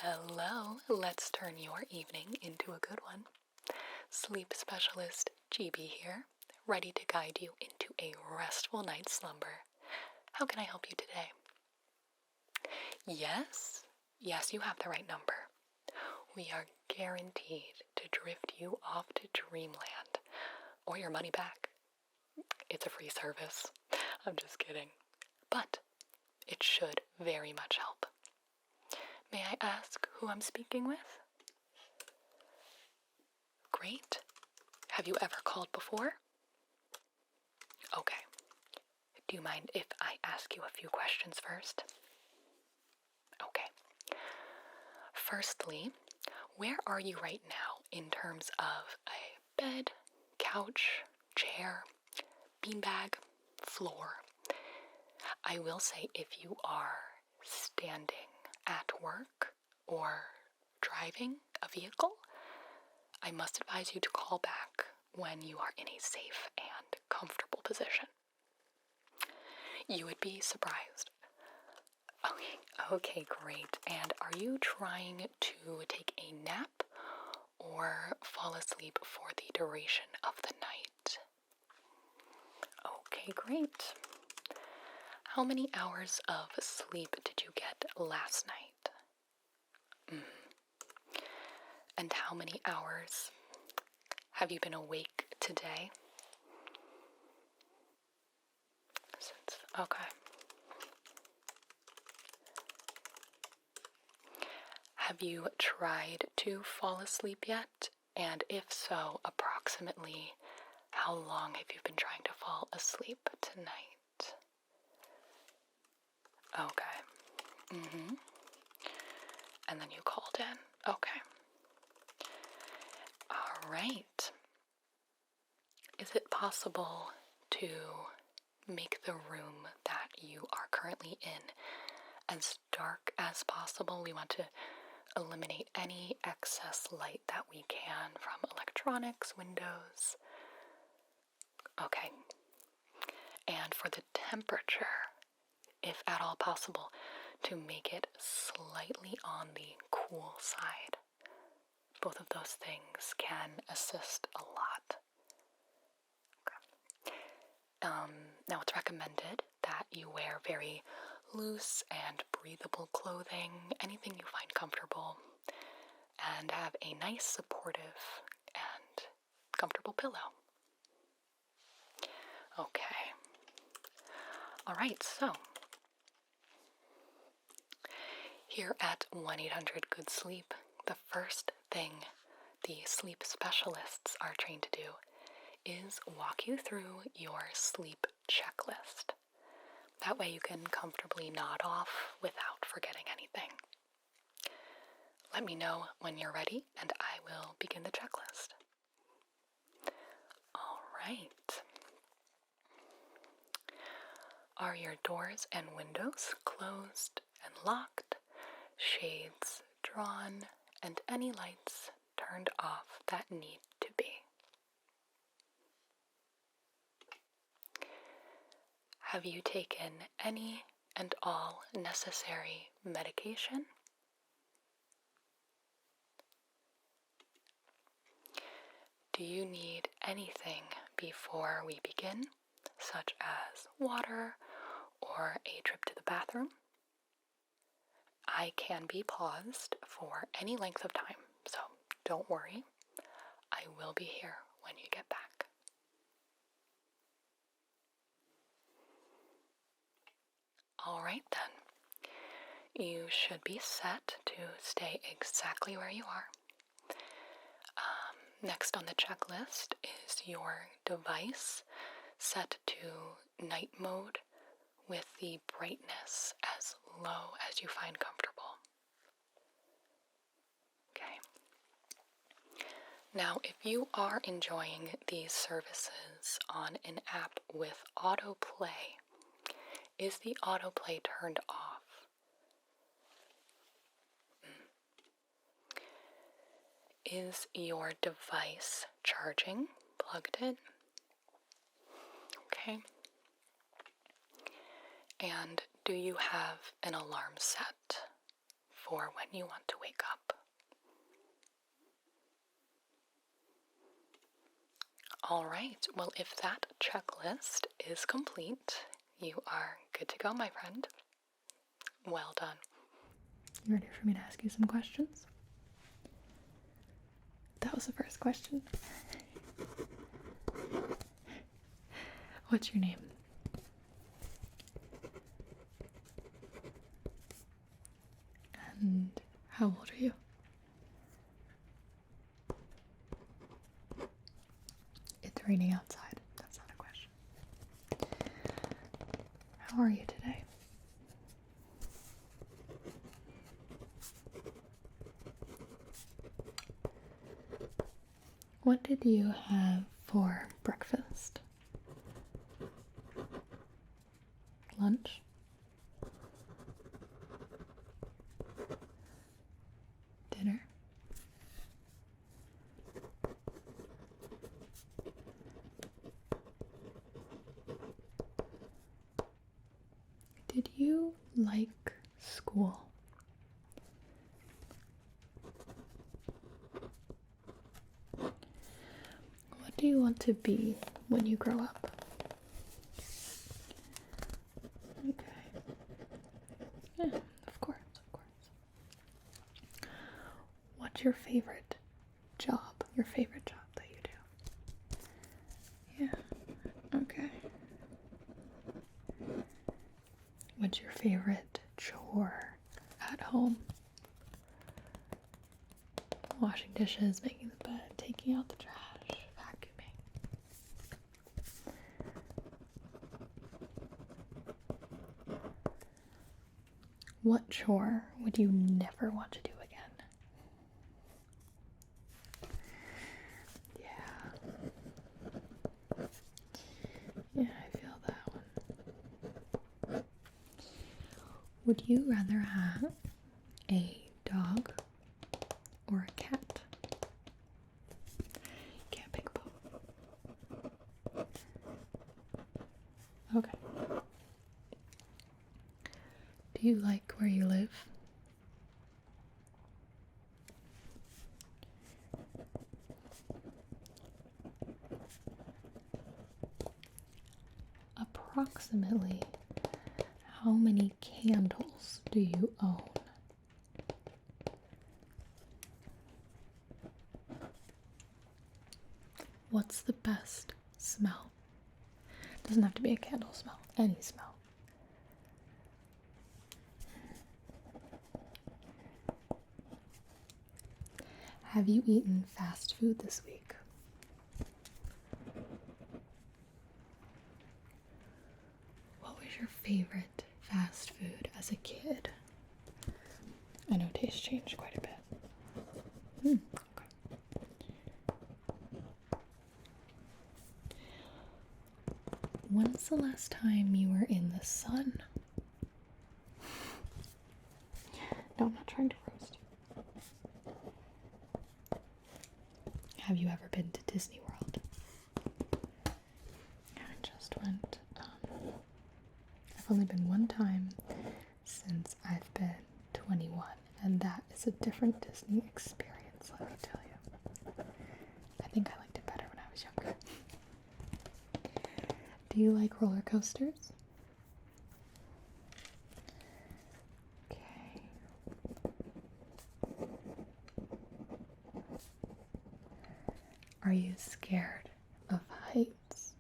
Hello, let's turn your evening into a good one. Sleep specialist GB here, ready to guide you into a restful night's slumber. How can I help you today? Yes, you have the right number. We are guaranteed to drift you off to dreamland or your money back. It's a free service. I'm just kidding. But it should very much help. May I ask who I'm speaking with? Great. Have you ever called before? Okay. Do you mind if I ask you a few questions first? Okay. Firstly, where are you right now in terms of a bed, couch, chair, beanbag, floor? I will say if you are standing at work or driving a vehicle, I must advise you to call back when you are in a safe and comfortable position. You would be surprised. Okay, great. And are you trying to take a nap or fall asleep for the duration of the night? Okay, great. How many hours of sleep did you get last night? And how many hours have you been awake today? Okay. Have you tried to fall asleep yet? And if so, approximately how long have you been trying to fall asleep tonight? Okay. And then you called in. Okay. All right. Is it possible to make the room that you are currently in as dark as possible? We want to eliminate any excess light that we can from electronics, windows. Okay. And for the temperature, if at all possible, to make it slightly on the cool side. Both of those things can assist a lot. Okay. Now it's recommended that you wear very loose and breathable clothing, anything you find comfortable, and have a nice, supportive, and comfortable pillow. Okay. All right, so here at 1-800-GOOD-SLEEP, the first thing the sleep specialists are trained to do is walk you through your sleep checklist. That way you can comfortably nod off without forgetting anything. Let me know when you're ready and I will begin the checklist. All right. Are your doors and windows closed and locked, shades drawn, and any lights turned off that need to be? Have you taken any and all necessary medication? Do you need anything before we begin, such as water or a trip to the bathroom? I can be paused for any length of time, so don't worry. I will be here when you get back. All right then. You should be set to stay exactly where you are. Next on the checklist is your device set to night mode with the brightness as low as you find comfortable. Okay. Now, if you are enjoying these services on an app with autoplay, is the autoplay turned off? Is your device charging, plugged in? Okay. And do you have an alarm set for when you want to wake up. All right, well, if that checklist is complete, you are good to go, my friend. Well done. You ready for me to ask you some questions? That was the first question. What's your name? And how old are you? It's raining outside. That's not a question. How are you today? What did you have for breakfast? Lunch? Dinner? Did you like school? What do you want to be when you grow up? Okay. Yeah, of course, of course. What's your favorite job? Your favorite job that you do? Yeah, okay. What's your favorite chore at home? Washing dishes, making the bed, taking out the trash, vacuuming. What chore would you never want to do again? Yeah, I feel that one. Would you rather have a dog or a cat? Can't pick both. Okay. Do you like where you live? Approximately how many candles do you own? What's the best smell? Doesn't have to be a candle smell, any smell. Have you eaten fast food this week? What was your favorite fast food as a kid? I know tastes changed quite a bit. Okay. When's the last time you were in the sun? No, I'm not trying to roast you. Have you ever been to Disney World? I just went. I've only been one time since I've been 21, and that is a different Disney experience, let me tell you. I think I liked it better when I was younger. Do you like roller coasters? Okay. Are you scared of heights?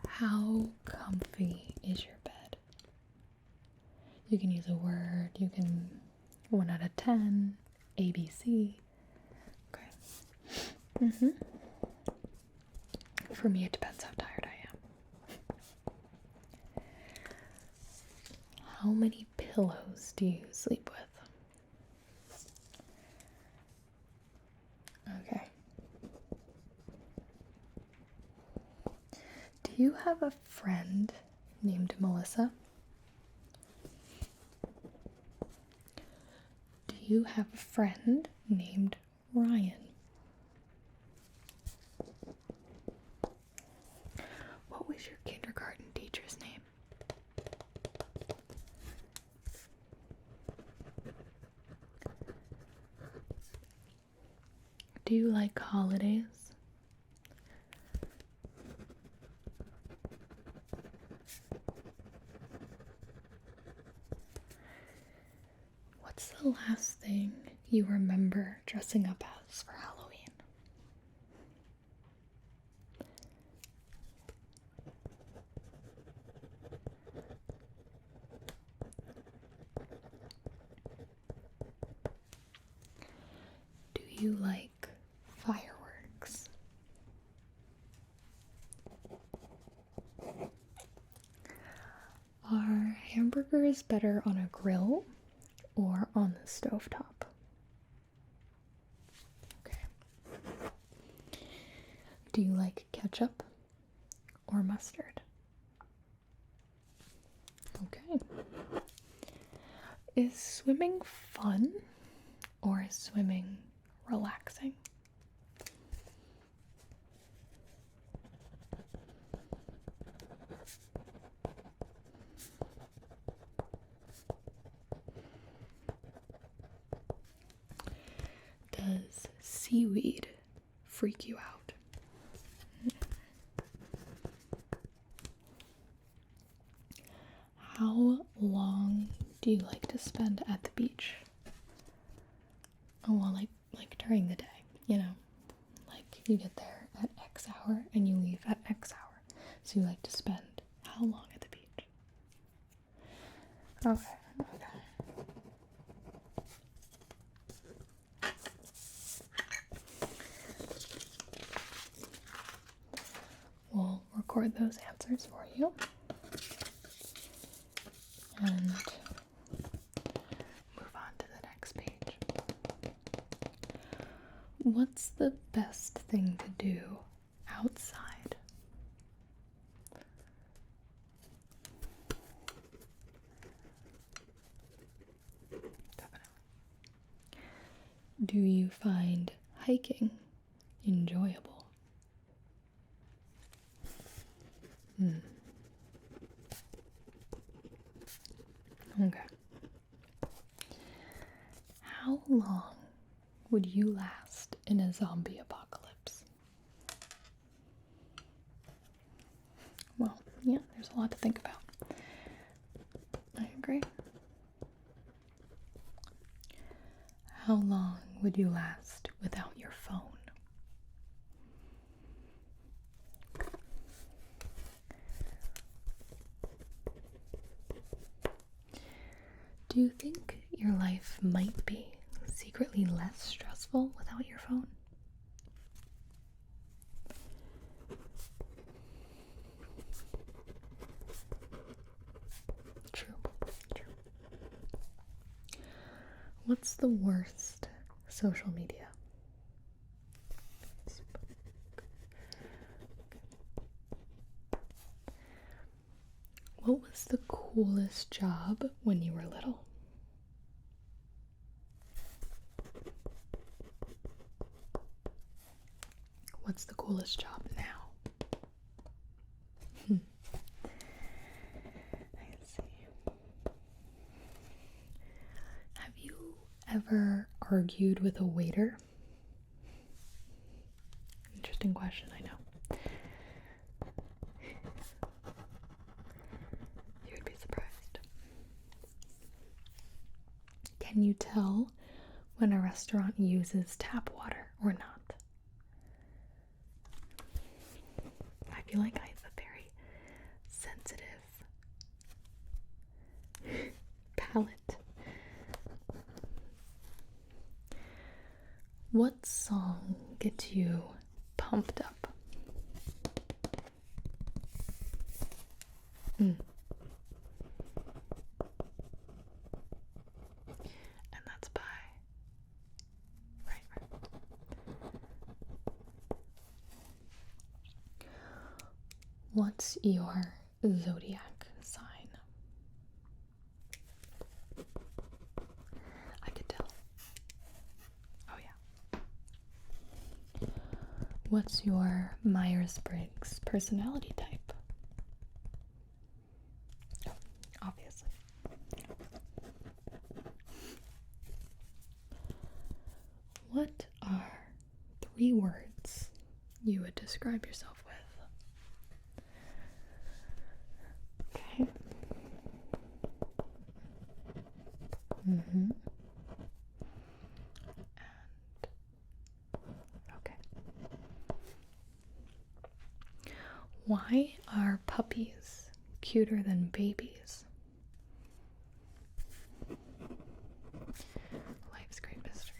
How comfy is your bed? You can use a word, you can 1 out of 10, ABC. Okay. For me, it depends how tired I am. How many pillows do you sleep with? Okay. Do you have a friend named Melissa? Do you have a friend named Ryan? What was your kindergarten teacher's name? Do you like holidays? What's the last thing you remember dressing up as for Halloween? Do you like fireworks? Are hamburgers better on a grill or on the stovetop? Okay. Do you like ketchup or mustard? Okay. Is swimming fun or is swimming relaxing? Does seaweed freak you out? How long do you like to spend at the beach? Oh, well, like during the day, you know, like you get there at X hour and you leave at X hour. So you like to spend how long at the beach? Okay. We'll record those answers for you. And move on to the next page. What's the best thing to do outside? Definitely. Do you find hiking enjoyable? Okay. How long would you last in a zombie apocalypse? Well, yeah, there's a lot to think about. I agree. How long would you last without your phone? Do you think your life might be secretly less stressful without your phone? True. What's the worst social media? What was the coolest job when you were little? What's the coolest job now? I see. Have you ever argued with a waiter? Interesting question, I know. You would be surprised. Can you tell when a restaurant uses tap water or not? I feel like I have a very sensitive palate. What song gets you pumped up? And that's by right. What's your zodiac sign? I could tell. Oh yeah. What's your Myers-Briggs personality type? Oh, obviously. What are 3 words you would describe yourself with. Okay. And okay. Why are puppies cuter than babies? Life's great mysteries.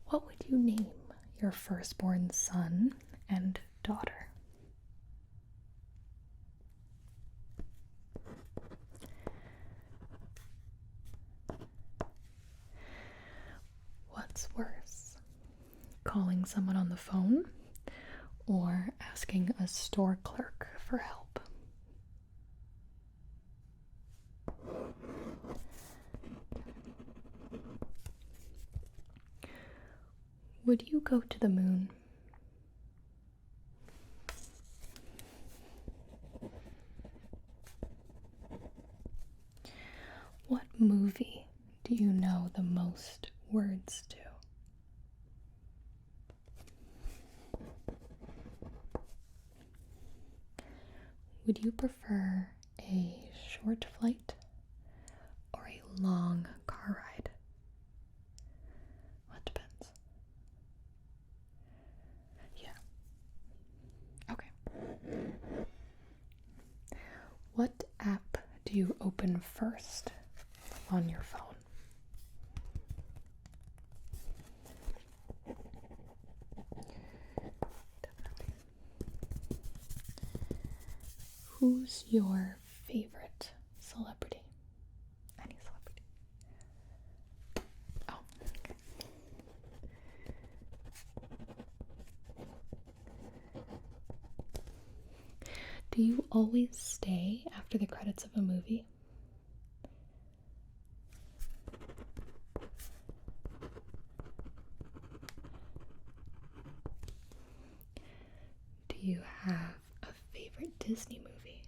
What would you name your firstborn son and daughter? What's worse, calling someone on the phone or asking a store clerk for help? Would you go to the moon? What movie do you know the most words to? Would you prefer a short flight or a long car ride? Well, it depends. Yeah. Okay. What app do you open first on your phone? Definitely. Who's your favorite celebrity? Any celebrity? Oh, okay. Do you always stay after the credits of a movie? Do you have a favorite Disney movie?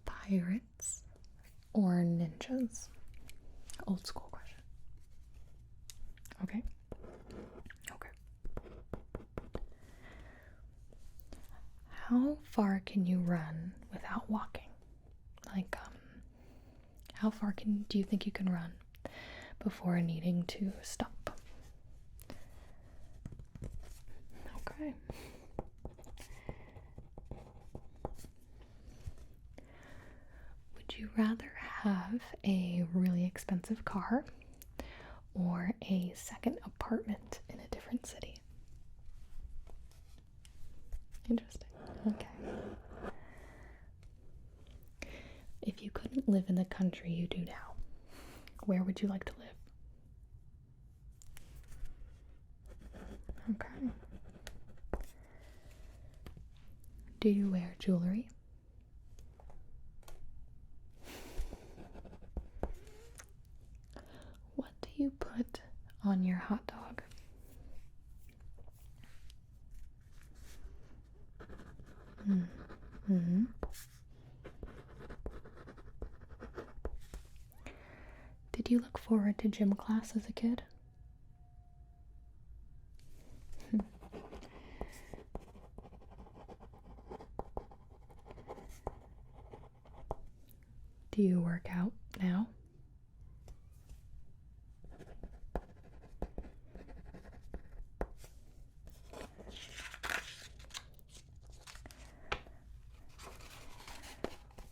Pirates or ninjas? Old school question. Okay. Okay. How far can you run without walking? Like, how far do you think you can run before needing to stop? Okay. Would you rather have a really expensive car or a second apartment in a different city? Interesting. Okay. If you couldn't live in the country you do now, where would you like to live? Okay. Do you wear jewelry? What do you put on your hot dog? Mm-hmm. Did you look forward to gym class as a kid? Do you work out now?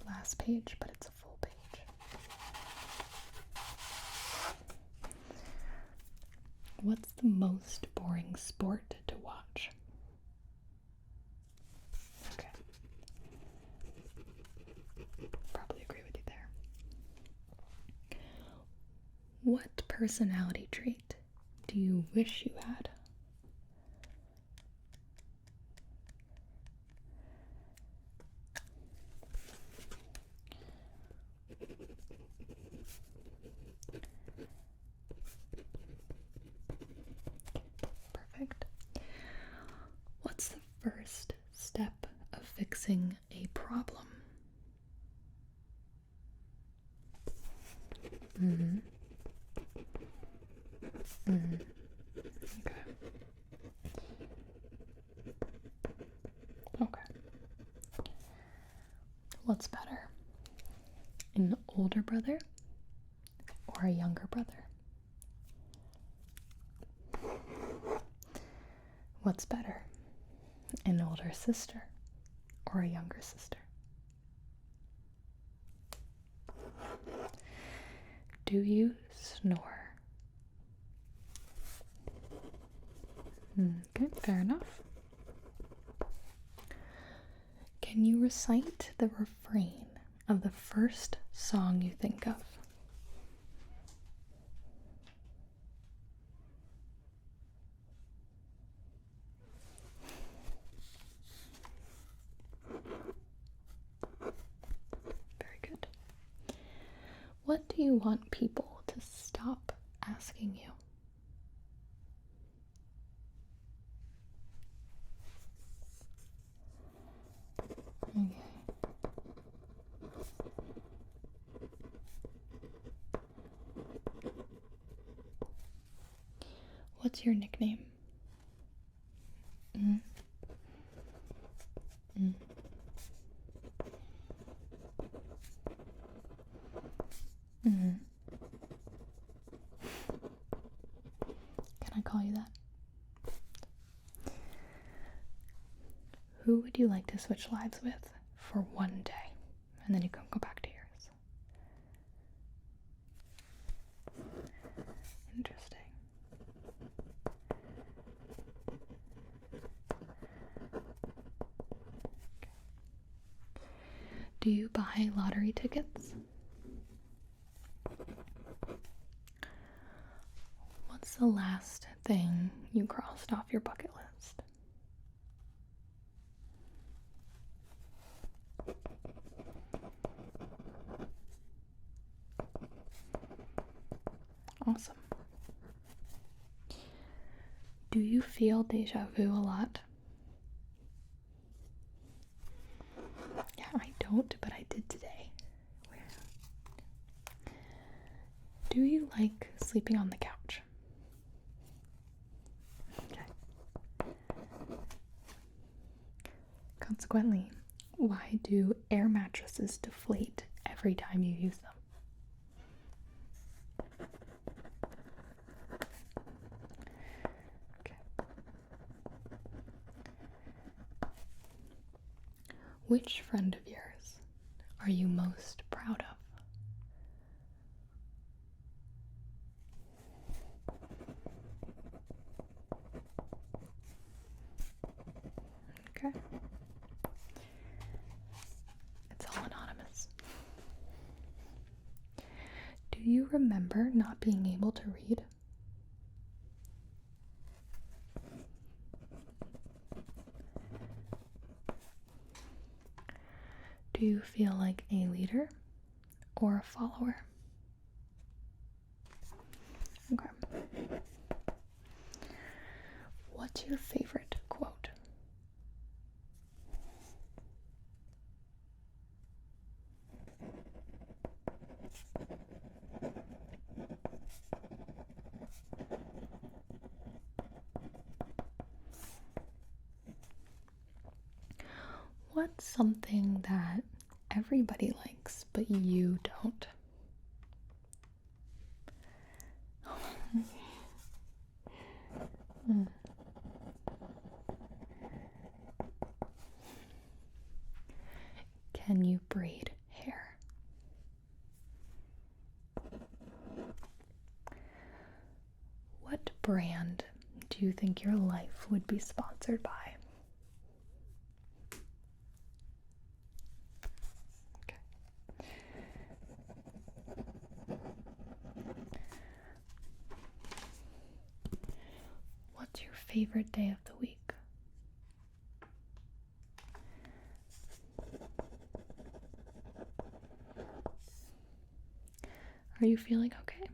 Last page, but it's a full page. What's the most boring sport to watch? Okay. Probably agree with you there. What personality trait do you wish you had? Perfect. What's the first step of fixing a problem? Mm. Okay. Okay. What's better? An older brother or a younger brother? What's better? An older sister or a younger sister? Do you snore? Okay, fair enough. Can you recite the refrain of the first song you think of? Very good. What do you want people to stop asking you? Okay. What's your nickname? Mm. Mm. Mm. Can I call you that? Who would you like to switch lives with for one day? And then you can go back to yours. Interesting. Do you buy lottery tickets? What's the last thing you crossed off your bucket list? Awesome. Do you feel deja vu a lot? Yeah, I don't, but I did today. Do you like sleeping on the couch? Okay. Consequently, why do air mattresses deflate every time you use them? Okay. Which friend of yours are you most proud of? Okay. It's all anonymous. Do you remember not being able to read? Do you feel like a leader or a follower? Okay. What's your favorite quote? What's something that everybody likes but you don't? Mm. Can you braid hair? What brand do you think your life would be sponsored by? Okay. What's your favorite day of the week? Are you feeling okay?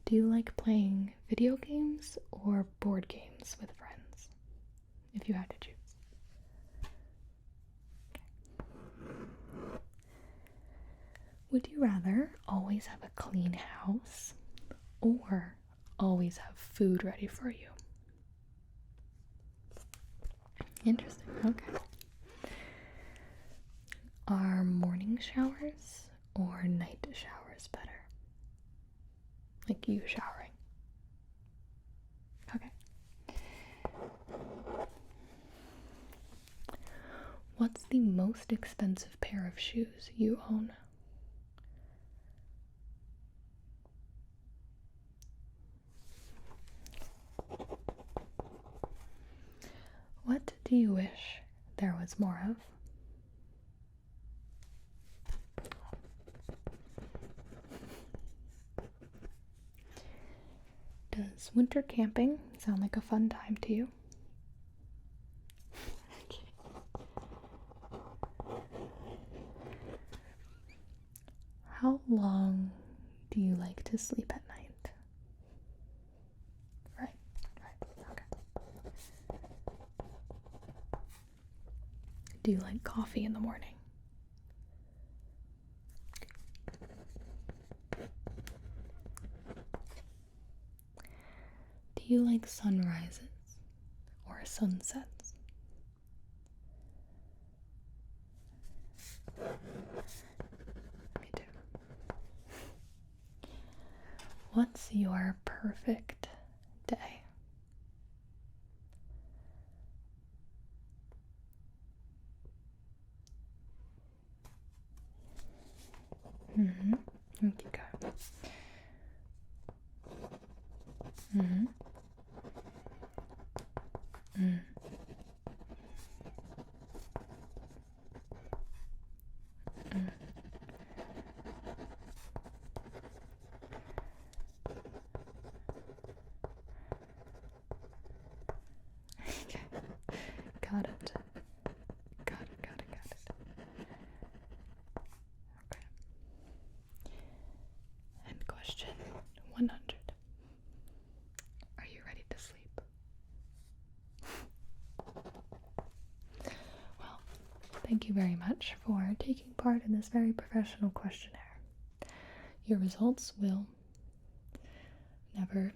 Do you like playing video games or board games with friends, if you had to choose? Would you rather always have a clean house or always have food ready for you? Interesting. Okay. Are morning showers or night showers better? Like you showering. Okay. What's the most expensive pair of shoes you own? What do you wish there was more of? Does winter camping sound like a fun time to you? How long do you like to sleep at night? Right, okay. Do you like coffee in the morning? Do you like sunrises or sunsets? Me too. What's your perfect day? Keep going. Okay. Got it. Got it. Okay. And question 100. Are you ready to sleep? Well, thank you very much for taking part in this very professional questionnaire. Your results will never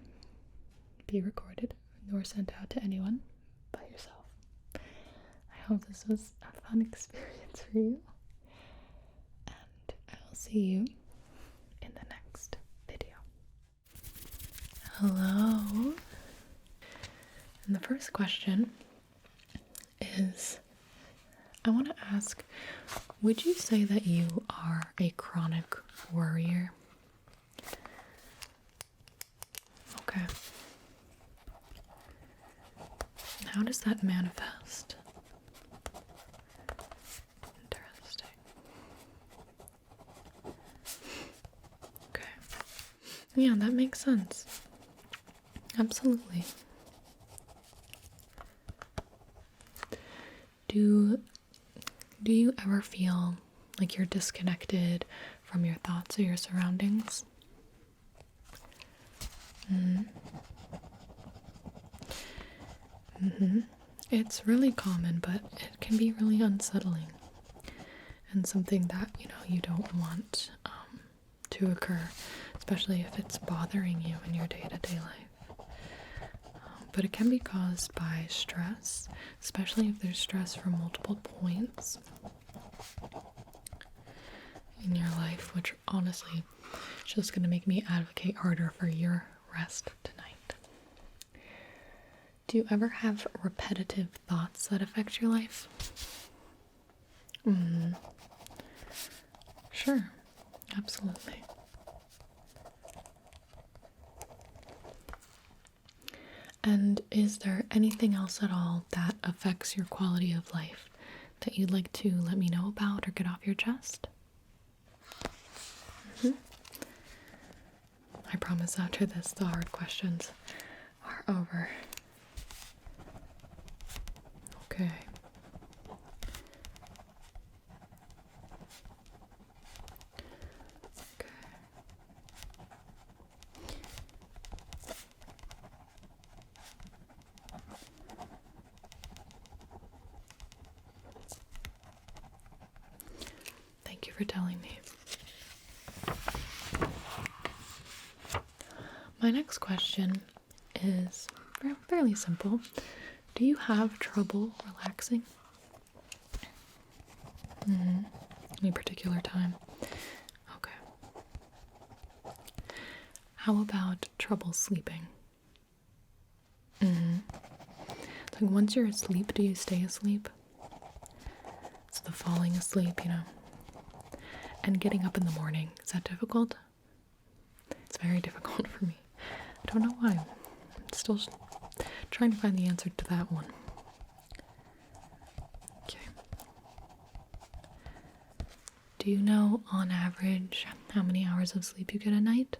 be recorded nor sent out to anyone but yourself. I hope this was a fun experience for you, and I will see you in the next video. Hello. And the first question is, I want to ask, would you say that you are a chronic worrier? Okay. How does that manifest? Interesting. Okay. Yeah, that makes sense. Absolutely. Do you ever feel like you're disconnected from your thoughts or your surroundings? It's really common, but it can be really unsettling and something that, you don't want to occur, especially if it's bothering you in your day-to-day life. But it can be caused by stress, especially if there's stress from multiple points in your life, which honestly is just going to make me advocate harder for your rest tonight. Do you ever have repetitive thoughts that affect your life? Sure, absolutely. And is there anything else at all that affects your quality of life that you'd like to let me know about or get off your chest? I promise after this, the hard questions are over. Okay. Thank you for telling me. My next question is fairly simple. Do you have trouble relaxing? Any particular time? Okay. How about trouble sleeping? Like once you're asleep, do you stay asleep? So the falling asleep, and getting up in the morning, is that difficult? It's very difficult for me. I don't know why. I'm still trying to find the answer to that one. Okay. Do you know on average how many hours of sleep you get a night?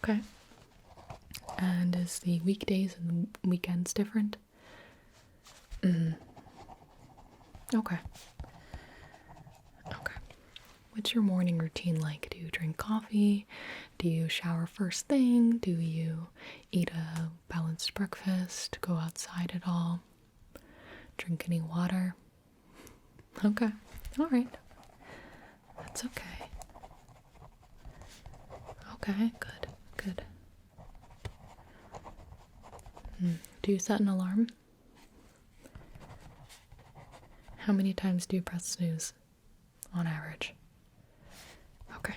Okay. And is the weekdays and the weekends different? Okay. Okay. What's your morning routine like? Do you drink coffee? Do you shower first thing? Do you eat a balanced breakfast? Go outside at all? Drink any water? Okay. All right. That's okay. Okay, good. Good. Do you set an alarm? How many times do you press snooze on average? Okay.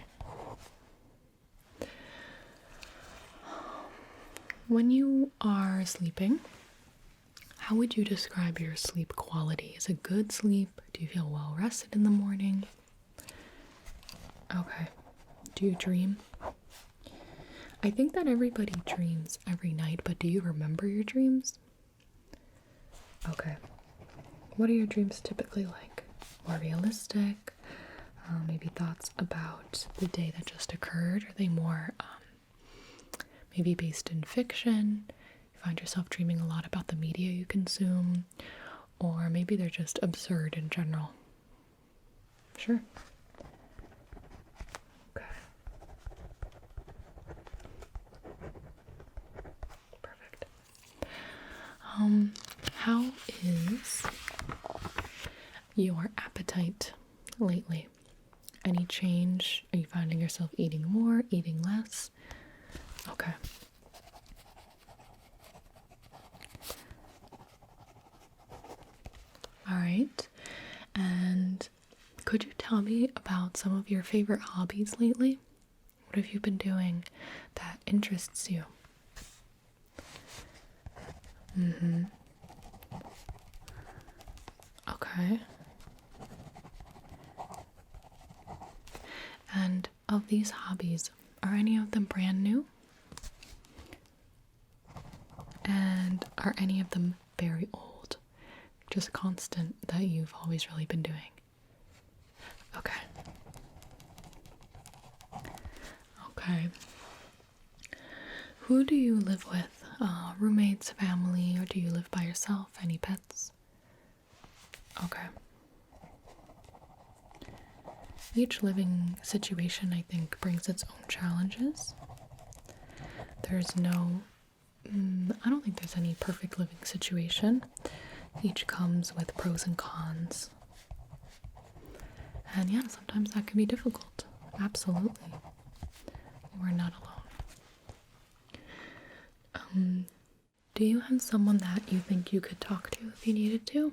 When you are sleeping, how would you describe your sleep quality? Is it good sleep? Do you feel well rested in the morning? Okay. Do you dream? I think that everybody dreams every night, but do you remember your dreams? Okay. What are your dreams typically like? More realistic? Maybe thoughts about the day that just occurred? Are they more maybe based in fiction? You find yourself dreaming a lot about the media you consume? Or maybe they're just absurd in general? Sure. Okay. Perfect. How is your appetite lately? Any change? Are you finding yourself eating more, eating less? Okay. All right. And could you tell me about some of your favorite hobbies lately? What have you been doing that interests you? Okay. And of these hobbies, are any of them brand new? And are any of them very old? Just constant that you've always really been doing? Okay. Okay. Who do you live with? Roommates, family, or do you live by yourself? Any pets? Okay. Each living situation, I think, brings its own challenges. There's no, I don't think there's any perfect living situation. Each comes with pros and cons. And yeah, sometimes that can be difficult. Absolutely. You are not alone. Do you have someone that you think you could talk to if you needed to?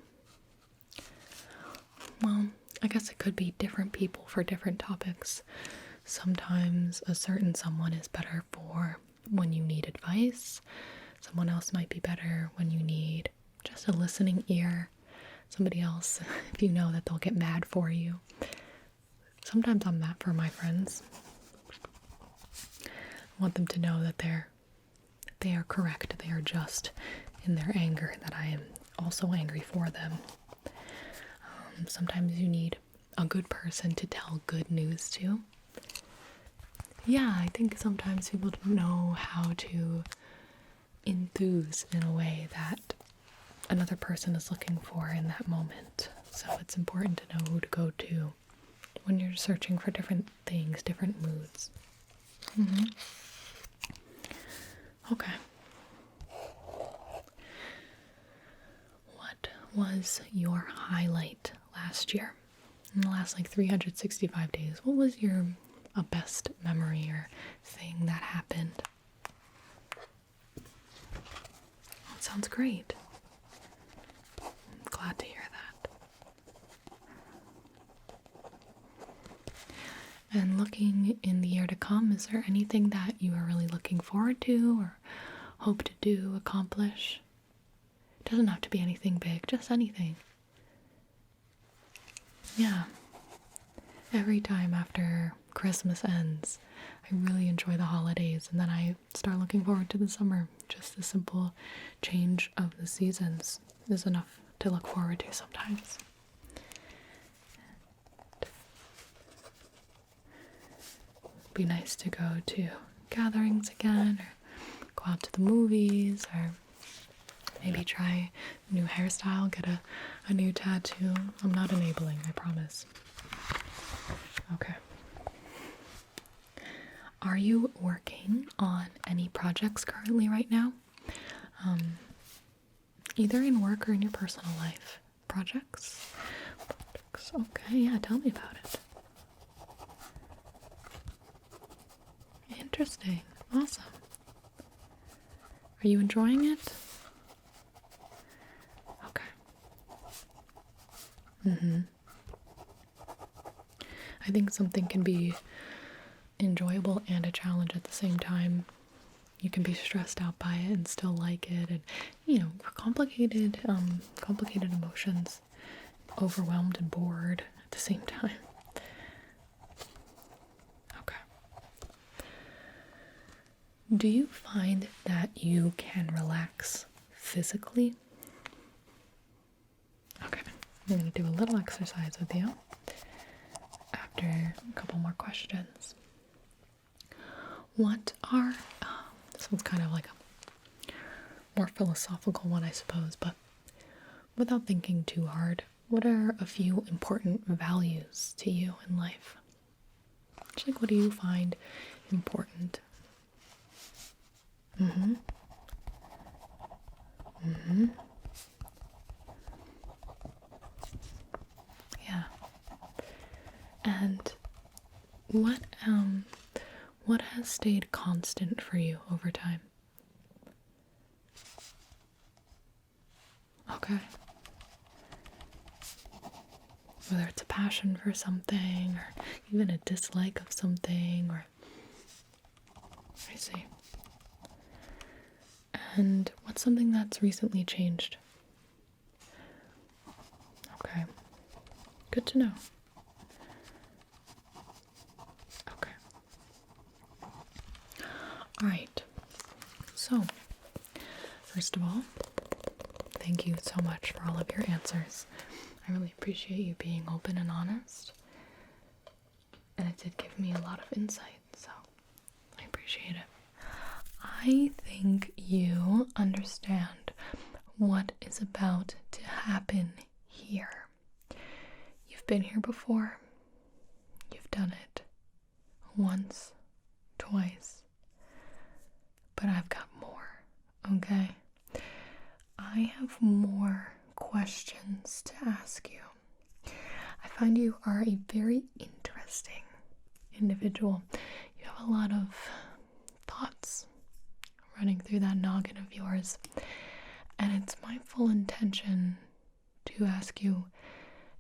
Well, I guess it could be different people for different topics. Sometimes a certain someone is better for when you need advice. Someone else might be better when you need just a listening ear. Somebody else, if you know that they'll get mad for you. Sometimes I'm that for my friends. I want them to know that they are correct, they are just in their anger, that I am also angry for them. Sometimes you need a good person to tell good news to. Yeah, I think sometimes people don't know how to enthuse in a way that another person is looking for in that moment. So it's important to know who to go to when you're searching for different things, different moods. Okay. What was your highlight last year? In the last 365 days, what was your best memory or thing that happened? Sounds great. I'm glad to hear that. And looking in the year to come, is there anything that you are really looking forward to or hope to do, accomplish? It doesn't have to be anything big, just anything. Yeah. Every time after Christmas ends, I really enjoy the holidays, and then I start looking forward to the summer. Just the simple change of the seasons is enough to look forward to sometimes. It'd be nice to go to gatherings again, or go out to the movies, or maybe try a new hairstyle, get a new tattoo. I'm not enabling, I promise. Okay. Are you working on any projects currently right now? Either in work or in your personal life. Projects? Okay, yeah, tell me about it. Interesting. Awesome. Are you enjoying it? Okay. I think something can be enjoyable and a challenge at the same time. You can be stressed out by it and still like it, and complicated emotions, overwhelmed and bored at the same time. Okay. Do you find that you can relax physically? Okay, I'm going to do a little exercise with you after a couple more questions. What are, this one's kind of like a more philosophical one, I suppose, but without thinking too hard, what are a few important values to you in life? Just like, what do you find important? Yeah. And what has stayed constant for you over time? Okay. Whether it's a passion for something or even a dislike of something, or I see. And what's something that's recently changed? Okay. Good to know. Okay. Alright. So, first of all, thank you so much for all of your answers. I really appreciate you being open and honest. And it did give me a lot of insight, so I appreciate it. I think you understand what is about to happen here. You've been here before. You've done it once, twice. But I've got more, okay? I have more questions to ask you. I find you are a very interesting individual. You have a lot of thoughts running through that noggin of yours, and it's my full intention to ask you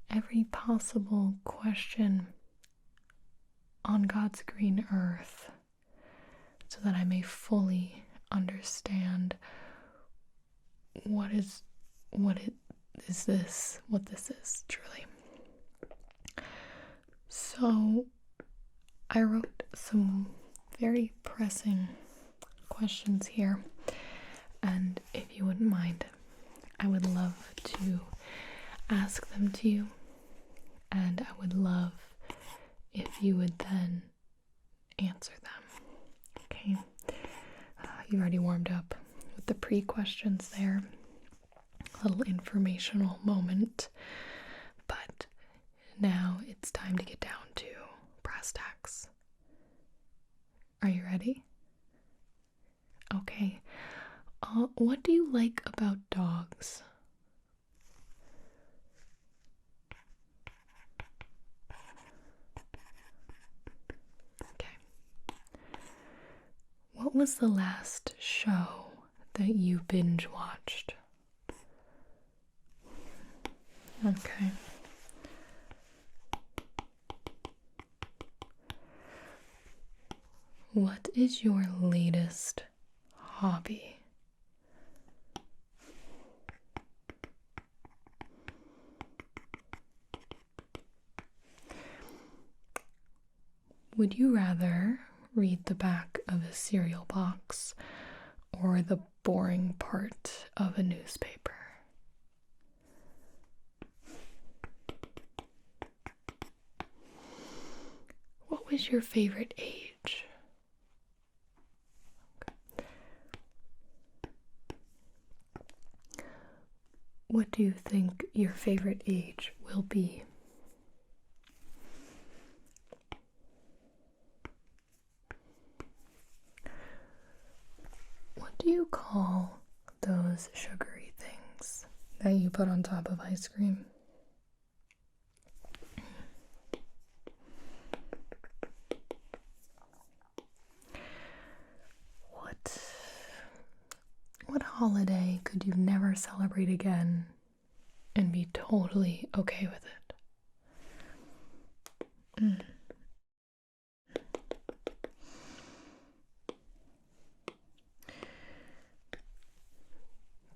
every possible question on God's green earth so that I may fully understand what this is truly. So I wrote some very pressing questions here, and if you wouldn't mind, I would love to ask them to you, and I would love if you would then answer them. Okay? You've already warmed up with the pre-questions there. A little informational moment, but now it's time to get down to brass tacks. Are you ready? Okay. What do you like about dogs? Okay. What was the last show that you binge watched? Okay. What is your latest hobby? Would you rather read the back of a cereal box or the boring part of a newspaper? What was your favorite age? What do you think your favorite age will be? What do you call those sugary things that you put on top of ice cream? What holiday could you never celebrate again and be totally okay with it?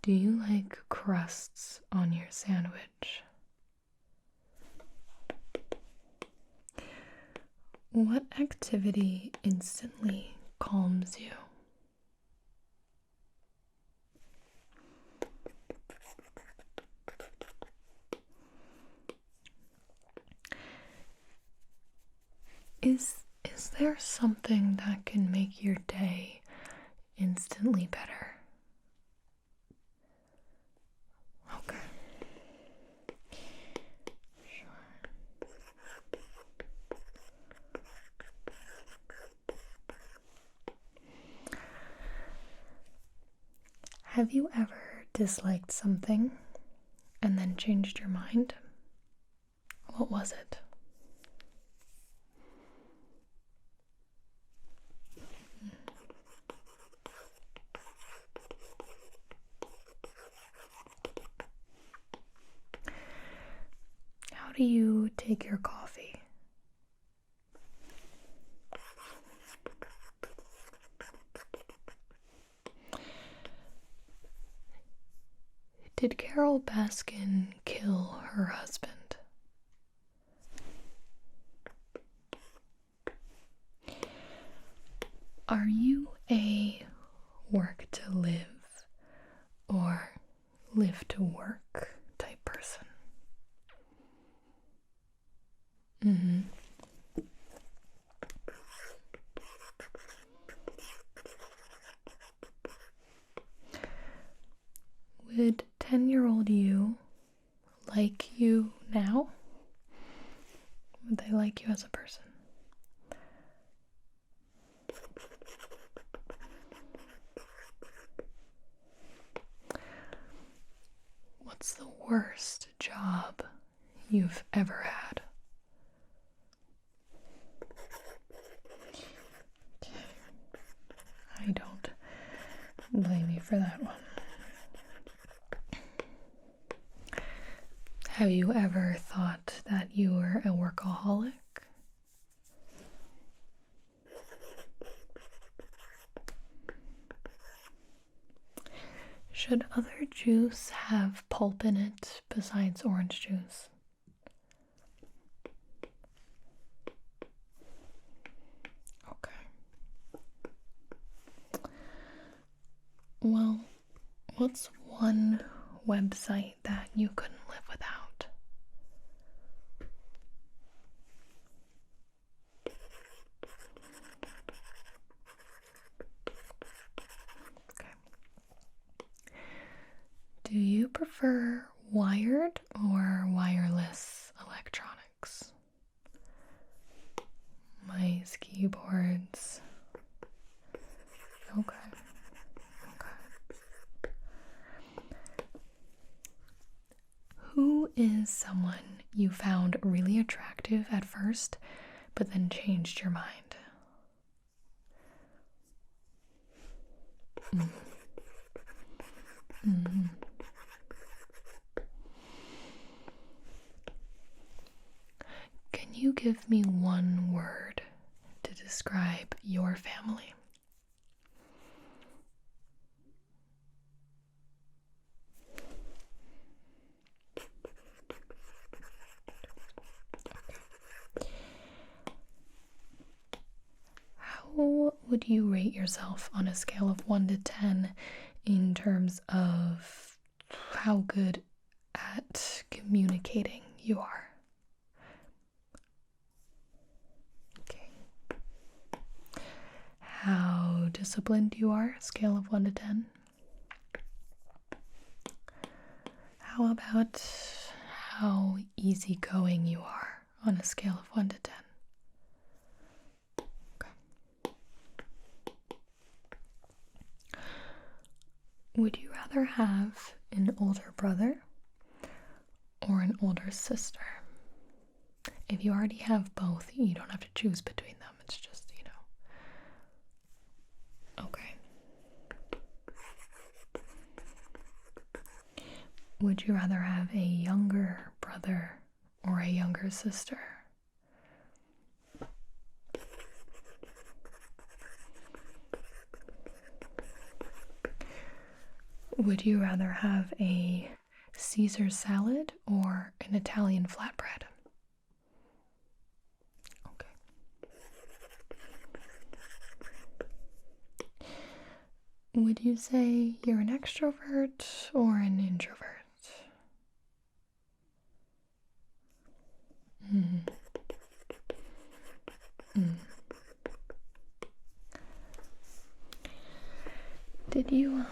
Do you like crusts on your sandwich? What activity instantly calms you? Is there something that can make your day instantly better? Okay. Sure. Have you ever disliked something and then changed your mind? What was it? How do you take your coffee? Did Carol Baskin kill her husband? Are you a work to live or live to work type person? Would 10-year-old you like you now? Would they like you as a person? What's the worst job you've ever had? I don't blame you for that one. Have you ever thought that you were a workaholic? Should other juice have pulp in it besides orange juice? Okay. Well, what's one website that you couldn't live without? Okay. Do you prefer wired or wireless electronics? Mice, keyboards. Okay. Who is someone you found really attractive at first, but then changed your mind? Mm-hmm. Can you give me one word to describe your family? How would you rate yourself on a scale of 1 to 10 in terms of how good at communicating you are? Okay. How disciplined you are, scale of 1 to 10? How about how easygoing you are on a scale of 1 to 10? Would you rather have an older brother or an older sister? If you already have both, you don't have to choose between them. It's just, Okay. Would you rather have a younger brother or a younger sister? Would you rather have a Caesar salad or an Italian flatbread? Okay. Would you say you're an extrovert or an introvert? Mm. Mm. Did you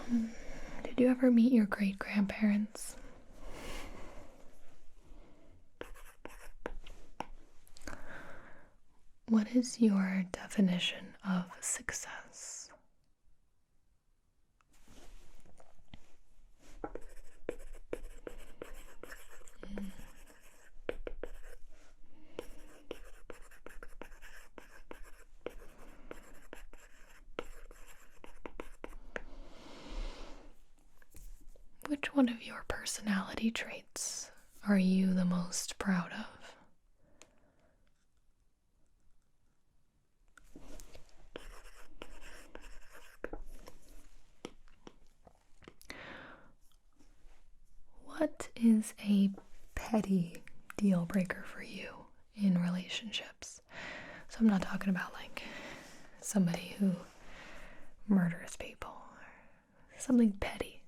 ever meet your great-grandparents? What is your definition of success? Mm. Which one of your personality traits are you the most proud of? What is a petty deal breaker for you in relationships? So I'm not talking about like somebody who murders people or something petty.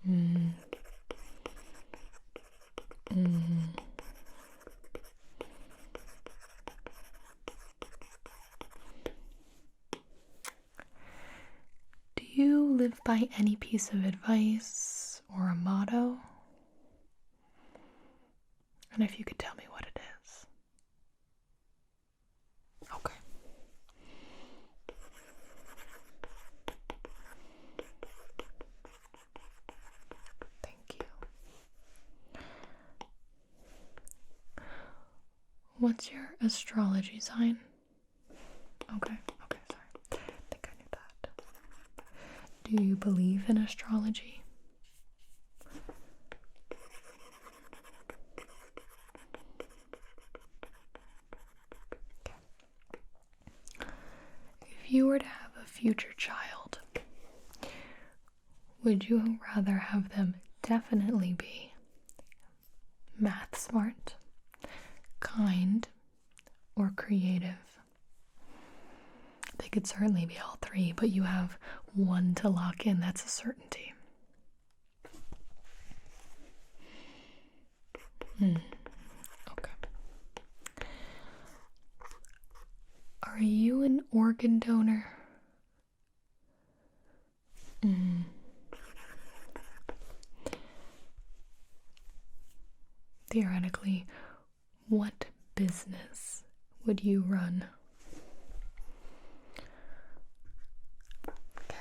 Mm. Mm. Do you live by any piece of advice or a motto? And if you could tell me what it is. Okay. Thank you. What's your astrology sign? Okay, sorry. I think I knew that. Do you believe in astrology? If you were to have a future child, would you rather have them definitely be math smart, kind, or creative? They could certainly be all three, but you have one to lock in. That's a certainty. Okay. Are you an organ donor? Theoretically, what business would you run? Okay.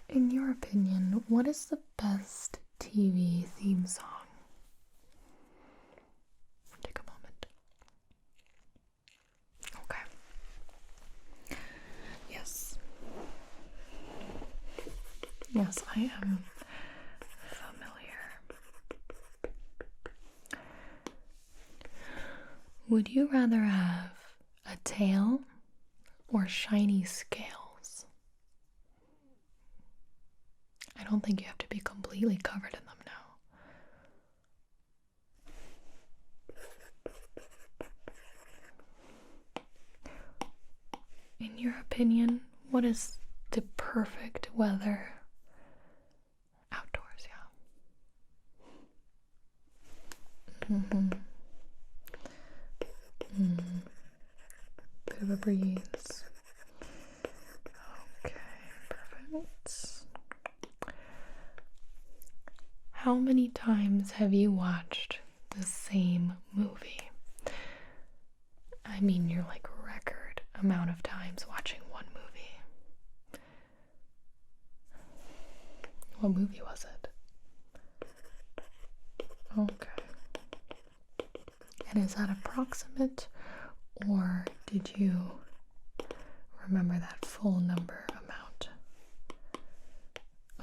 In your opinion, what is the best TV theme song? Yes, I am familiar. Would you rather have a tail or shiny scales? I don't think you have to be completely covered in them now. In your opinion, what is the perfect weather? Outdoors, yeah. Bit of a breeze. Okay, perfect. How many times have you watched the same movie? I mean, your like record amount of times watching one movie. What movie was it? Okay. And is that approximate, or did you remember that full number amount?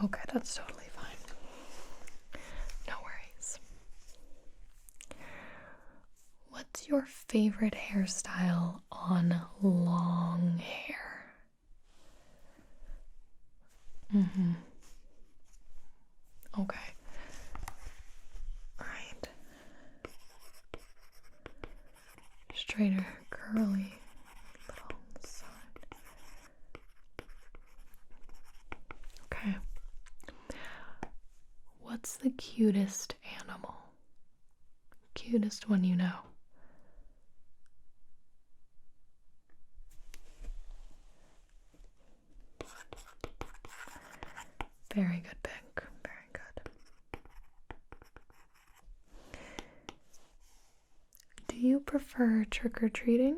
Okay, that's totally fine. No worries. What's your favorite hairstyle on long hair? Okay. Right. Straighter, curly, little on the side. Okay. What's the cutest animal? Cutest one you know? Very good pick. Very good. Do you prefer trick-or-treating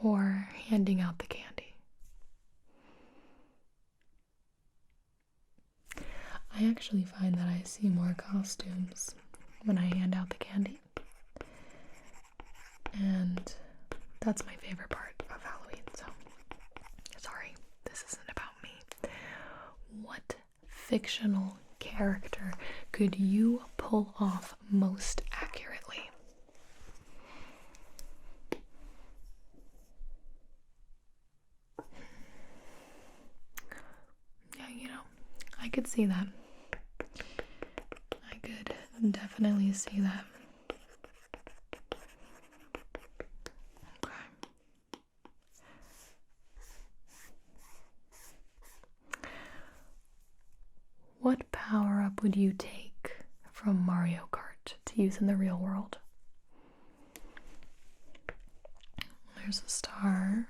or handing out the candy? I actually find that I see more costumes when I hand out the candy. And that's my favorite part of Halloween, so sorry, this isn't about me. What fictional character could you pull off most accurately? Yeah, I could see that. I could definitely see that. Okay. What power-up would you take from Mario Kart to use in the real world? There's a star,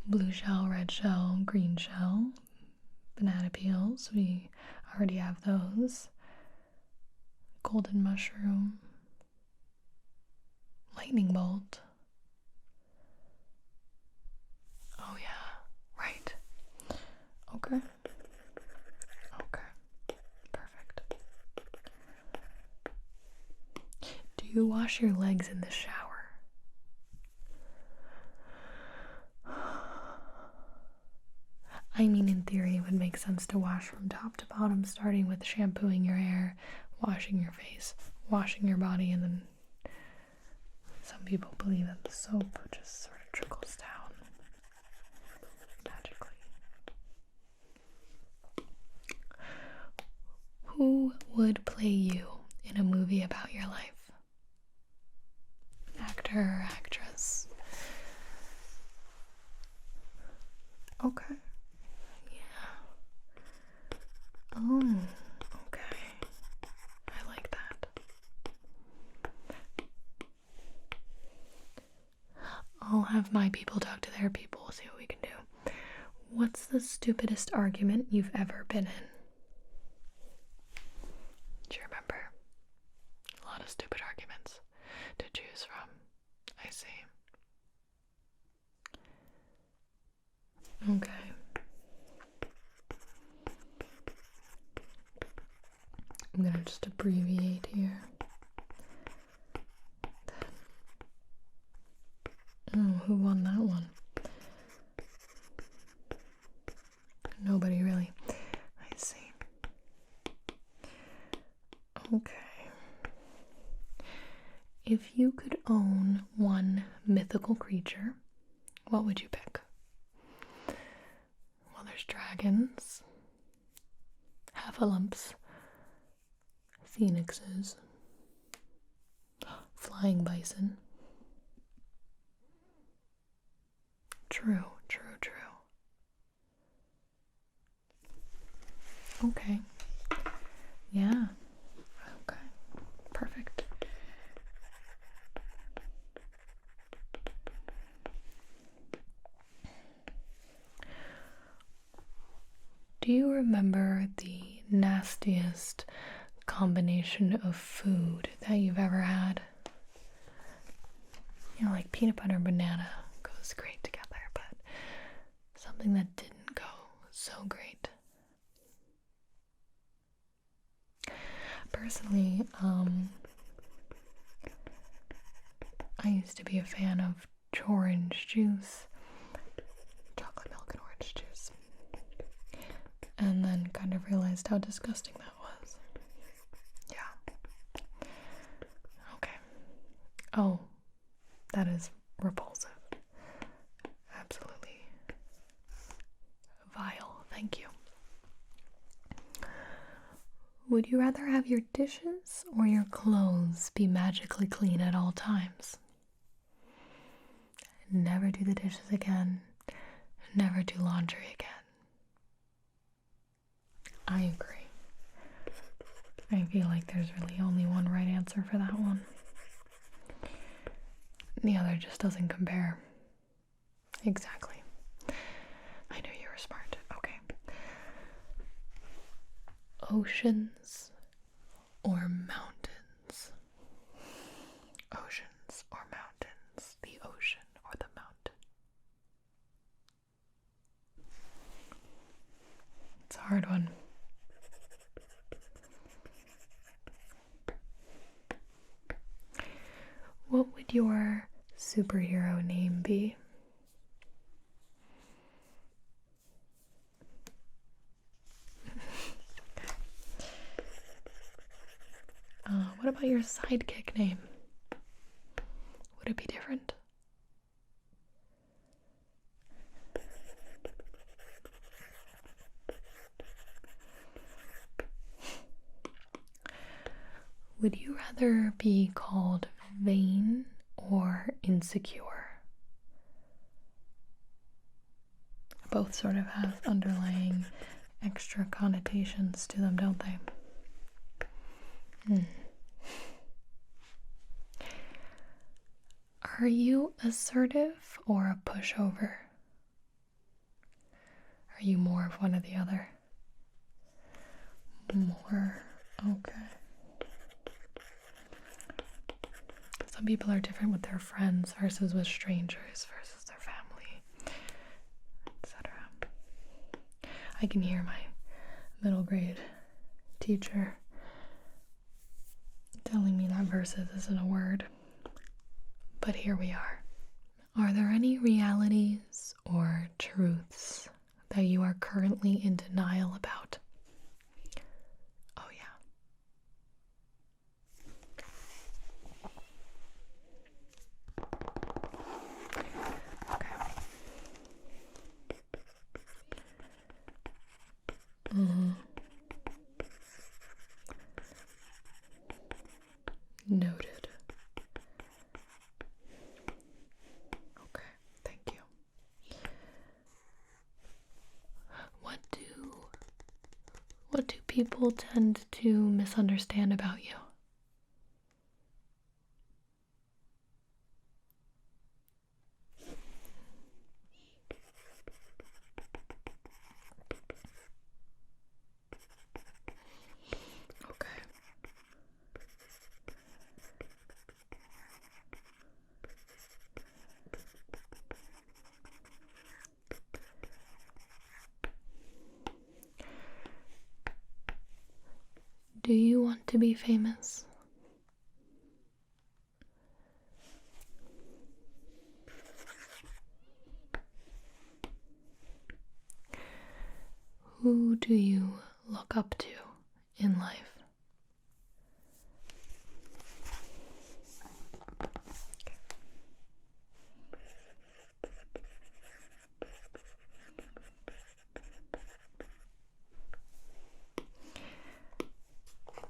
blue shell, red shell, green shell, banana peels, we already have those, golden mushroom, lightning bolt. Oh yeah, right. Okay. Okay. Perfect. Do you wash your legs in the shower? I mean, in theory, it would make sense to wash from top to bottom, starting with shampooing your hair, washing your face, washing your body, and then some people believe that the soap just sort of trickles down magically. Who would play you in a movie about your life? Actor or actress? Okay. Oh, okay. I like that. I'll have my people talk to their people, see what we can do. What's the stupidest argument you've ever been in? Do you remember? A lot of stupid arguments to choose from. I see. Okay. I'm gonna just abbreviate here. Oh, who won that one? Nobody really. Okay. If you could own one mythical creature, what would you pick? Well, there's dragons, heffalumps, phoenixes, flying bison. True. Okay. Yeah. Okay. Perfect. Do you remember the nastiest combination of food that you've ever had? You know, like peanut butter and banana goes great together, but something that didn't go so great. Personally, I used to be a fan of orange juice, chocolate milk and orange juice, and then kind of realized how disgusting that was. Yeah. Okay. Oh, that is repulsive. Absolutely vile. Thank you. Would you rather have your dishes or your clothes be magically clean at all times? Never do the dishes again. Never do laundry again. I agree. I feel like there's really only one right answer for that one. The other just doesn't compare. Exactly. I knew you were smart. Okay. Oceans or mountains? Oceans or mountains? The ocean or the mountain? It's a hard one. What would your superhero name be? What about your sidekick name? Would it be different? Would you rather be called vain or insecure? Both sort of have underlying extra connotations to them, don't they? Are you assertive or a pushover? Are you more of one or the other? More. Okay. Some people are different with their friends versus with strangers versus their family, etc. I can hear my middle grade teacher telling me that versus isn't a word. But here we are. Are there any realities or truths that you are currently in denial about? Oh, yeah. Okay. Noted. Okay, thank you. What do people tend to misunderstand about you? Okay. Do you want to be famous? Who do you look up to in life?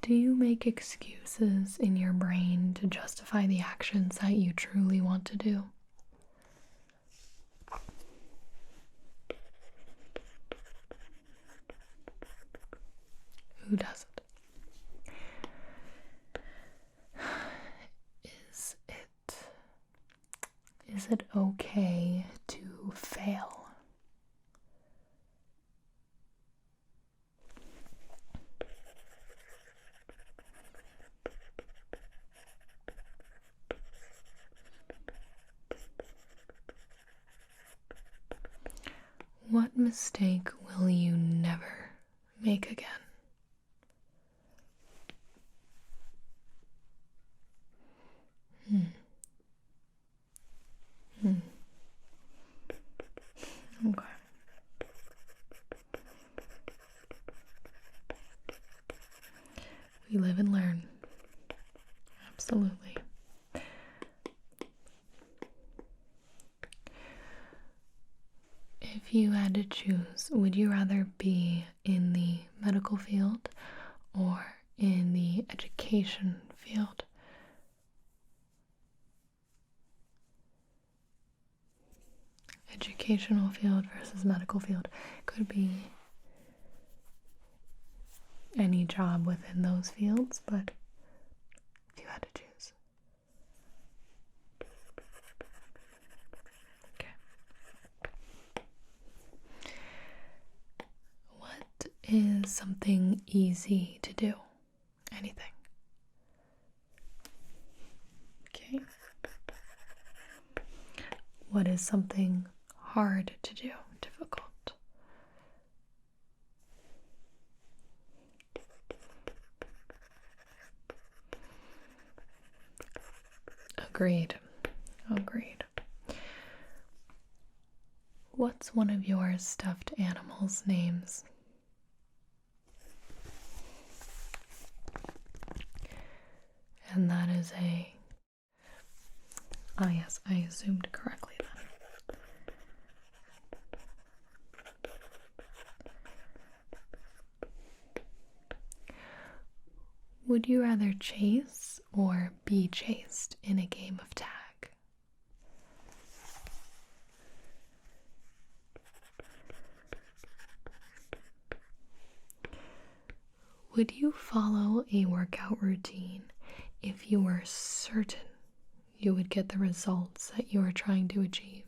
Do you make excuses in your brain to justify the actions that you truly want to do? Who doesn't? Is it okay to fail? What mistake will you never make again? Okay. We live and learn. Absolutely. If you had to choose, would you rather be in the medical field or in the education field? Educational field versus medical field. Could be any job within those fields, but if you had to choose. Okay. What is something easy to do? Anything. Okay. What is something hard to do? Difficult. Agreed. Agreed. What's one of your stuffed animals' names? And that is a... Ah, yes, I assumed correctly then. Would you rather chase or be chased in a game of tag? Would you follow a workout routine if you were certain you would get the results that you are trying to achieve?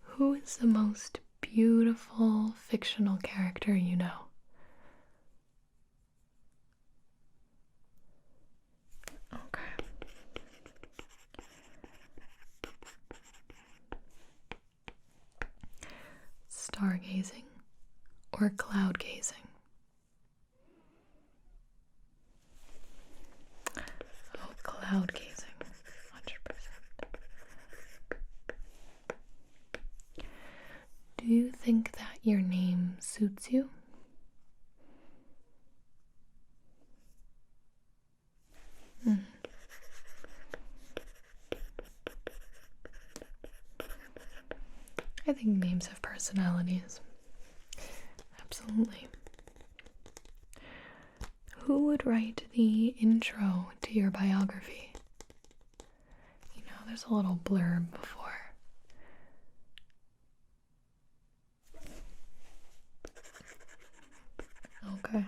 Who is the most beautiful fictional character you know? Okay. Stargazing or cloud gazing? Oh, cloud gazing. 100%. Do you think that your name suits you? I think names have personalities. Absolutely. Who would write the intro to your biography? You know, there's a little blurb before. Okay.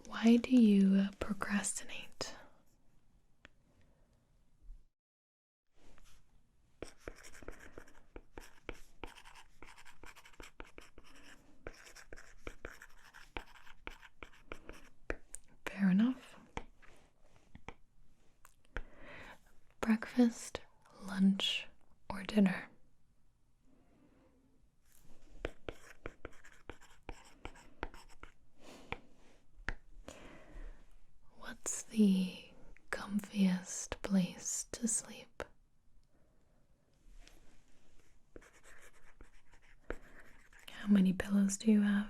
Why do you procrastinate? Fair enough. Breakfast, lunch, or dinner? What's the comfiest place to sleep? How many pillows do you have?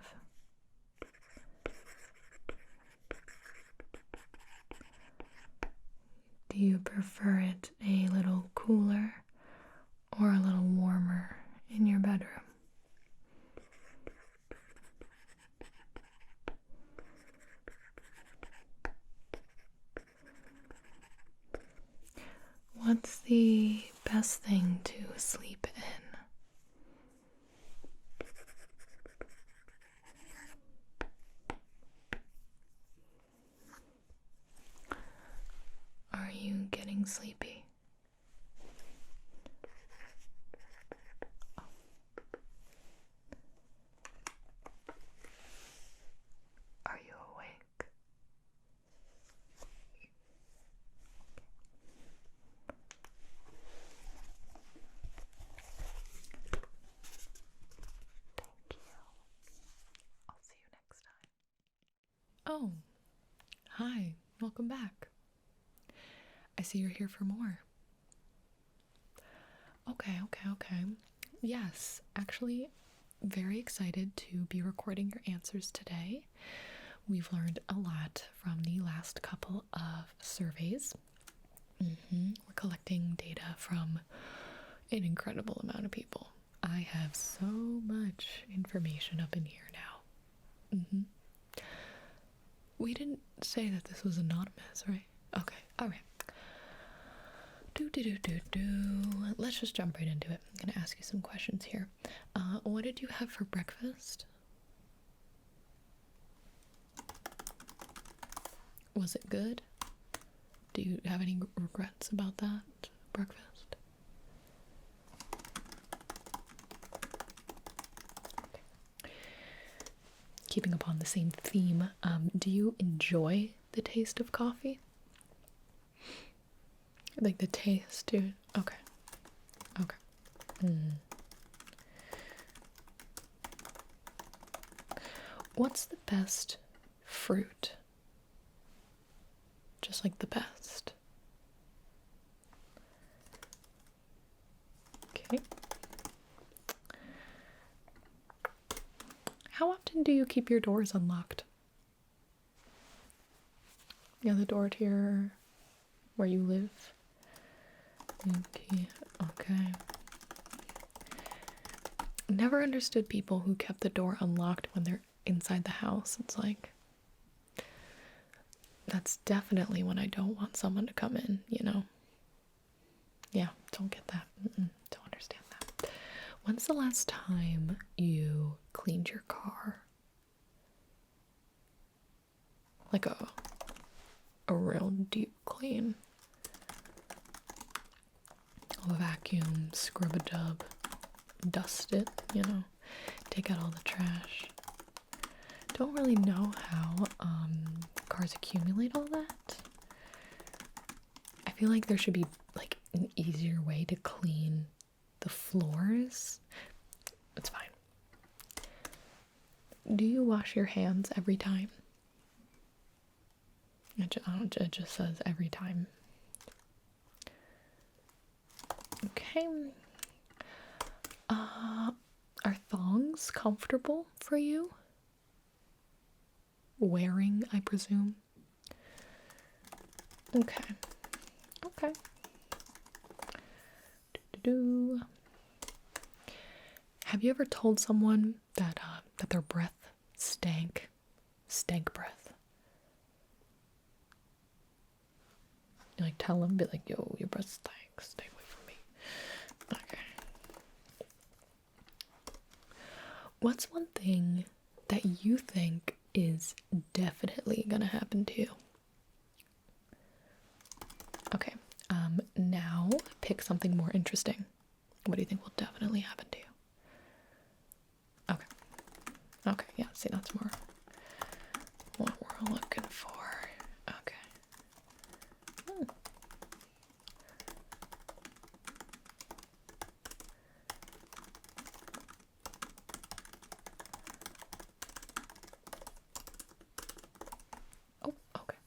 Do you prefer it a little cooler or a little warmer in your bedroom? What's the best thing to sleep in? Are you getting sleepy? Are you awake? Thank you. I'll see you next time. Oh, hi. Welcome back. I see you're here for more. Okay. Yes, actually, very excited to be recording your answers today. We've learned a lot from the last couple of surveys. We're collecting data from an incredible amount of people. I have so much information up in here now. We didn't say that this was anonymous, right? Okay, alright. Let's just jump right into it. I'm gonna ask you some questions here. What did you have for breakfast? Was it good? Do you have any regrets about that breakfast? Okay. Keeping upon the same theme, do you enjoy the taste of coffee? Like the taste, dude? Okay. What's the best fruit? Just like the best. Okay. How often do you keep your doors unlocked? Yeah, the door to your where you live. Okay. Never understood people who kept the door unlocked when they're inside the house. It's like, that's definitely when I don't want someone to come in, you know? Yeah, don't get that. Don't understand that. When's the last time you cleaned your car? Like a real deep clean. A vacuum, scrub a dub, dust it, you know, take out all the trash. Don't really know how cars accumulate all that. I feel like there should be like an easier way to clean the floors. It's fine. Do you wash your hands every time? It just says every time. Okay. Are thongs comfortable for you? Wearing, I presume. Okay. Have you ever told someone that their breath stank breath? You like tell them, be like, yo, your breath stinks, stay away from me. Okay. What's one thing that you think is definitely gonna happen to you? Okay, now pick something more interesting. What do you think will definitely happen to you? Okay, yeah, see, that's more what we're looking for. Okay. Oh, okay.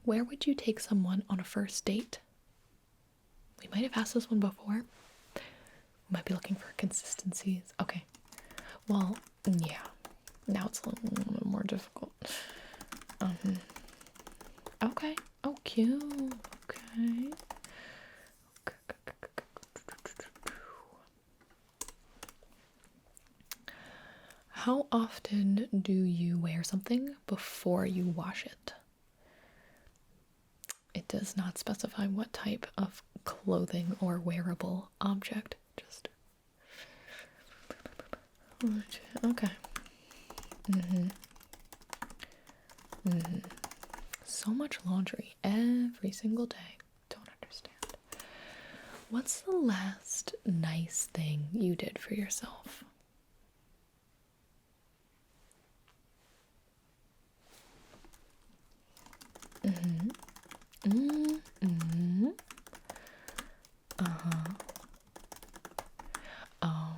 Where would you take someone on a first date? We might have asked this one before. Might be looking for consistencies. Okay. Well, yeah. Now it's a little more difficult. Okay. Oh, cute. Okay. How often do you wear something before you wash it? It does not specify what type of clothing or wearable object. Just okay. So much laundry every single day. Don't understand. What's the last nice thing you did for yourself? Oh,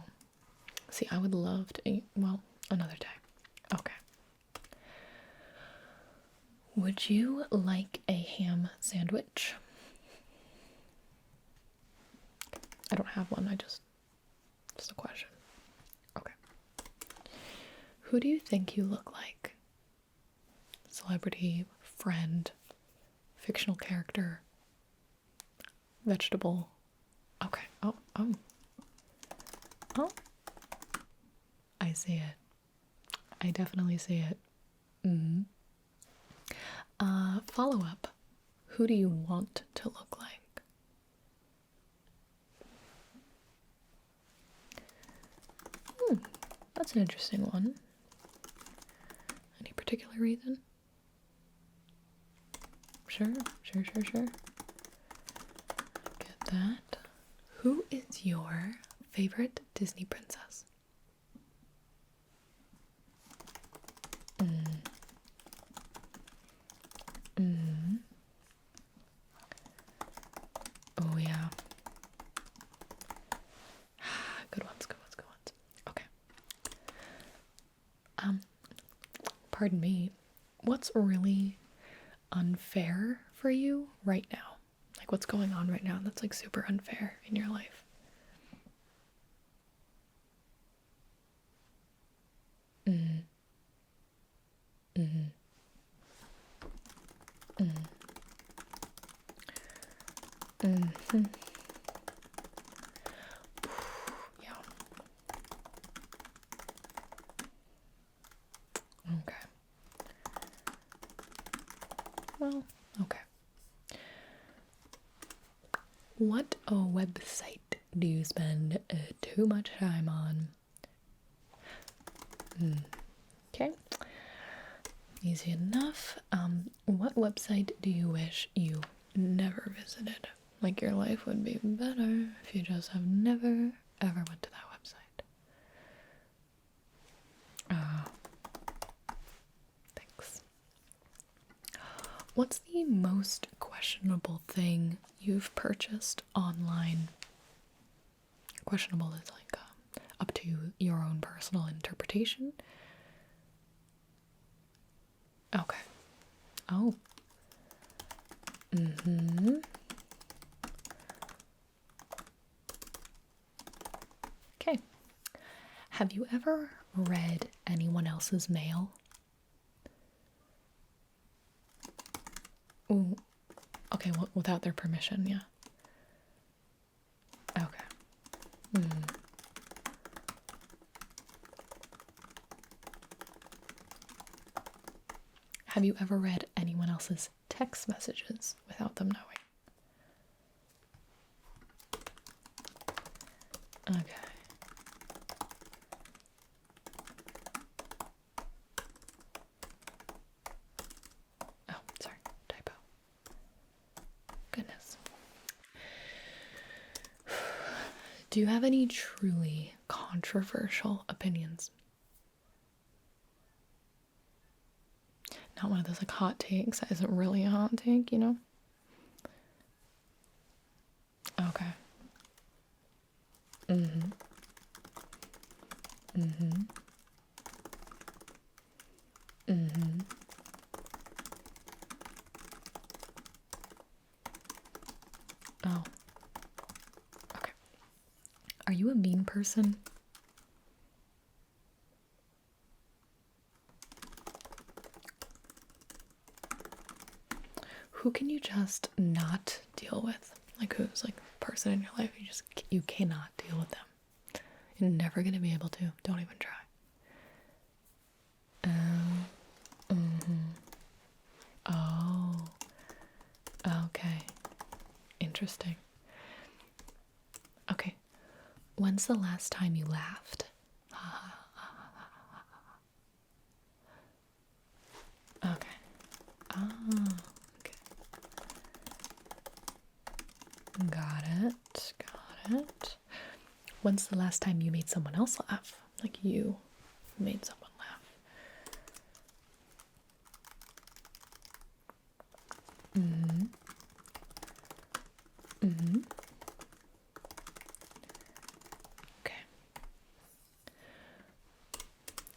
see, I would love to eat, well, another day. Okay. Would you like a ham sandwich? I don't have one, just a question. Okay. Who do you think you look like? Celebrity, friend, fictional character, vegetable. Okay. Oh. I see it. I definitely see it. Follow up. Who do you want to look like? That's an interesting one. Any particular reason? Sure. Get that. Who is your favorite Disney princess? Oh yeah. Good ones. Okay. Pardon me. What's really unfair for you right now? Like what's going on right now that's like super unfair in your life? Yeah. Okay. Well, okay. What a website do you spend too much time on? Okay. Easy enough. What website do you wish you never visited? Like your life would be better if you just have never ever went to that website. Thanks. What's the most questionable thing you've purchased online? Questionable is like up to your own personal interpretation. Okay. Oh. Okay. Have you ever read anyone else's mail? Ooh. Okay, well, without their permission, yeah. Okay. Have you ever read anyone else's text messages without them knowing? Okay. Oh, sorry, typo. Goodness. Do you have any truly controversial opinions? Not one of those like hot takes that isn't really a hot take, you know? Okay. Oh. Okay. Are you you a mean person? Who can you just not deal with? Like, who's like a person in your life you cannot deal with them? You're never gonna be able to. Don't even try. Oh. Okay. Interesting. Okay. When's the last time you laughed? Okay. Ah, okay. Got it. Got it. When's the last time you made someone else laugh? Like you made someone laugh. Mm-hmm. Mm-hmm. Okay.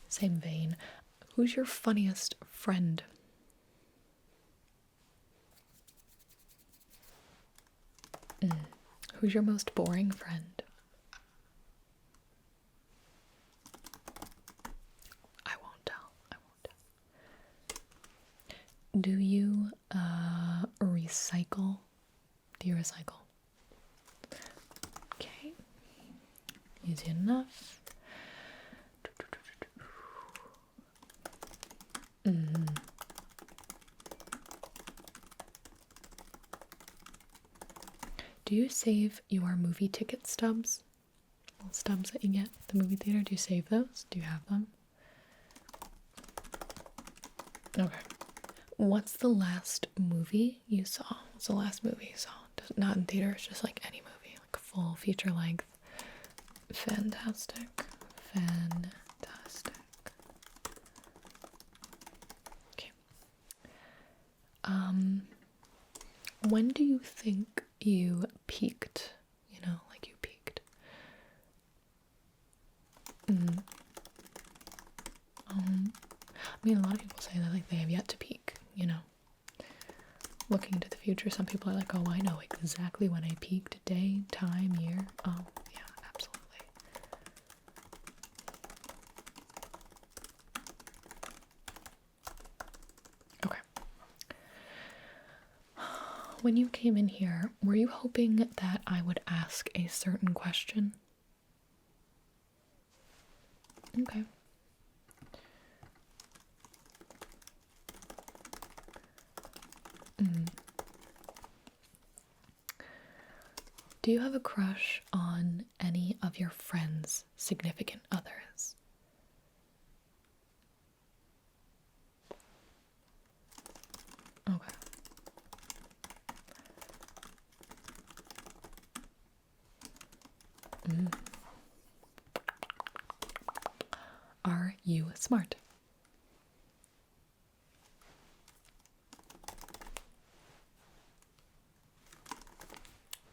Same vein. Who's your funniest friend? Who's your most boring friend? I won't tell. I won't tell. Do you recycle? Do you recycle? Okay. Easy enough. Do you save your movie ticket stubs? Little stubs that you get at the movie theater. Do you save those? Do you have them? Okay. What's the last movie you saw? What's the last movie you saw? Not in theaters, just like any movie, like a full feature length. Fantastic. Fantastic. Okay. When do you think you peaked? You know, like you peaked. I mean, a lot of people say that like they have yet to peak, you know. Looking into the future, some people are like, oh, I know exactly when I peaked, day, time, year. Oh, yeah, absolutely. Okay. When you came in here, were you hoping that I would ask a certain question? Okay. Do you have a crush on any of your friends' significant others? Okay. Are you smart?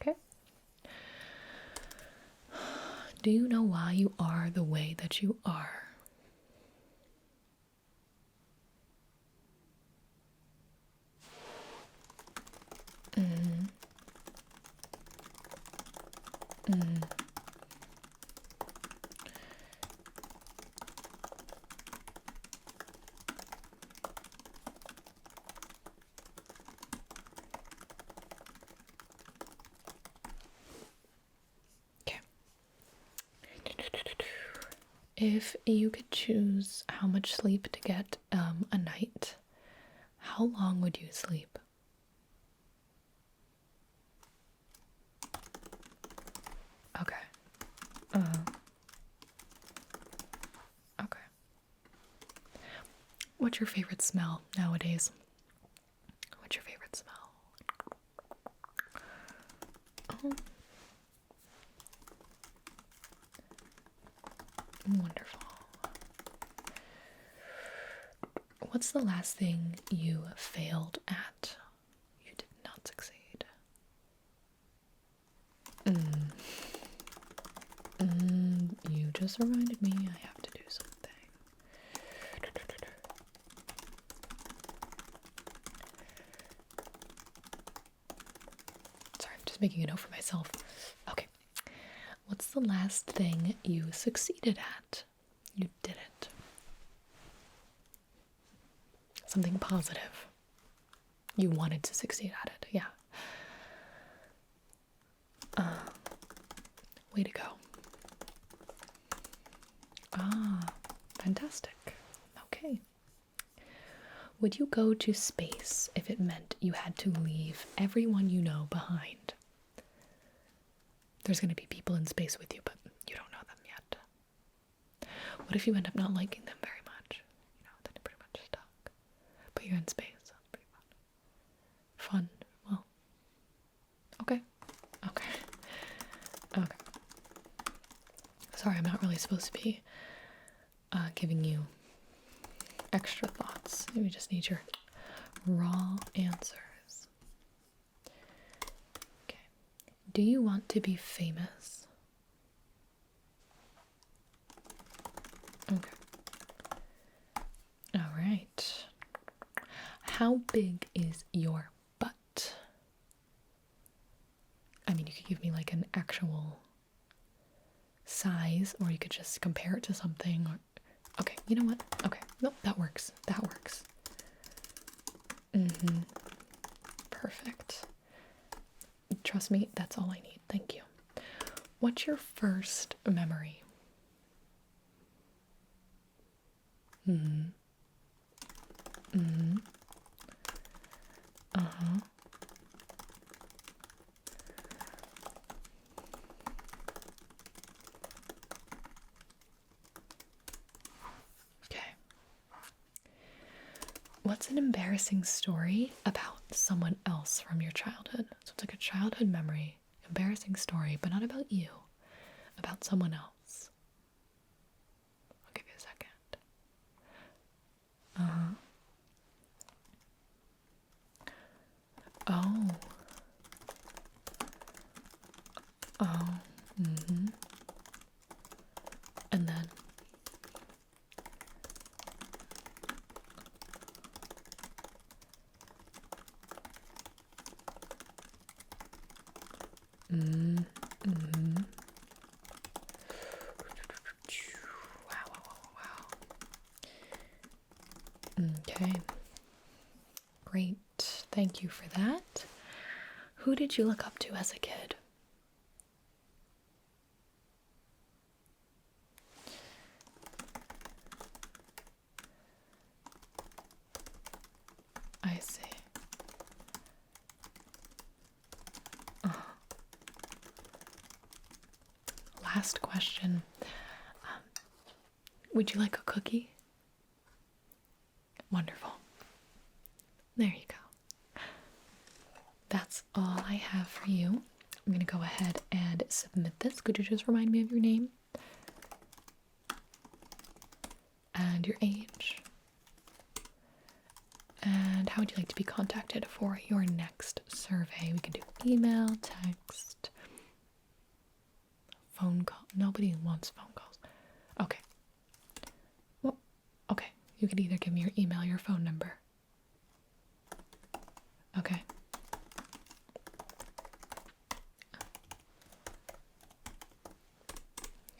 Okay. Do you know why you are the way that you are? Okay. If you could choose how much sleep to get a night, how long would you sleep? Okay. Okay. What's your favorite smell nowadays? What's your favorite smell? Oh. Wonderful. What's the last thing you failed at? You did not succeed. You just reminded me I have to do something. Sorry, I'm just making a note for myself. Okay. What's the last thing you succeeded at? You did it. Something positive. You wanted to succeed at it, yeah. Way to go. Ah, fantastic. Okay. Would you go to space if it meant you had to leave everyone you know behind? There's going to be people in space with you, but you don't know them yet. What if you end up not liking them very much? You know, then you're pretty much stuck. But you're in space, so it's pretty fun. Fun. Well, okay. Okay. Okay. Sorry, I'm not really supposed to be giving you extra thoughts. We just need your raw answers. Okay. Do you want to be famous? Okay. All right. How big is your butt? I mean, you could give me like an actual size, or you could just compare it to something. Or okay, you know what? Okay, nope, that works. That works. Perfect. Trust me, that's all I need. Thank you. What's your first memory? Okay. What's an embarrassing story about someone else from your childhood? So it's like a childhood memory, embarrassing story, but not about you, about someone else. I'll give you a second. Oh. Oh. And then. Wow. Okay. Great. Thank you for that. Who did you look up to as a kid? I see. Last question. Would you like a cookie? Wonderful. There you go. That's all I have for you. I'm going to go ahead and submit this. Could you just remind me of your name? And your age? And how would you like to be contacted for your next survey? We can do email, text, phone call. Nobody wants phone calls. Okay. Well, okay. You could either give me your email or your phone number. Okay.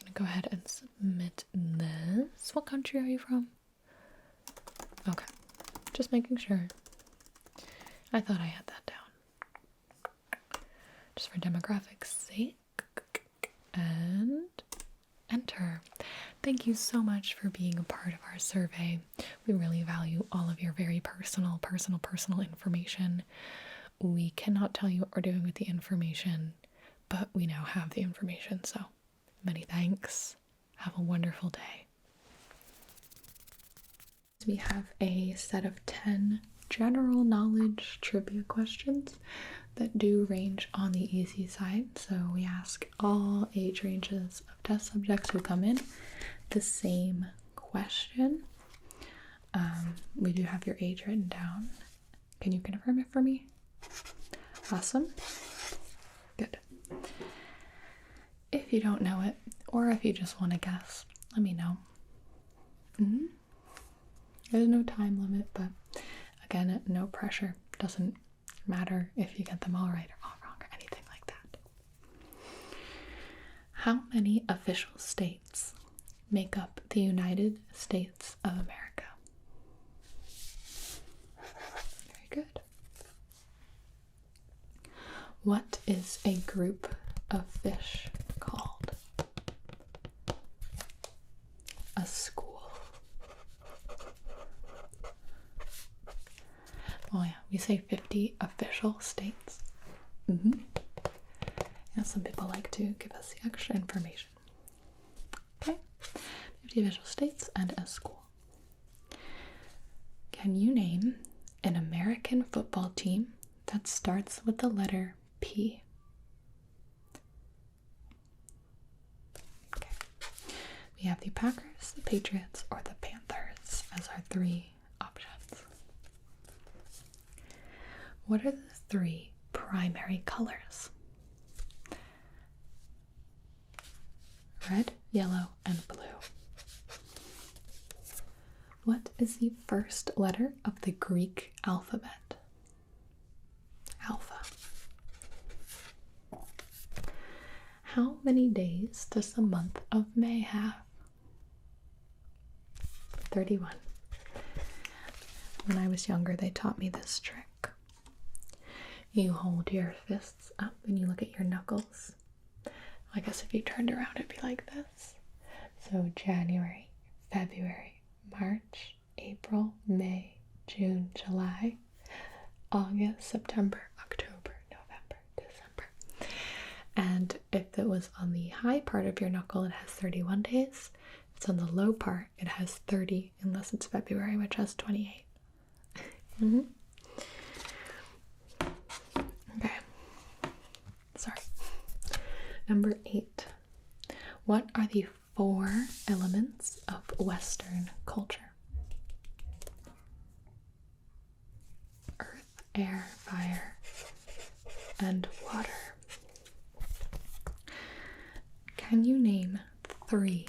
I'm gonna go ahead and submit this. What country are you from? Okay. Just making sure. I thought I had that down. Just for demographics' sake. And enter. Thank you so much for being a part of our survey. We really value all of your very personal information. We cannot tell you what we're doing with the information, but we now have the information, so many thanks. Have a wonderful day. We have a set of 10 general knowledge trivia questions that do range on the easy side. So we ask all age ranges of test subjects who come in the same question. We do have your age written down. Can you confirm it for me? Awesome. Good. If you don't know it, or if you just want to guess, let me know. There's no time limit, but again, no pressure. Doesn't matter if you get them all right or all wrong or anything like that. How many official states make up the United States of America? Very good. What is a group of fish called? A school. Oh yeah, we say 50 official states. Yeah, some people like to give us the extra information. Okay, 50 official states and a school. Can you name an American football team that starts with the letter P? Okay. We have the Packers, the Patriots, or the Panthers as our three options. What are the three primary colors? Red, yellow, and blue. What is the first letter of the Greek alphabet? Alpha. How many days does the month of May have? 31. When I was younger, they taught me this trick. You hold your fists up and you look at your knuckles. I guess if you turned around, it'd be like this. So January, February, March, April, May, June, July, August, September, October, November, December. And if it was on the high part of your knuckle, it has 31 days. If it's on the low part, it has 30, unless it's February, which has 28. Okay. Sorry. Number 8. What are the 4 elements of Western culture? Earth, air, fire, and water. Can you name 3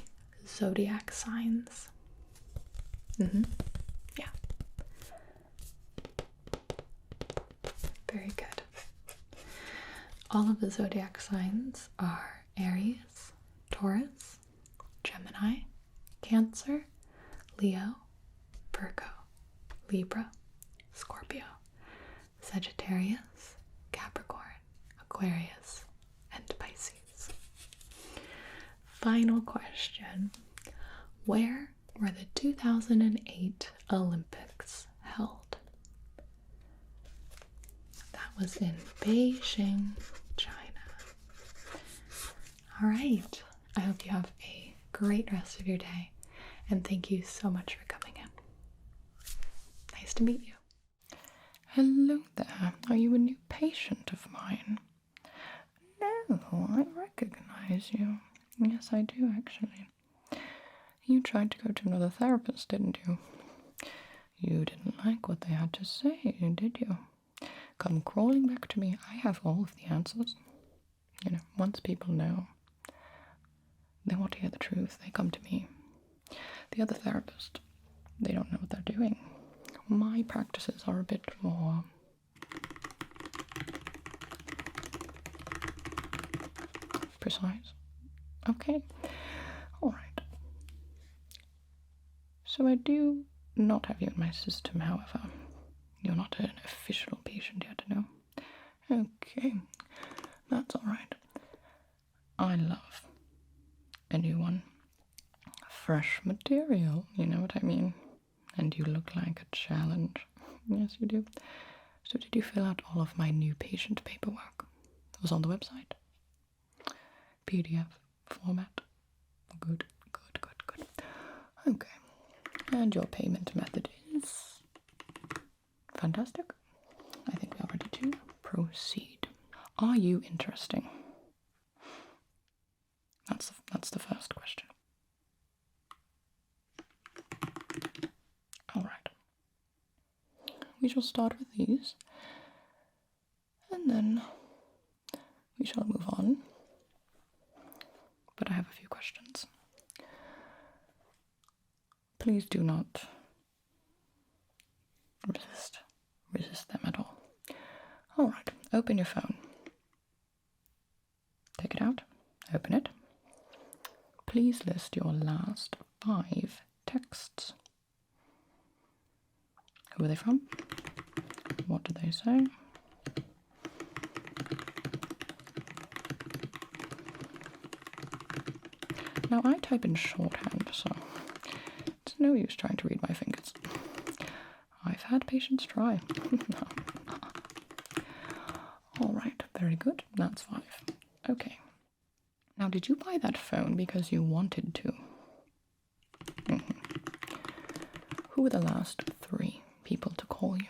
zodiac signs? Yeah. Very good. All of the zodiac signs are Aries, Taurus, Gemini, Cancer, Leo, Virgo, Libra, Scorpio, Sagittarius, Capricorn, Aquarius, and Pisces. Final question. Where were the 2008 Olympics held? That was in Beijing, China. All right. I hope you have a great rest of your day, and thank you so much for coming in. Nice to meet you. Hello there. Are you a new patient of mine? No, I recognize you. Yes, I do, actually. You tried to go to another therapist, didn't you? You didn't like what they had to say, did you? Come crawling back to me. I have all of the answers. You know, once people know, they want to hear the truth, they come to me. The other therapist, they don't know what they're doing. My practices are a bit more precise. Okay, alright. So I do not have you in my system, however. You're not an official patient yet, no? Okay, that's alright. I love a new one. Fresh material, you know what I mean? And you look like a challenge. Yes, you do. So did you fill out all of my new patient paperwork? It was on the website. PDF format. Good. Okay. And your payment method is fantastic. I think we are ready to proceed. Are you interesting? That's the first question. All right. We shall start with these, and then we shall move on. But I have a few questions. Please do not resist them at all. All right. Open your phone. Take it out. Open it. please list your last 5 texts? Who are they from? What do they say? Now I type in shorthand, so it's no use trying to read my fingers. I've had patients try. Alright, very good. That's 5. Okay. Now, did you buy that phone because you wanted to? Who were the last 3 people to call you?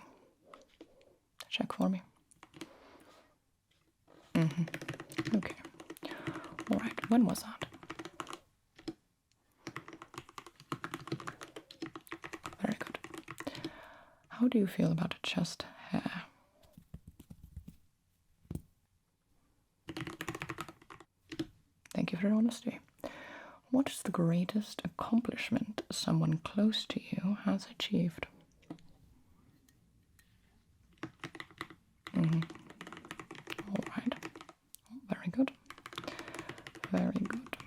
Check for me. Okay. Alright, when was that? Very good. How do you feel about chest hair? Thank you for your honesty. What is the greatest accomplishment someone close to you has achieved? All right. Very good. Very good.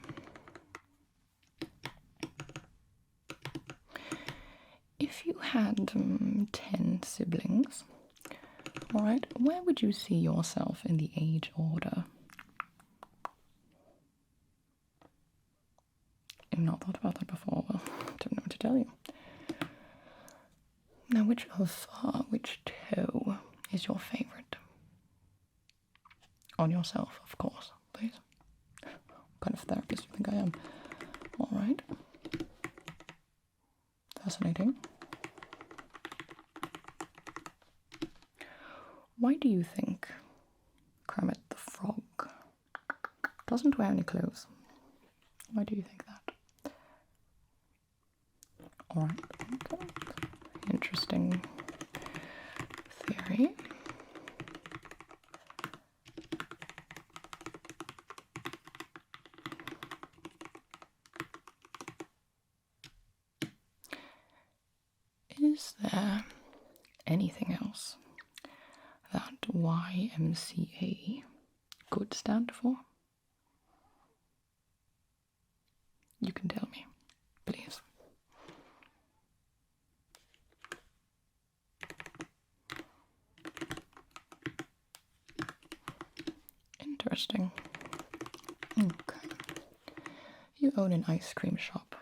If you had 10 siblings, all right, where would you see yourself in the age order? I've not thought about that before. Well, don't know what to tell you. Now, which toe is your favorite? On yourself, of course, please. What kind of therapist do you think I am? All right. Fascinating. Why do you think Kermit the Frog doesn't wear any clothes? Why do you think that? All right. Okay. Interesting theory. Is there anything else that YMCA could stand for? You can tell me, please. Interesting. Okay. You own an ice cream shop.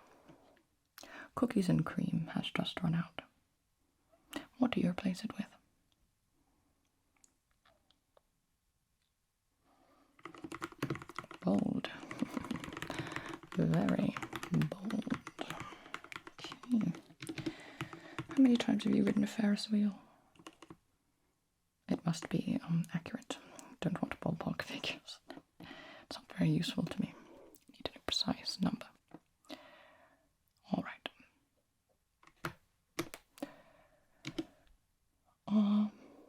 Cookies and cream has just run out. What do you replace it with? Bold. Very bold. Okay. How many times have you ridden a Ferris wheel? It must be accurate. Don't want ballpark figures. It's not very useful to me. Need a precise number. All right.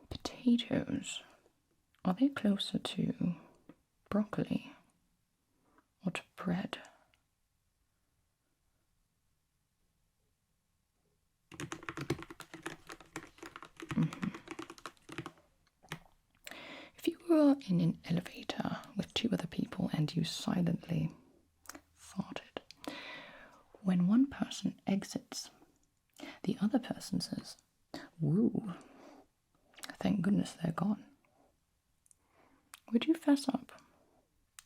Potatoes, are they closer to broccoli or to bread? If you were in an elevator with 2 other people and you silently farted, when one person exits, the other person says, "Woo, thank goodness they're gone." Would you fess up?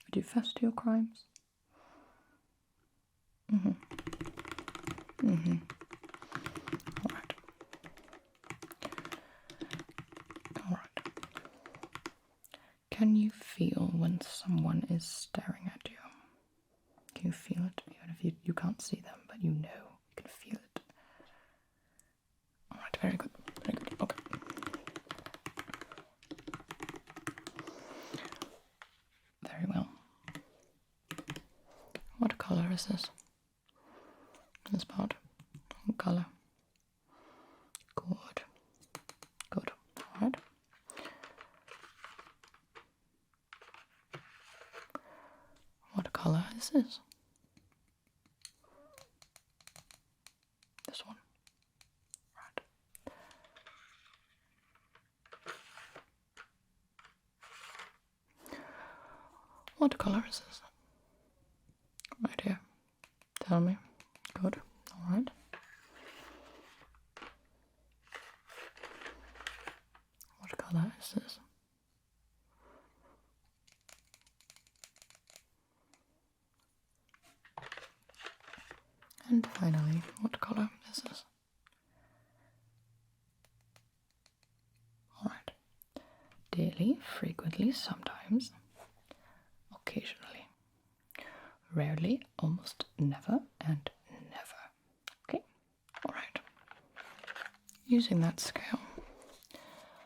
Would you fess to your crimes? All right. All right. Can you feel when someone is staring at you? Can you feel it? Even if you can't see them, but you know, you can feel it. All right, very good. Very good. Okay. Very well. What color is this? This part? What color? Good. Good. All right. What color is this? This one. Right. What color is this? Right here. tell me. Good. All right. What color is this? And finally, what color is this? All right. Daily, frequently, sometimes, occasionally, rarely, almost never, and never. Okay, all right. Using that scale,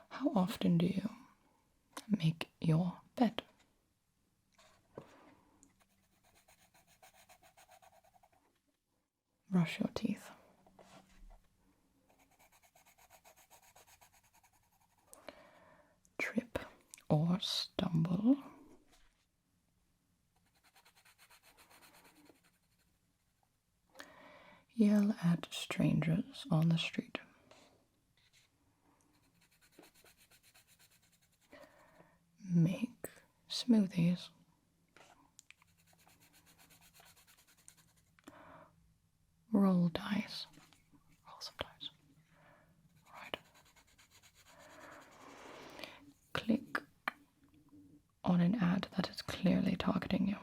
how often do you make your bed? Brush your teeth. Trip or stumble. Yell at strangers on the street. Make smoothies. Roll dice. Roll some dice. Right. Click on an ad that is clearly targeting you.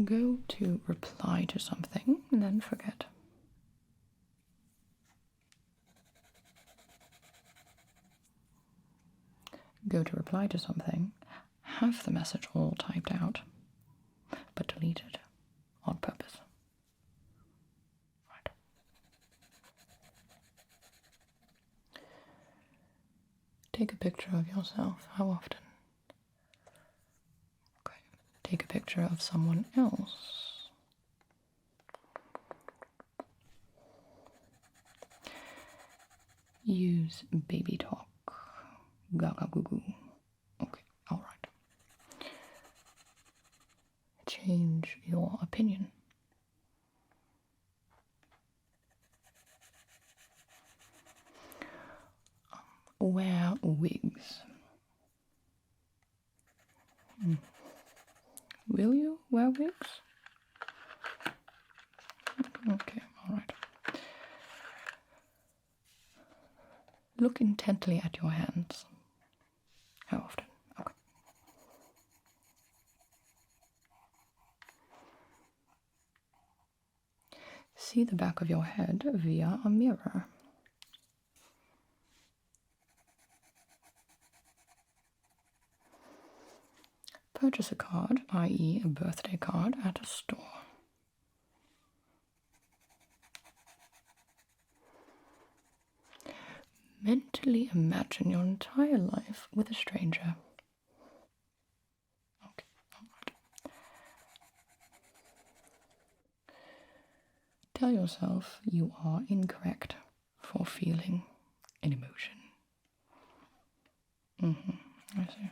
Go to reply to something and then forget. Go to reply to something, have the message all typed out, but delete it on purpose. Right. Take a picture of yourself. How often? Okay. Take a picture of someone else. Use baby talk. Gaga goo goo. Okay, alright. Change your opinion. Wear wigs. Will you wear wigs? Okay, alright. Look intently at your hands. How often? Okay. See the back of your head via a mirror. Purchase a card, i.e. a birthday card, at a store. Mentally imagine your entire life with a stranger. Okay, alright. Tell yourself you are incorrect for feeling an emotion. I see.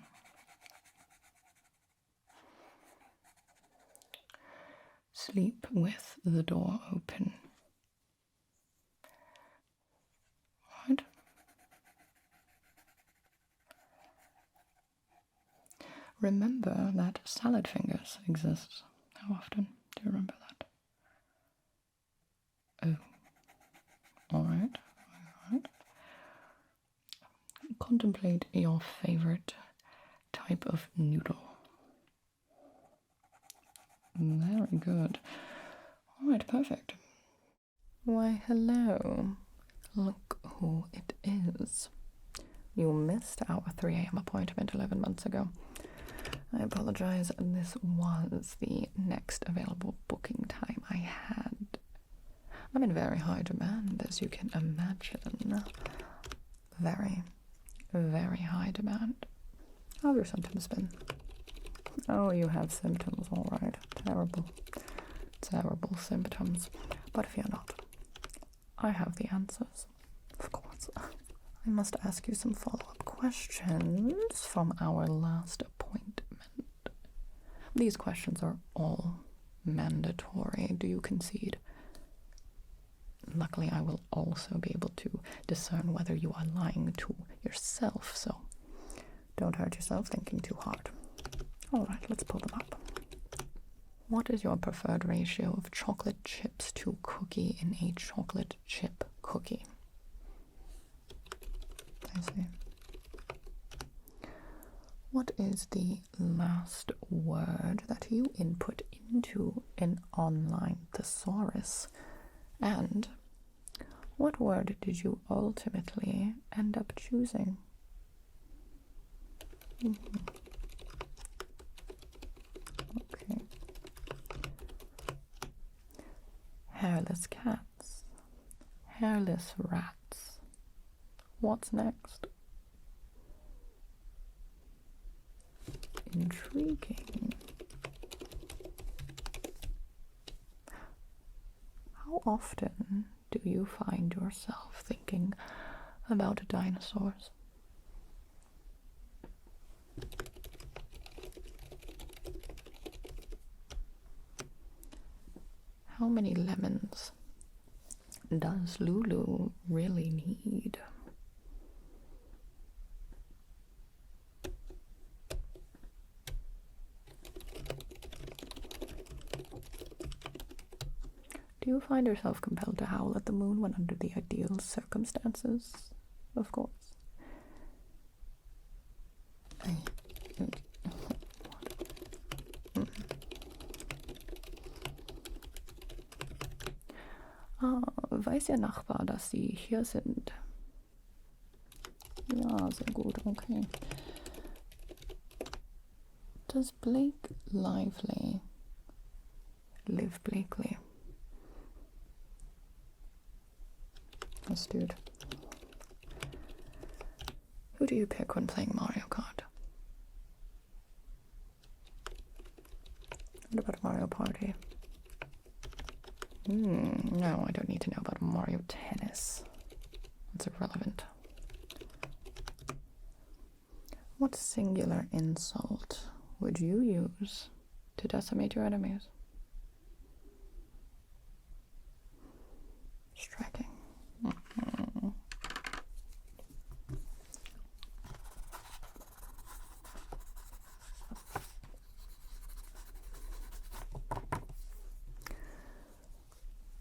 Sleep with the door open. Right? Remember that salad fingers exist. How often do you remember that? Oh, alright. Contemplate your favorite type of noodle. Very good. Alright, perfect. Why, hello. Look who it is. You missed our 3 a.m. appointment 11 months ago. I apologize. This was the next available booking time I had. I'm in very high demand, as you can imagine. Very, very high demand. How have your symptoms been? Oh, you have symptoms, all right. Terrible, terrible symptoms. But fear not. I have the answers. Of course. I must ask you some follow-up questions from our last appointment. These questions are all mandatory. Do you concede? Luckily, I will also be able to discern whether you are lying to yourself, so Don't hurt yourself thinking too hard. Alright, let's pull them up. What is your preferred ratio of chocolate chips to cookie in a chocolate chip cookie? I see. What is the last word that you input into an online thesaurus? And what word did you ultimately end up choosing? Okay. Hairless cats. Hairless rats. What's next? Intriguing. How often do you find yourself thinking about dinosaurs? How many lemons does Lulu really need? Do you find yourself compelled to howl at the moon when under the ideal circumstances? Of course. Weiß Ihr Nachbar, dass Sie hier sind? Ja, sehr gut, okay. Does Blake Lively live Blakely? Astute. Who do you pick when playing Mario Kart? What about Mario Party? No, I don't need to know about Mario Tennis. That's irrelevant. What singular insult would you use to decimate your enemies? Striking.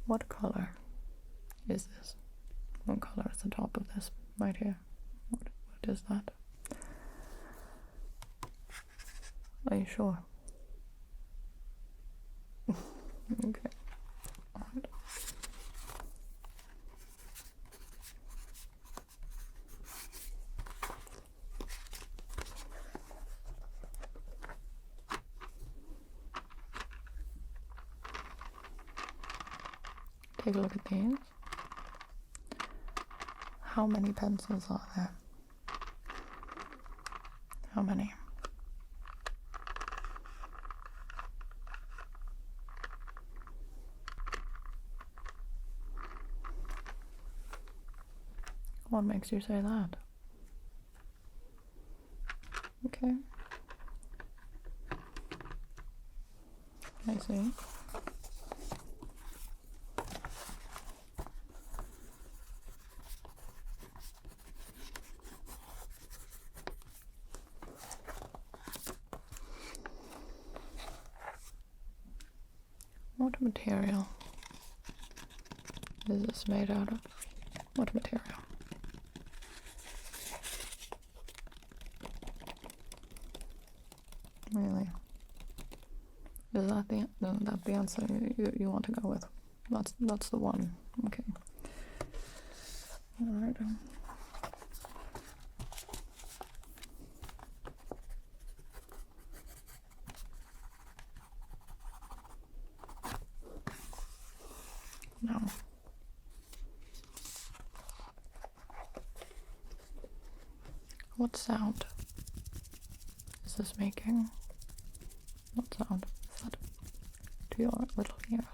What color is this? What color is the top of this right here? What is that? Are you sure? Okay. All right. Take a look at these. How many pencils are there? How many? What makes you say that? Okay. I see. What material is this made out of? What material? Really? Is that the answer you want to go with? That's the one. Okay. All right. No. What sound is this making? What sound is that to your little ears?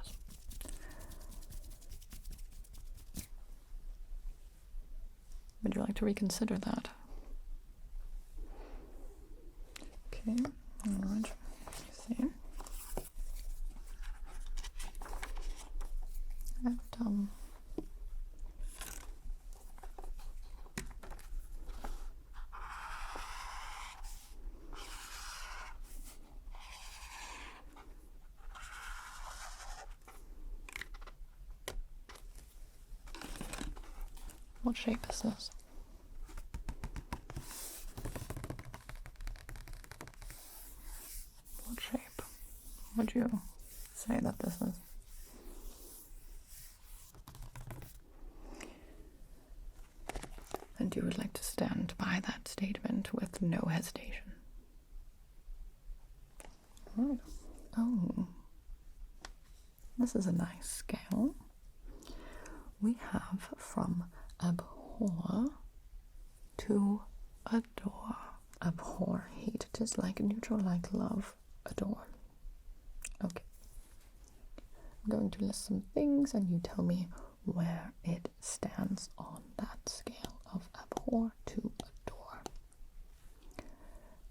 Would you like to reconsider that? Okay, alright. See. And, What shape is this? What shape would you say that this is? And you would like to stand by that statement with no hesitation. Right. Oh, this is a nice scale. We have from abhor to adore. Abhor, hate, dislike, neutral, like, love, adore. Okay. I'm going to list some things and you tell me where it stands on that scale of abhor to adore.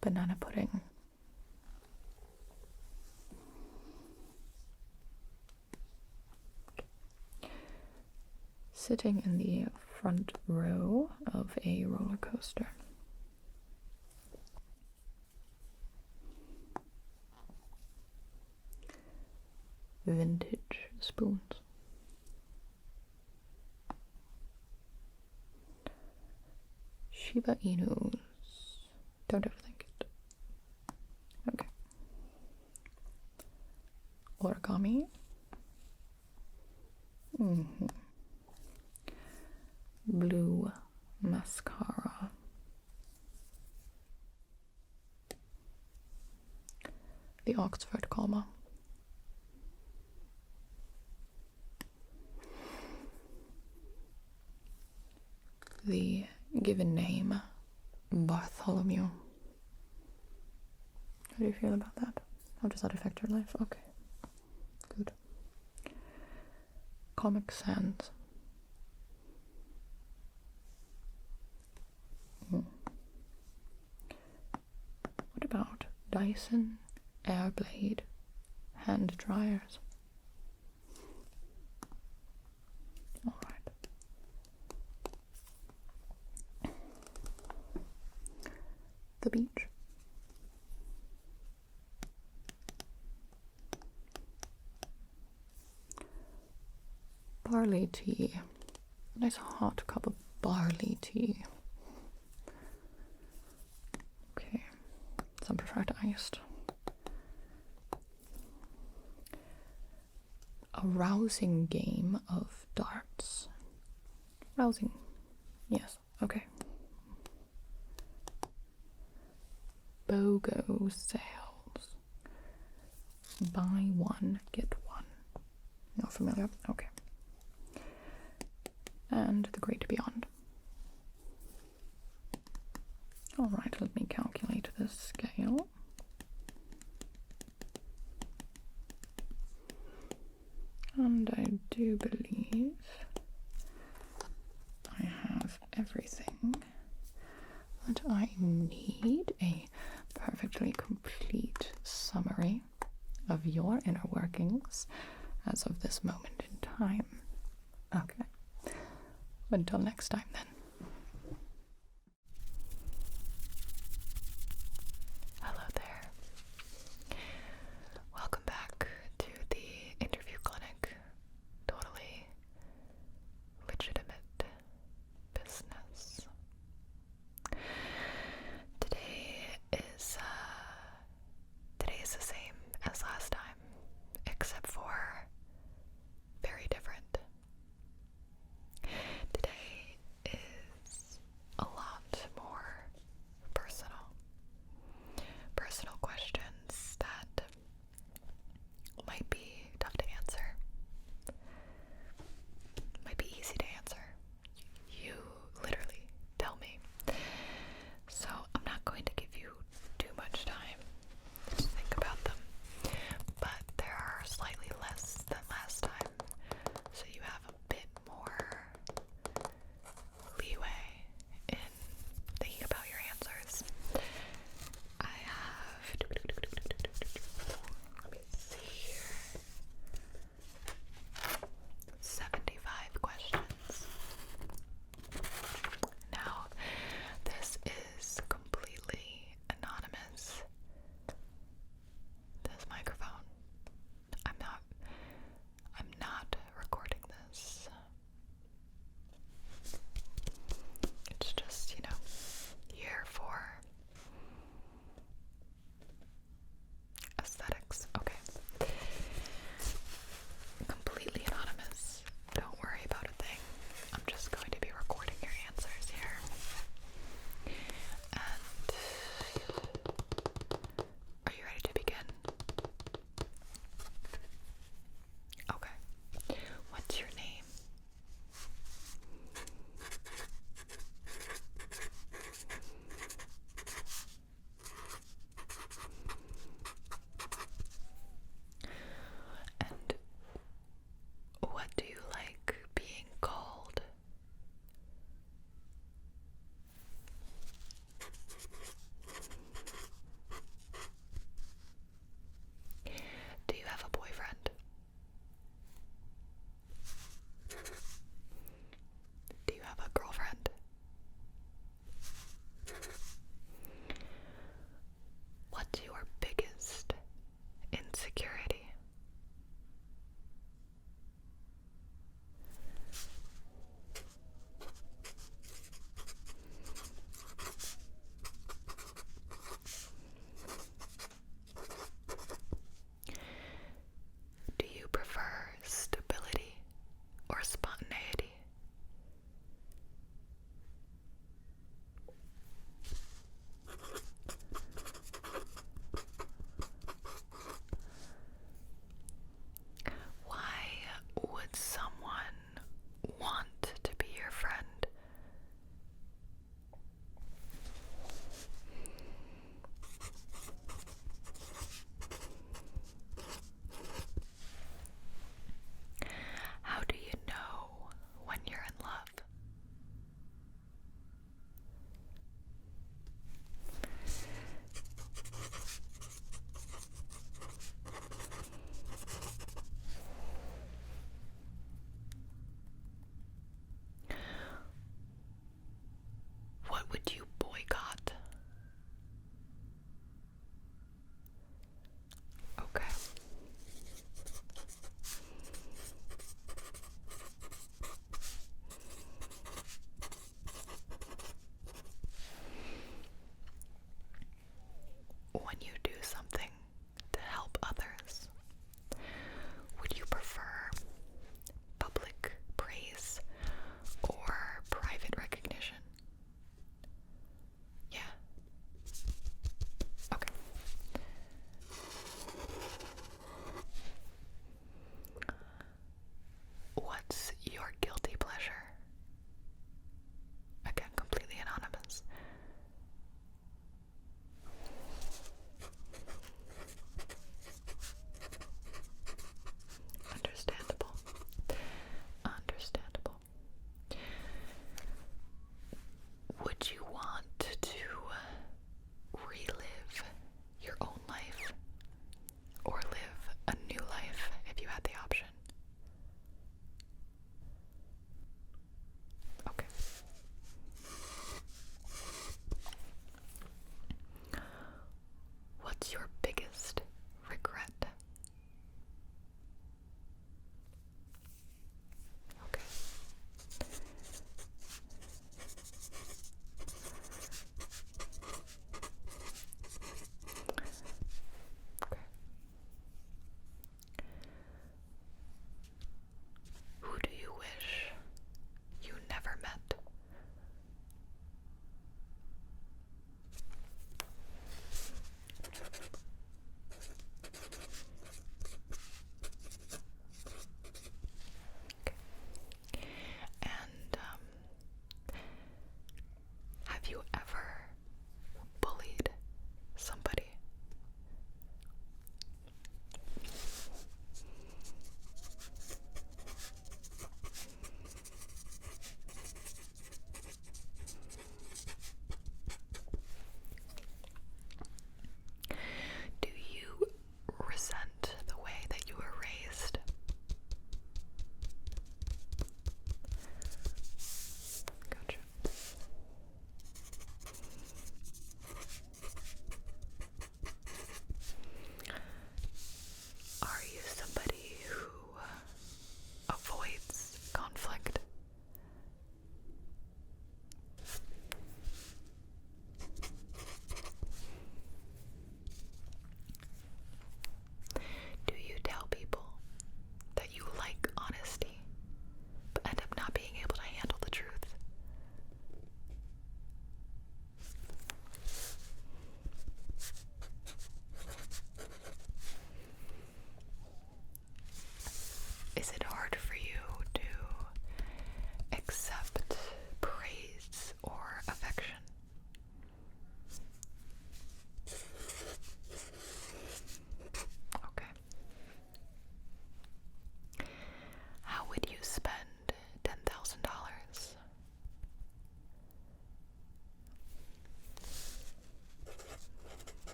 Banana pudding. Sitting in the front row of a roller coaster. Vintage spoons. Shiba Inus. Don't overthink it. Okay. Origami. Blue mascara. The Oxford comma. The given name, Bartholomew. How do you feel about that? How does that affect your life? Okay, good. Comic Sans. What about Dyson Airblade hand dryers? All right. The beach. Barley tea. Nice hot cup of barley tea. Okay, some prefer it iced. A rousing game of darts. Rousing. Yes, okay. BOGO sales. Buy one, get one. Not familiar? Okay. And the Great Beyond. Alright, let me calculate this scale. And I do believe I have everything that I need. A perfectly complete summary of your inner workings as of this moment in time. Okay. Until next time, then. Hello there. Welcome back to the interview clinic. Totally legitimate business. Today is the same as last time, except for very different. Today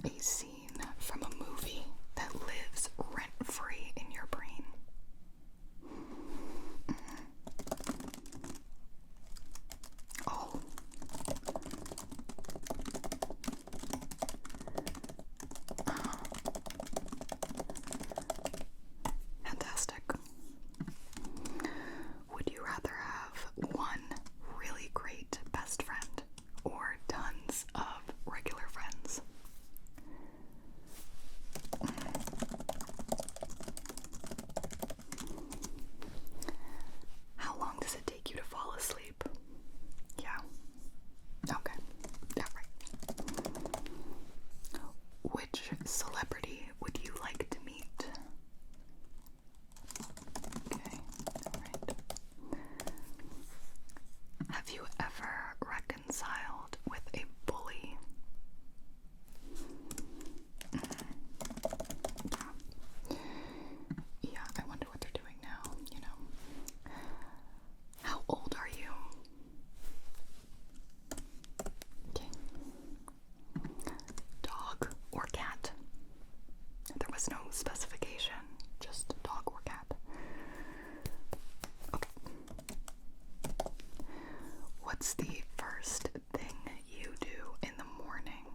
a scene from a movie that lives rent-free in your brain? Oh. Fantastic. Would you rather have one really great best friend or tons of regular friends? How long does it take you to fall asleep? Yeah. Okay. Yeah, right. Which celebrity would you like to meet? Okay, alright. Have you ever reconciled with a bully? Yeah, I wonder what they're doing now, you know. How old are you? Okay. Dog or cat? There was no specification, just dog or cat. Okay. What's the first thing you do in the morning?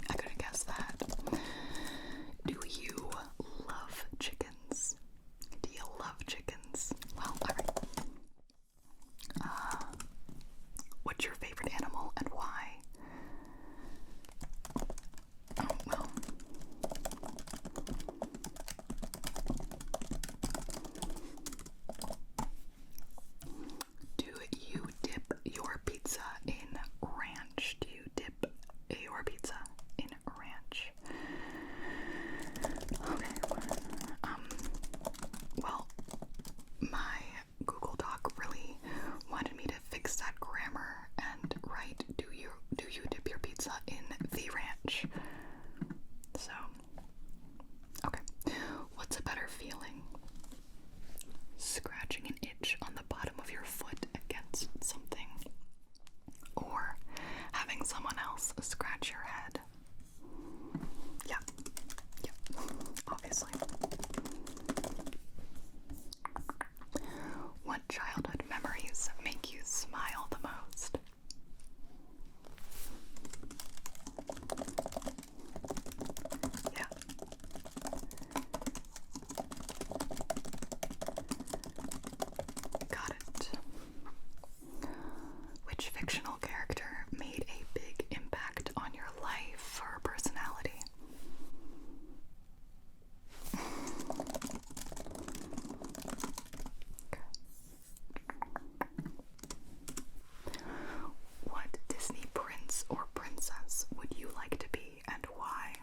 I could have guessed that. Do you love chickens? Do you love chickens? Well, alright. What's your favorite animal and why? Oh, well. Do you dip your pizza in ranch? Do you dip your pizza in ranch? Okay. Well, my Google Doc really wanted me to fix that grammar and write, do you dip your pizza in the ranch? So, okay. What's a better feeling? Scratching an itch on the bottom of your foot against something, or having someone else scratch your head? Yeah. Yeah. Obviously. What childhood memories make you smile the most? Yeah. Got it. Which fictional character made a big impact on your life or personality? What Disney prince or princess would you like to be and why?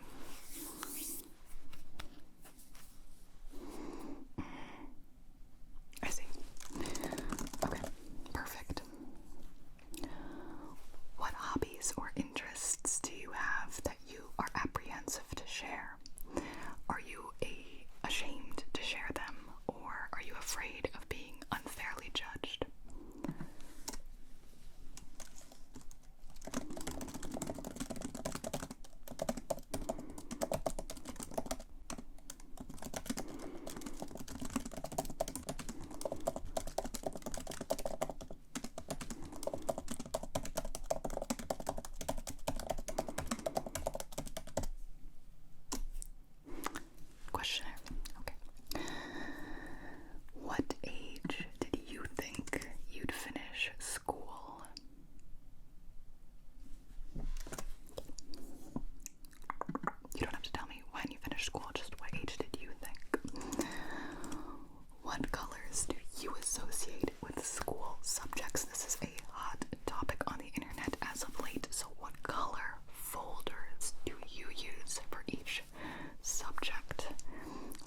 I see. Okay, perfect. What hobbies or interests do you have that you are apprehensive to share? Are you ashamed to share them, or are you afraid of being unfairly judged? Questionnaire. Okay. What age did you think you'd finish school? You don't have to tell me when you finished school, just what age did you think? What colors do you associate with school subjects? This is a hot topic on the internet as of late, so what color folders do you use for each subject?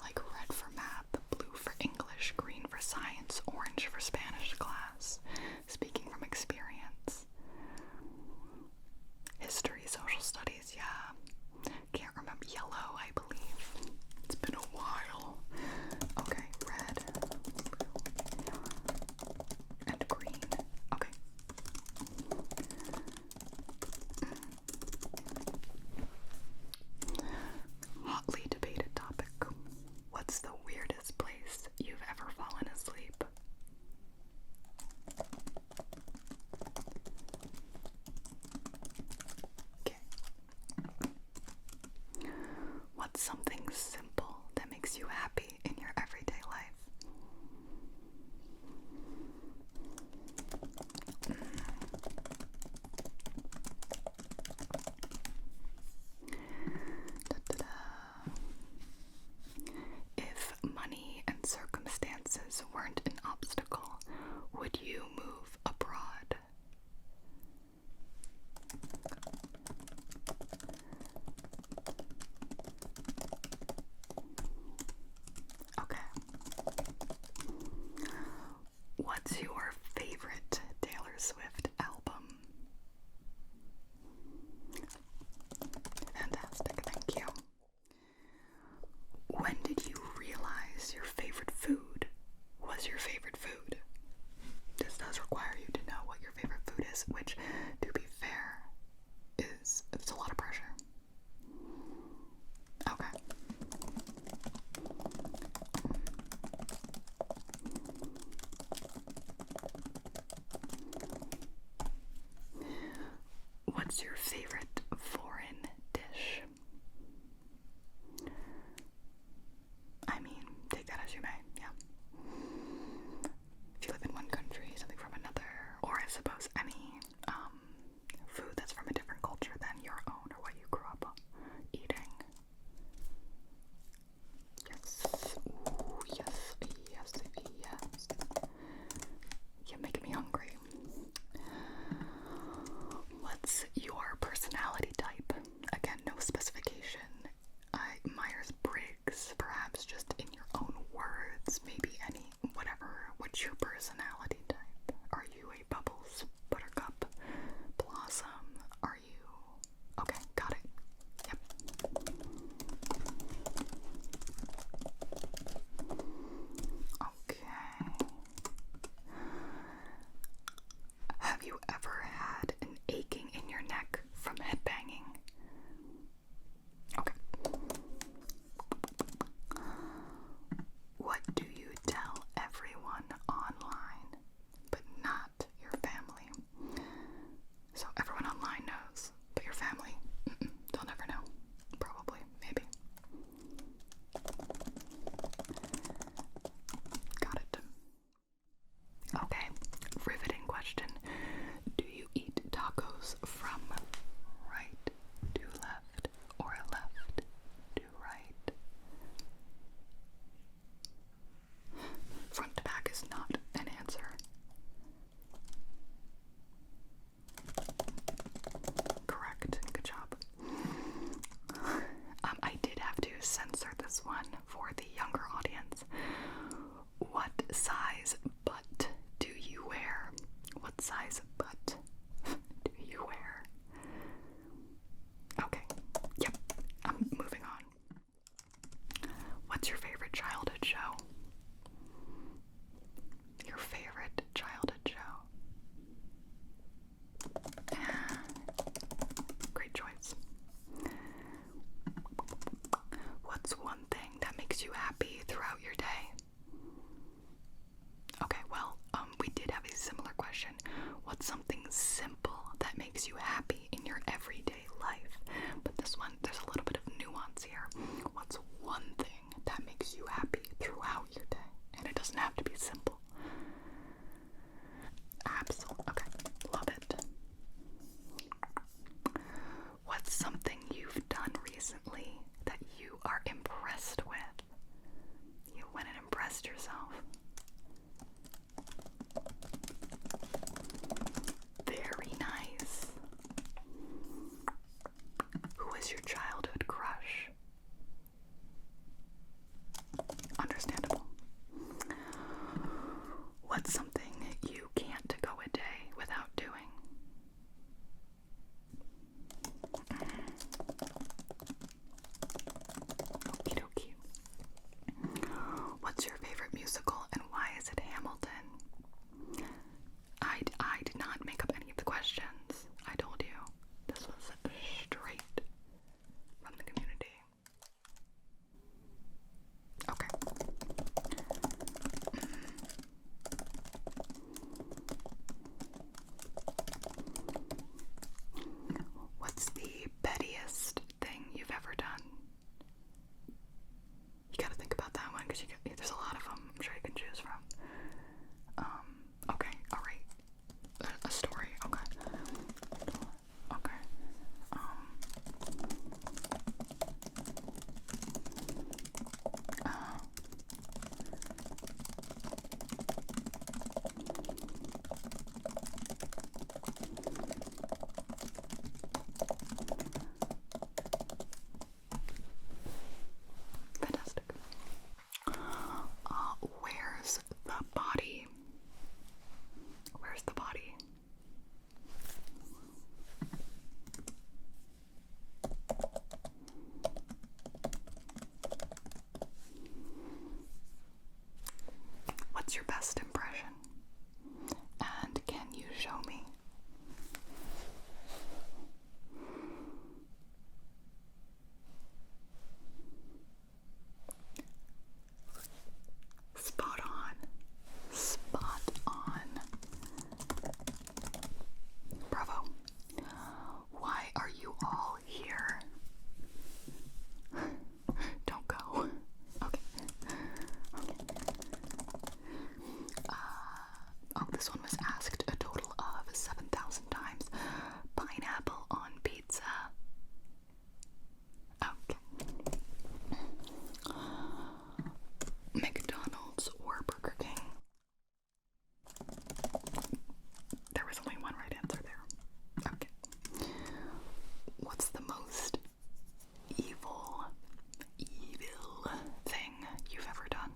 Like red for math, blue for English, green for science, orange for Spanish class. Speaking from experience. History, social studies, yeah. Can't remember. Yellow, I believe. It's been a while. Okay, red, blue, and green. Okay. What's your favorite Taylor Swift album? Fantastic, thank you. When did you realize your favorite food was your favorite food? This does require you to know what your favorite food is, which, to be fair, it's a lot of pressure. Okay. What's your favorite foreign dish? I mean, take that as you may, yeah. If you live in one country, something from another, or I suppose any food that's from a different culture than your own or what you grew up eating. Yes. Ooh, yes, yes, yes. You're making me hungry. What's your personality type? Again, no specification. Myers-Briggs, perhaps just in your own words, maybe any, whatever. What's your personality type? Are you a Bubbles, Buttercup, Blossom? Are you... Okay, got it. Yep. Okay. Have you ever had an aching in your neck from headbanging? Okay. What do you tell everyone online, but not your family? So everyone online knows, but your family, they'll never know. Probably, maybe. Got it. Okay, riveting question. Do you eat tacos from right to left or left to right? Front to back is not an answer. Correct. Good job. I did have to censor this one for the younger audience. What size butt do you wear? What size butt do you wear? Okay. Yep. I'm moving on. What's your favorite childhood show? Your favorite childhood show? Great choice. What's one thing that makes you happy throughout your day? Okay, well, we did have a similar question. What's something simple that makes you happy in your everyday life? But this one, there's a little bit of nuance here. What's one thing that makes you happy throughout your day? And it doesn't have to be simple. Absolutely. Okay, love it. What's something you've done recently that you are impressed with? You went and impressed yourself. Very nice. Who is your childhood crush? Understandable. What's something you can't go a day without doing? Okie dokie. What's your favorite musical and why is it Hamilton? I did not make up any of the questions. I told you. This was straight from the community. Okay. What's your best impression? And can you show me? Spot on. Spot on. Bravo. Why are you all here? Don't go. Okay. Oh, this one was asked a total of 7,000 times. Pineapple on pizza. Okay. McDonald's or Burger King? There was only one right answer there. Okay. What's the most evil thing you've ever done?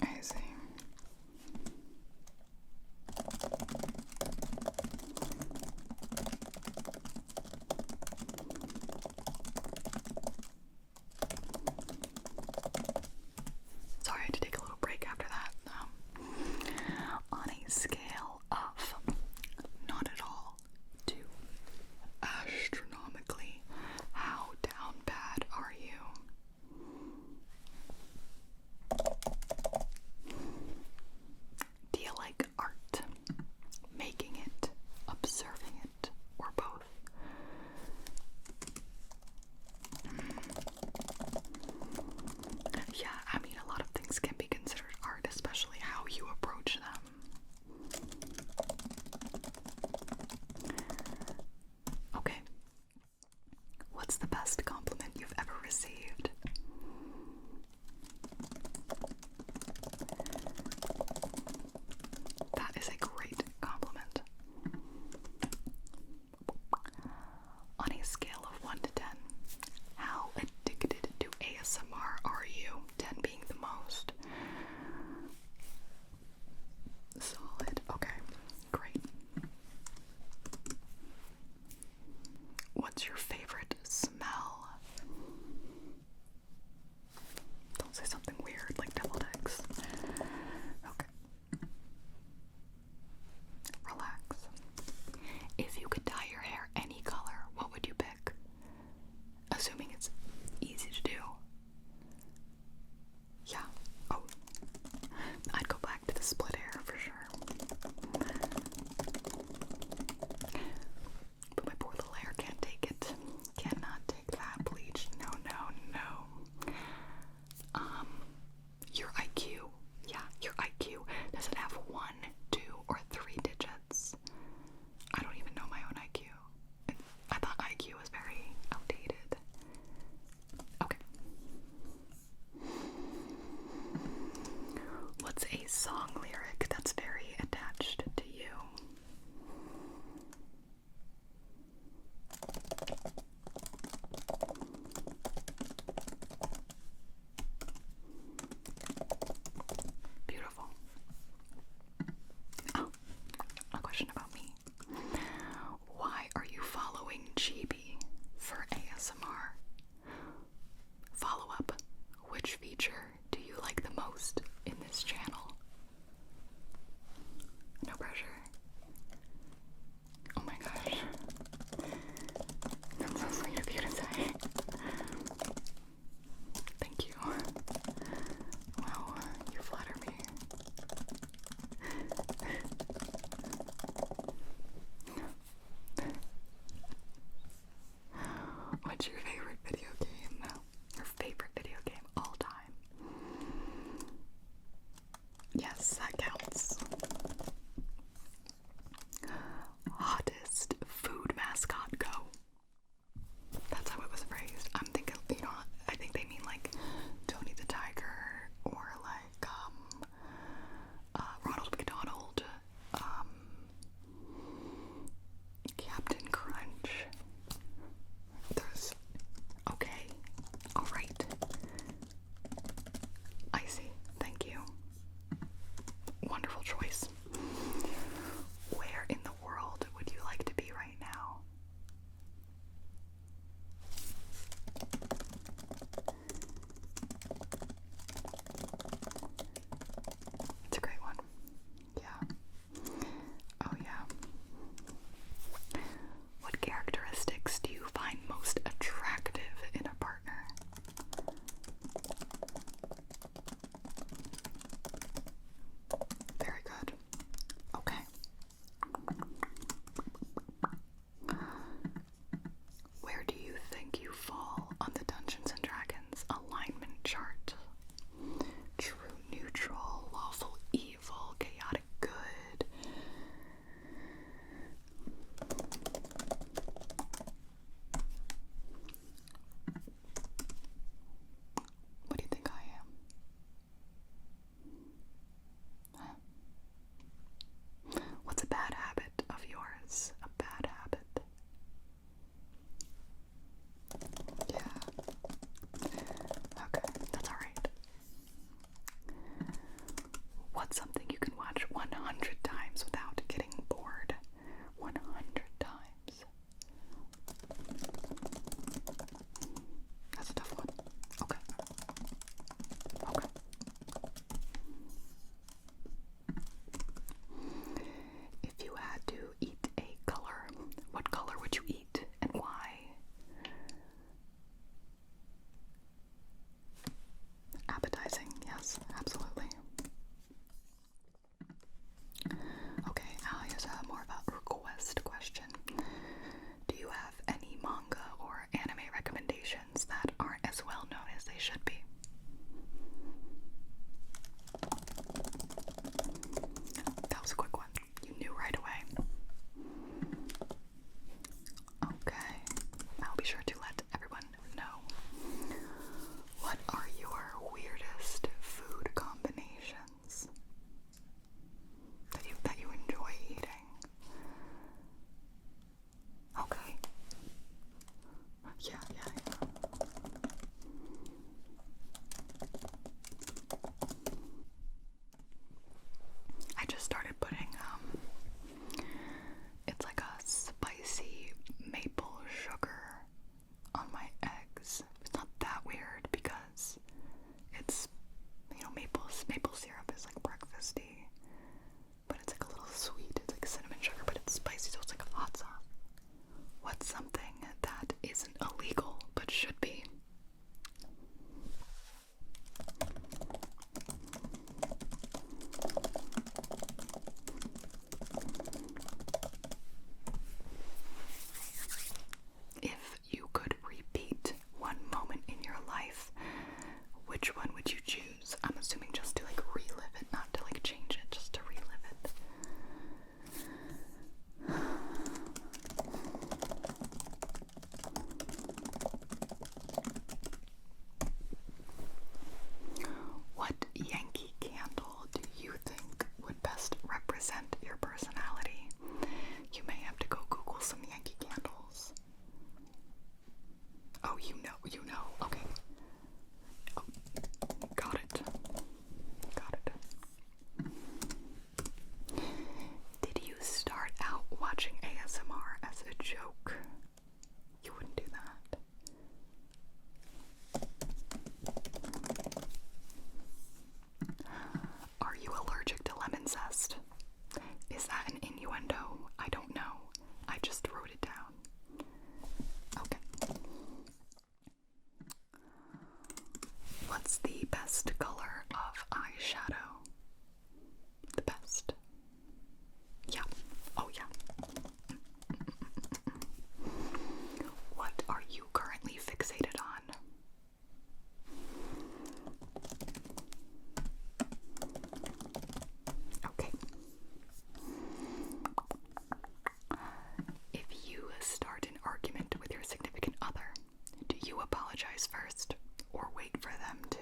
I see. Sorry, I had to take a little break after that. On a scale of not at all to astronomically, how down bad are you? Do you like art? Making it, observing it, or both? Yeah, I mean, a lot of things can be considered art, especially how you approach them. Okay. What's the best compliment you've ever received? That is a great compliment. On a scale of 1 to 10, how addicted to ASMR are you? 10 being the most. Solid. Okay, great. What's your favorite smell? Don't say something weird like deviled eggs. Okay. Relax. If you could dye your hair any color, what would you pick? Assuming it's easy to do. Yeah. Oh. I'd go back to the split hair for sure. But my poor little hair can't take it. Cannot take that bleach. No, no, no. Your IQ. Yeah, your IQ. Does it have 1, 2, or 3 digits? I don't even know my own IQ. I thought IQ was very outdated. Okay. What's a song lyric that's very attached to you? Beautiful. Oh, a question about me. Why are you following Gibi for ASMR? Follow up. Which feature do you like the most in this channel? No pressure. Oh my gosh. That's so sweet of you to say. Thank you. Wow, you flatter me. What's your favorite video game? Your favorite video game all time? Yes, that counts. Hottest food mascot, go. That's how it was phrased. I'm thinking, I think they mean like, don't should be. That was a quick one. You knew right away. Okay, I'll be sure to let everyone know. What are your weirdest food combinations that you enjoy eating? Okay. Yeah. I just started putting it's like a spicy maple sugar on my eggs. It's not that weird because it's, maple syrup is like breakfasty, but it's like a little sweet. It's like cinnamon sugar, but it's spicy, so it's like a hot sauce. What's something that isn't illegal but should be? If you could repeat one moment in your life, which one would you choose? I'm assuming just to like relive it, not to like change it, just to relive it. What Yankee candle do you think would best represent your personality? You may have to go Google some Yankee candles. Oh, you know. Okay. Oh, got it. Did you start out watching ASMR as a joke? You wouldn't do that. Are you allergic to lemon zest? Is that an innuendo? I don't know. I just wrote it down. Okay. What's the best color of eyeshadow? The best. Yeah. Oh, yeah. What are you currently fixated on? Okay. If you start an argument with your significant other, do you apologize first or wait for them to?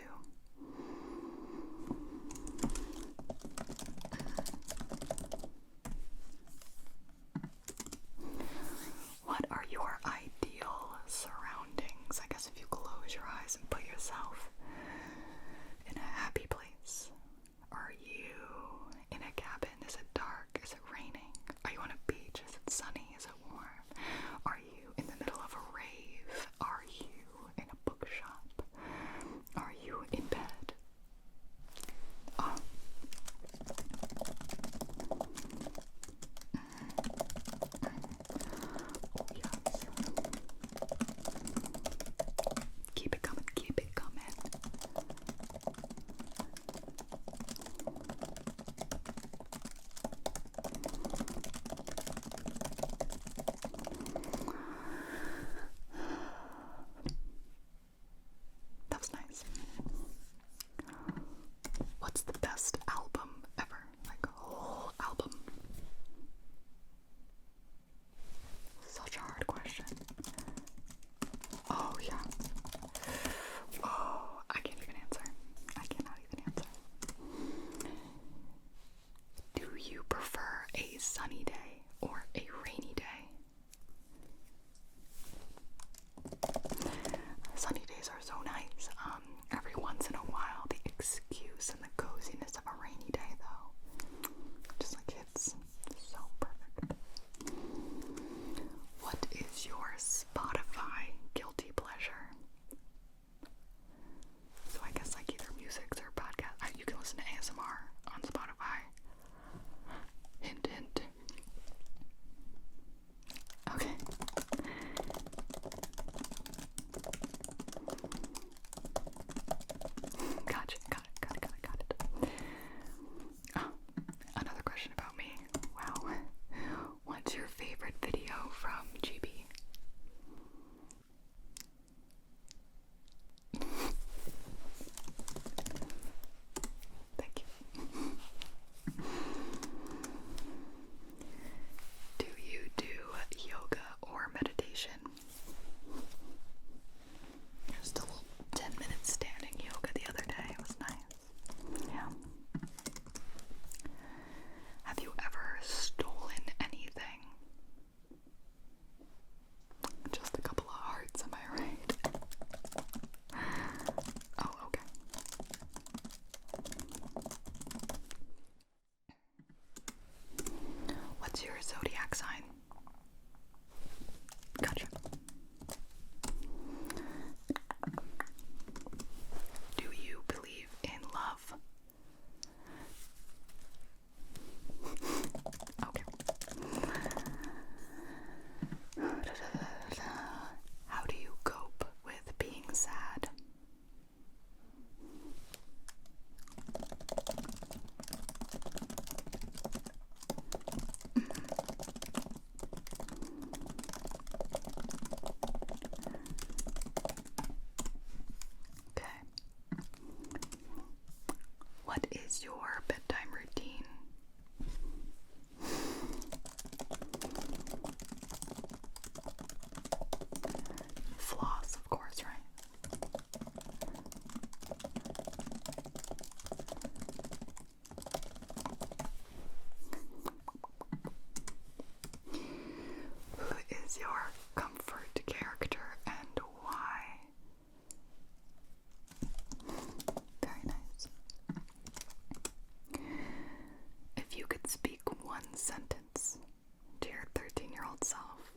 is your bedtime routine? Floss, of course, right? Who is your comfort character and why? Very nice. If you could speak one sentence to your 13-year-old self,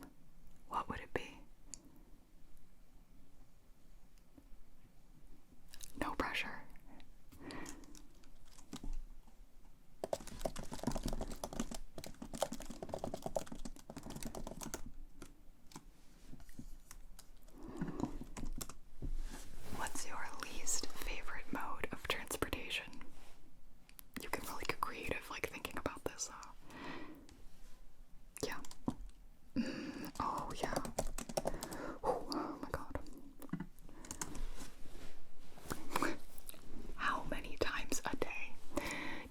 what would it be? No pressure. What's your least favorite mode of transportation? You can really get creative, like, thinking about this, huh? Yeah. Oh, yeah. Oh my god. How many times a day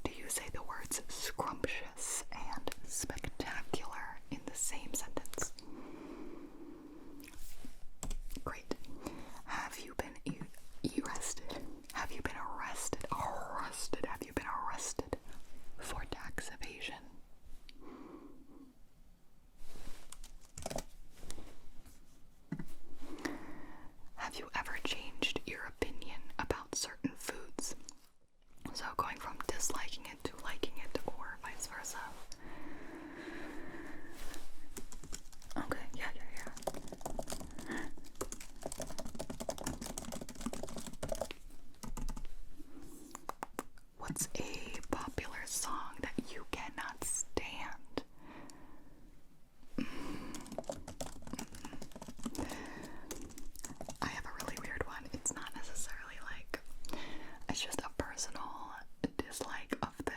do you say the words scrumptious and spectacular in the same sentence? Great. Have you been arrested? Have you been arrested? Arrested? Have you been arrested for tax evasion? Have you ever changed your opinion about certain foods? So going from disliking it to liking it, or vice versa. Okay, yeah. What's a popular song that you cannot stand? I have a really weird one. It's not necessarily like, it's just a personal dislike of the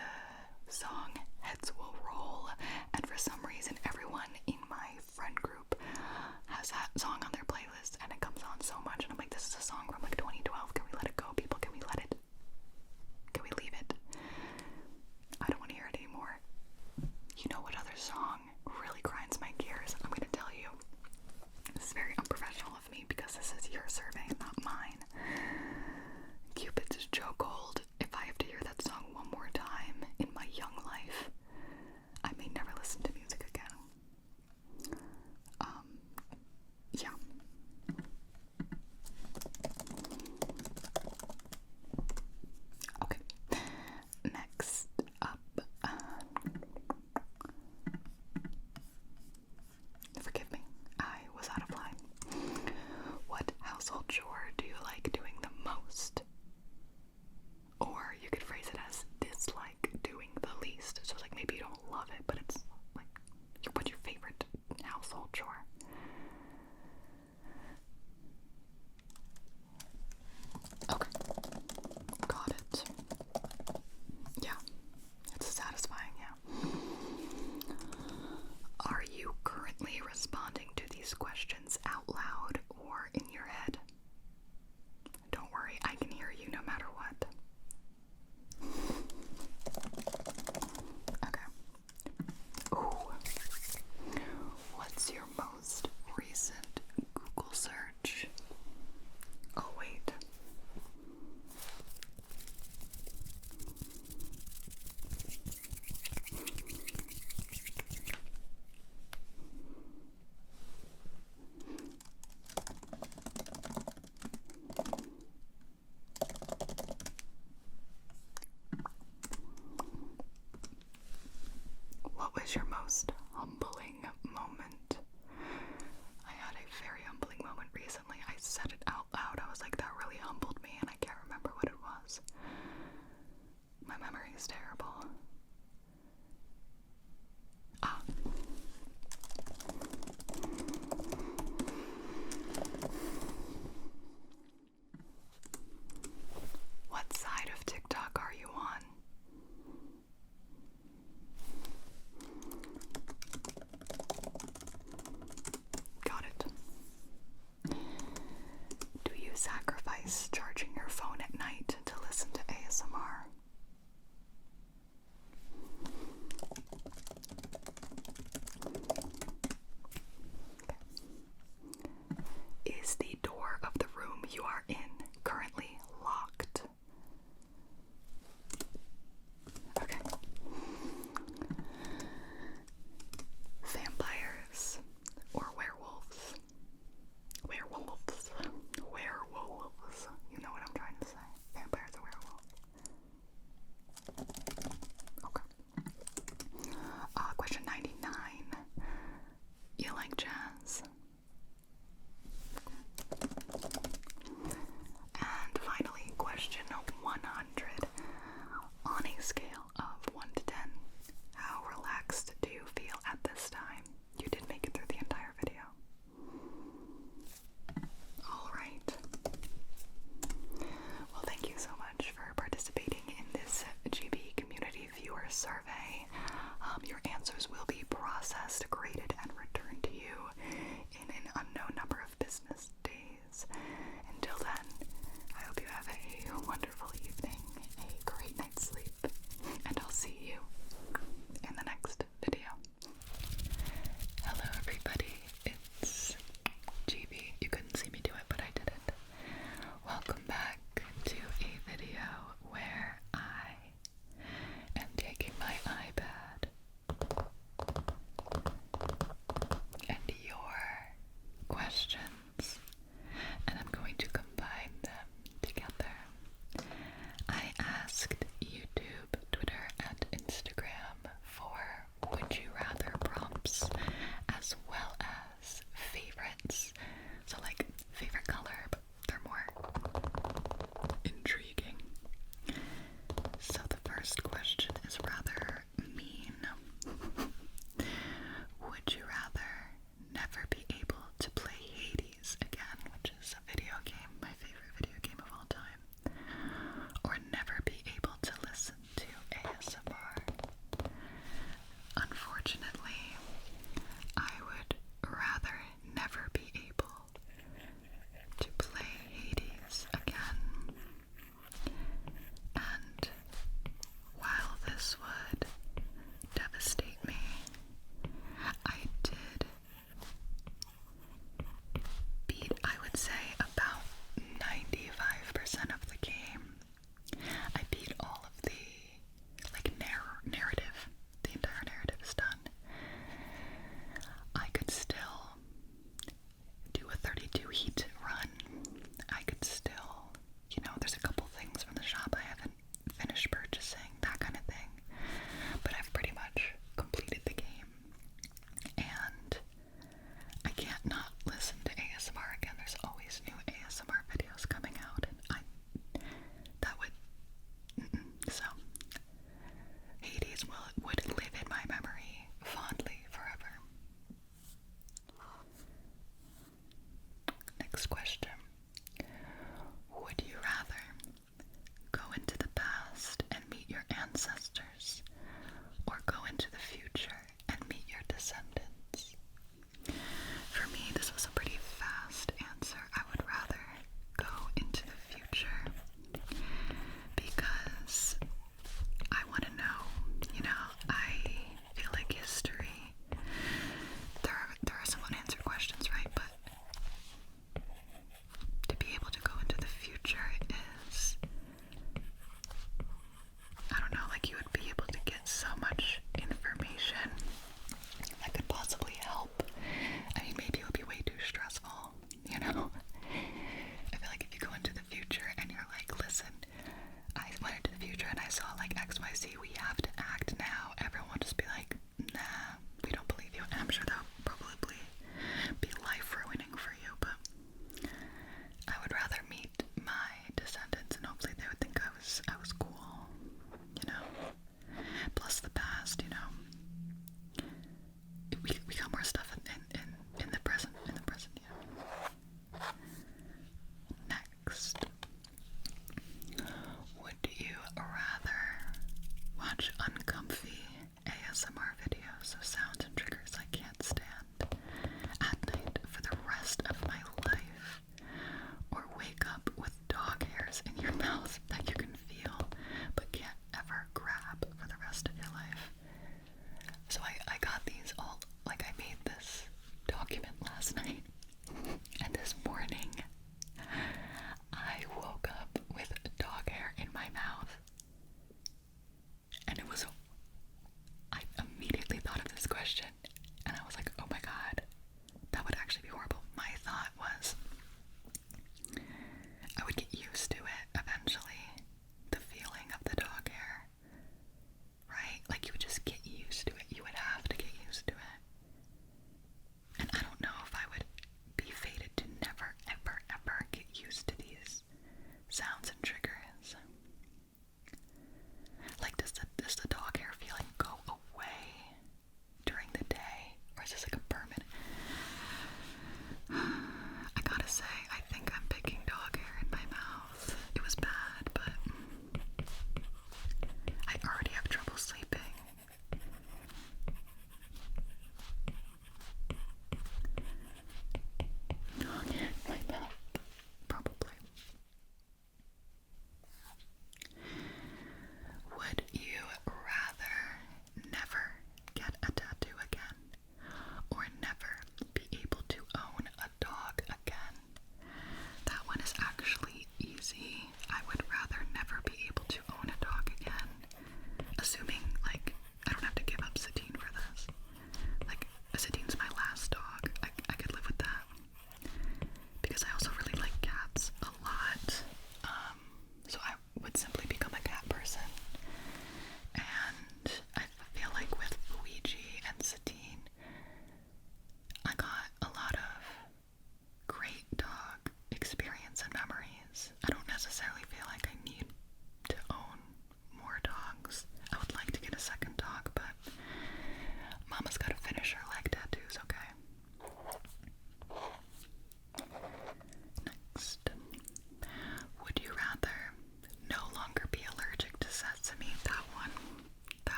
song Heads Will Roll, and for some reason everyone in my friend group has that song on their playlist and it comes on so much, and I'm like, this is a song from like 2012. Can we let it go, people? Can we leave it?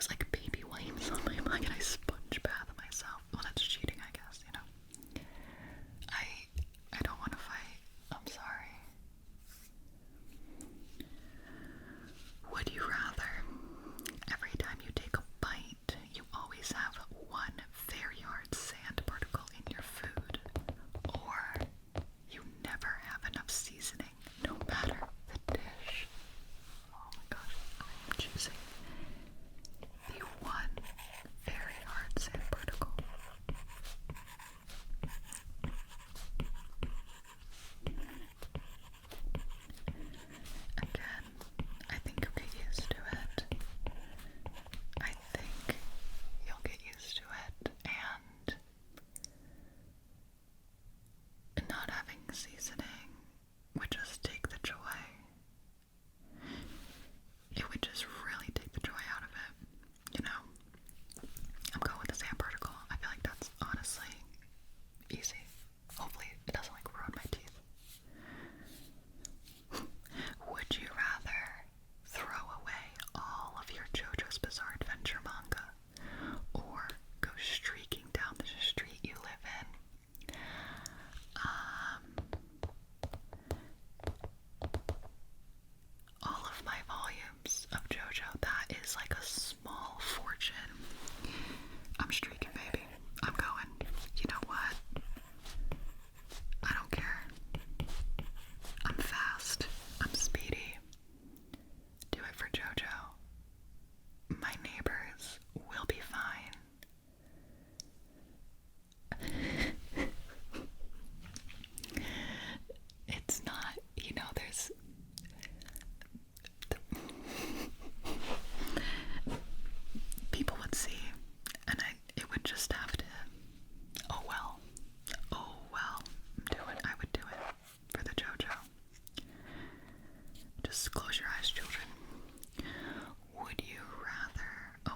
use like baby wipes on my mug and I sponge bath myself. Well, that's cheating, I guess, you know. I don't want to fight. I'm sorry. Would you rather every time you take a bite, you always have one very hard sand particle in your food, or you never have enough seasoning, no matter the dish? Oh my gosh, I'm choosing the one very hard sand particle. Again, I think you'll get used to it. I think you'll get used to it, and not having seasoning would just take the joy. It would just really take the joy out of it, you know? I'm going with the sand particle. I feel like that's honestly easy. Hopefully it doesn't like ruin my teeth. Would you rather throw away all of your JoJo's Bizarre Adventure manga, or go streaking down the street you live in? All of my volumes of JoJo, that is like a small fortune. I'm streaking, baby. I'm going. You know what? I don't care. I'm fast. I'm speedy. Do it for JoJo. My neighbors will be fine. It's not, you know, there's people would see, and it would just have to, oh well, I would do it for the JoJo. Just close your eyes, children. Would you rather,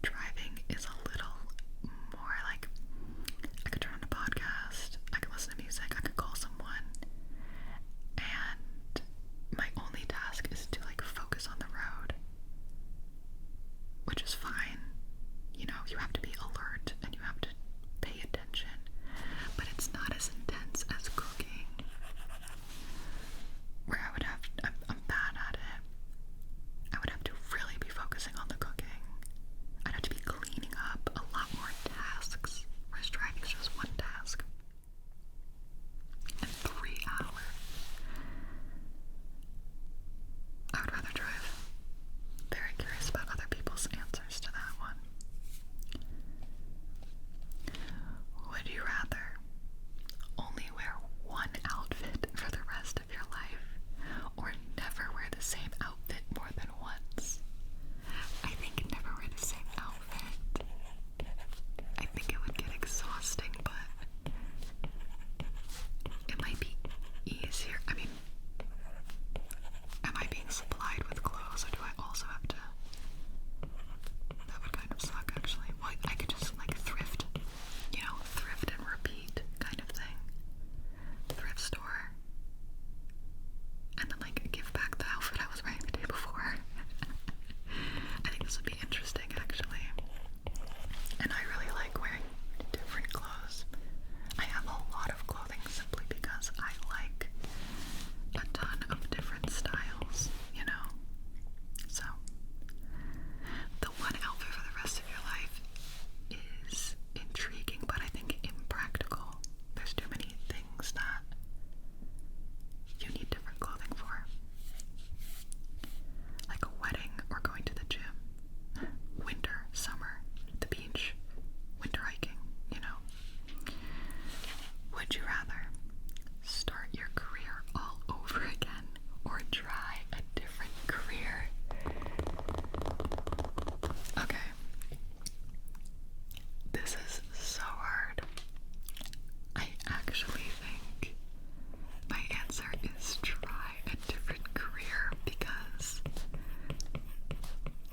driving is a little more like I could turn on a podcast, I could listen to music, I could call someone, and my only task is to like focus on the road, which is fine. You know, you have to be alert and you have to pay attention, but it's not as intense as cooking, where I would have, I'm bad at it. I would have to really be focusing on the cooking. I'd have to be cleaning up a lot more tasks, whereas driving is just one task. In 3 hours. I would rather drive. Very curious about other people's answers to that one. Would you rather only wear one outfit for the rest of your life, or never wear the same outfit more than once? I think never wear the same outfit. I think it would get exhausting, but it might be easier. I mean, am I being supplied with clothes, or do I also have to? That would kind of suck, actually. Well, I could just like thrift, you know, thrift and repeat kind of thing. Thrift store. And then like give back the outfit I was wearing the day before. I think this would be interesting, actually. And I really like wearing different clothes. I have a lot of clothing simply because I like a ton of different styles, you know? So, the one outfit for the rest of your life is intriguing, but I think impractical. There's too many things that you need different clothing for. Like a wedding or going to the gym. Winter, summer, the beach, winter hiking, you know. Would you rather start your career all over again or try a different career? Okay. This is so hard. I actually think my answer is try a different career, because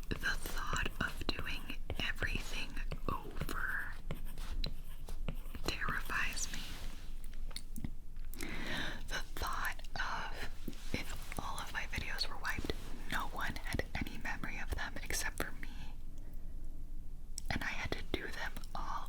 the thought of doing everything over terrifies me. The thought of if all of my videos were wiped, no one had any memory of them except for me, and I had to do them all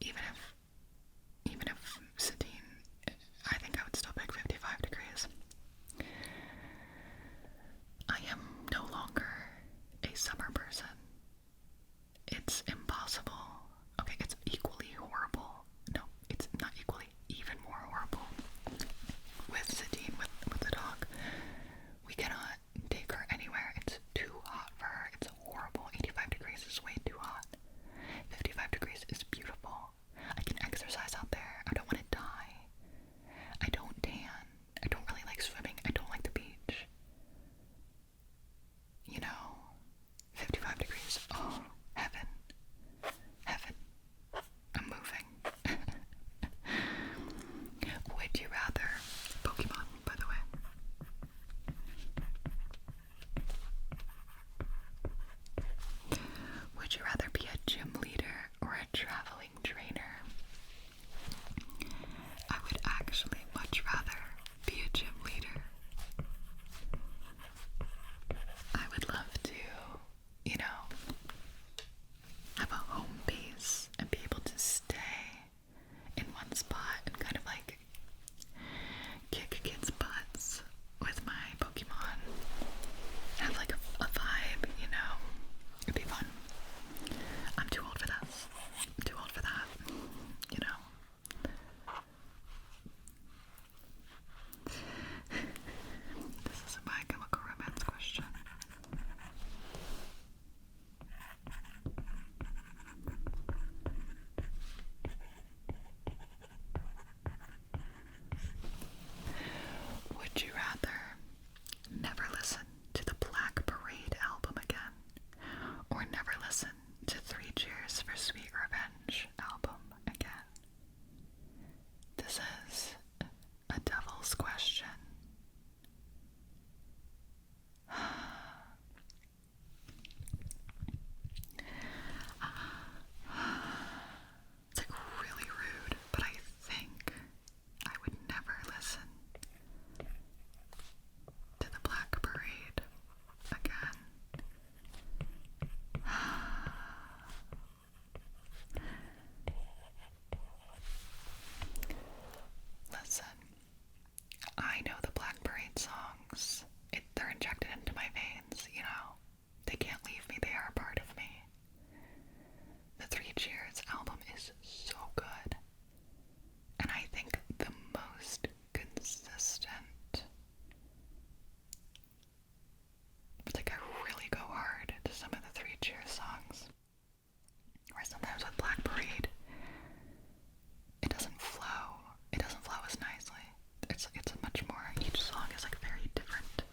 even if Satine, I think I would still pick 55 degrees. I am no longer a summer person. It's impossible. Okay, it's equally horrible. No, it's not equally, even more horrible. With Satine, with the dog, we cannot take her anywhere. It's too hot for her. It's horrible. 85 degrees is way too hot. 55 degrees is beautiful. I can exercise out there. I don't want to die. I don't tan. I don't really like swimming. I don't like the beach. You know, 55 degrees. Oh, heaven. Heaven. I'm moving. Would you rather, Pokemon, by the way, would you rather be a gym leader or a traveling trainer? I would actually much rather be a gym leader. I would love to, you know, have a home base and be able to stay in one spot and kind of like kick kids' butts with my Pokemon. Have like a vibe, you know? It'd be fun. I'm too old for this. I'm too old for that, you know? This is a My Chemical Romance question. Would you rather never listen to the Black Parade album again, or never listen to Three Cheers for Sweet Revenge album again? This is a devil's question. It's like really rude, but I think I would never listen to the Black Parade again. Listen, I know the Black Parade songs. They're injected into my veins, you know. They can't leave me, they are a part of me. The Three Cheers album is so good. And I think the most consistent. Like, I really go hard to some of the Three Cheers songs. Or sometimes with Black Parade, it doesn't flow. It doesn't flow as nicely. It's much more, each song is like very different.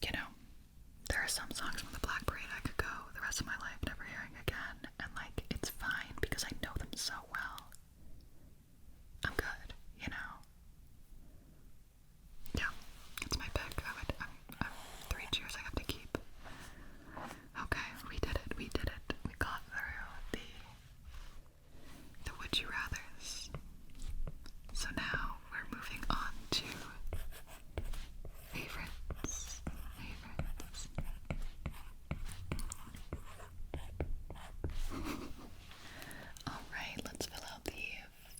You know, there are some songs from the Black Parade I could go the rest of my life never hearing again, and like, it's fine because I know them so well. I'm good, you know? Yeah, it's my pick. I'm Three Cheers I have to keep. Okay, we did it, we did it. We got through the Would You Rathers. So now we're moving on to favorites. Alright, let's fill out the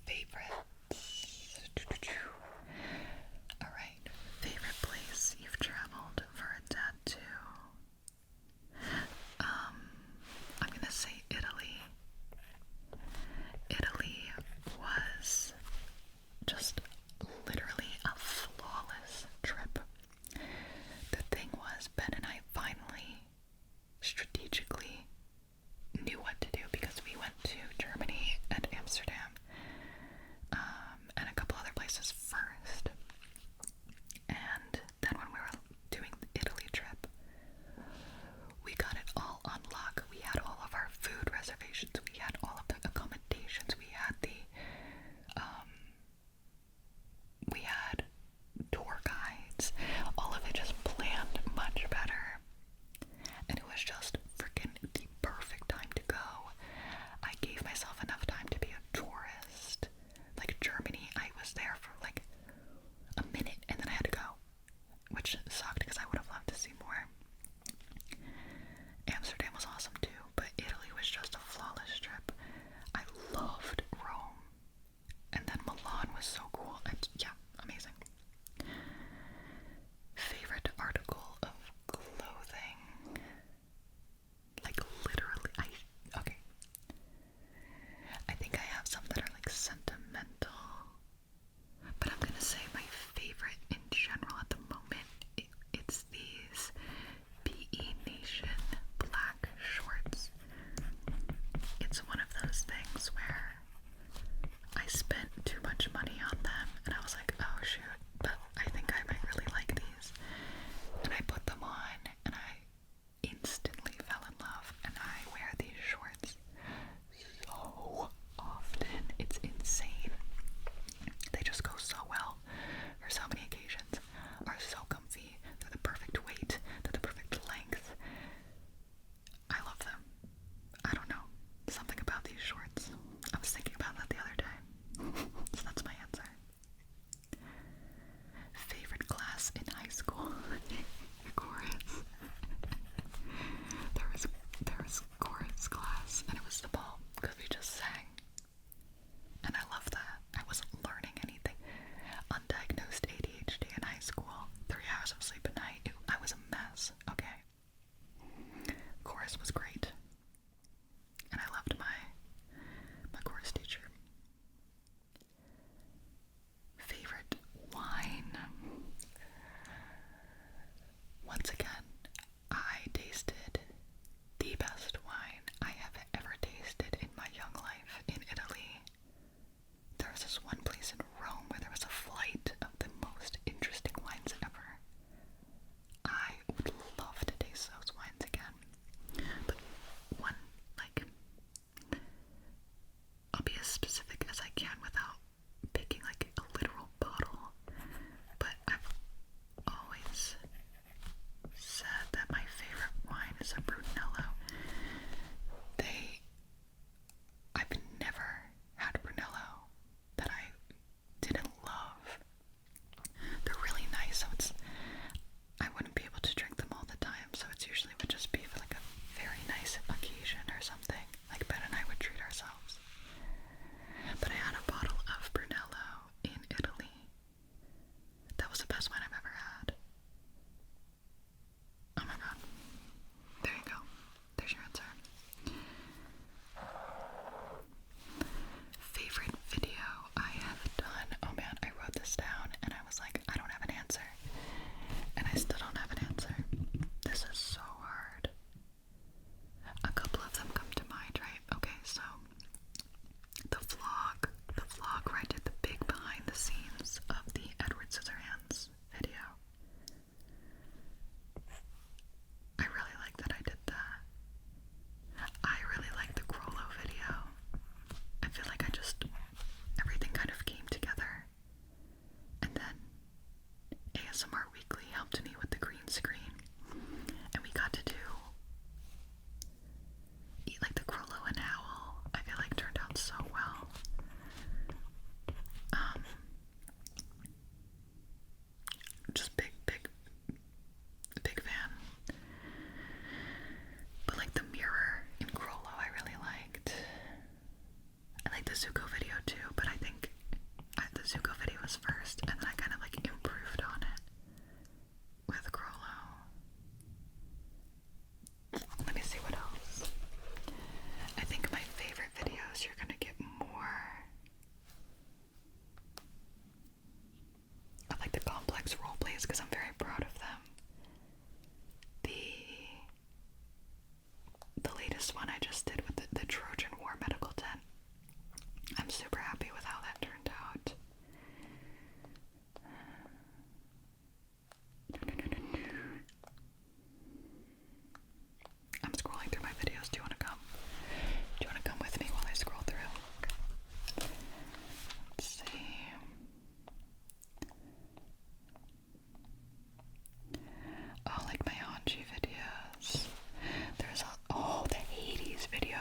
favorites. Alright, favorite place you've traveled for a tattoo. the latest one I just did with the Trojan War medical tent. I'm super happy with how that turned out. I'm scrolling through my videos. Do you want to come? Do you want to come with me while I scroll through? Let's see. Oh, like my Hanji videos. There's the Hades video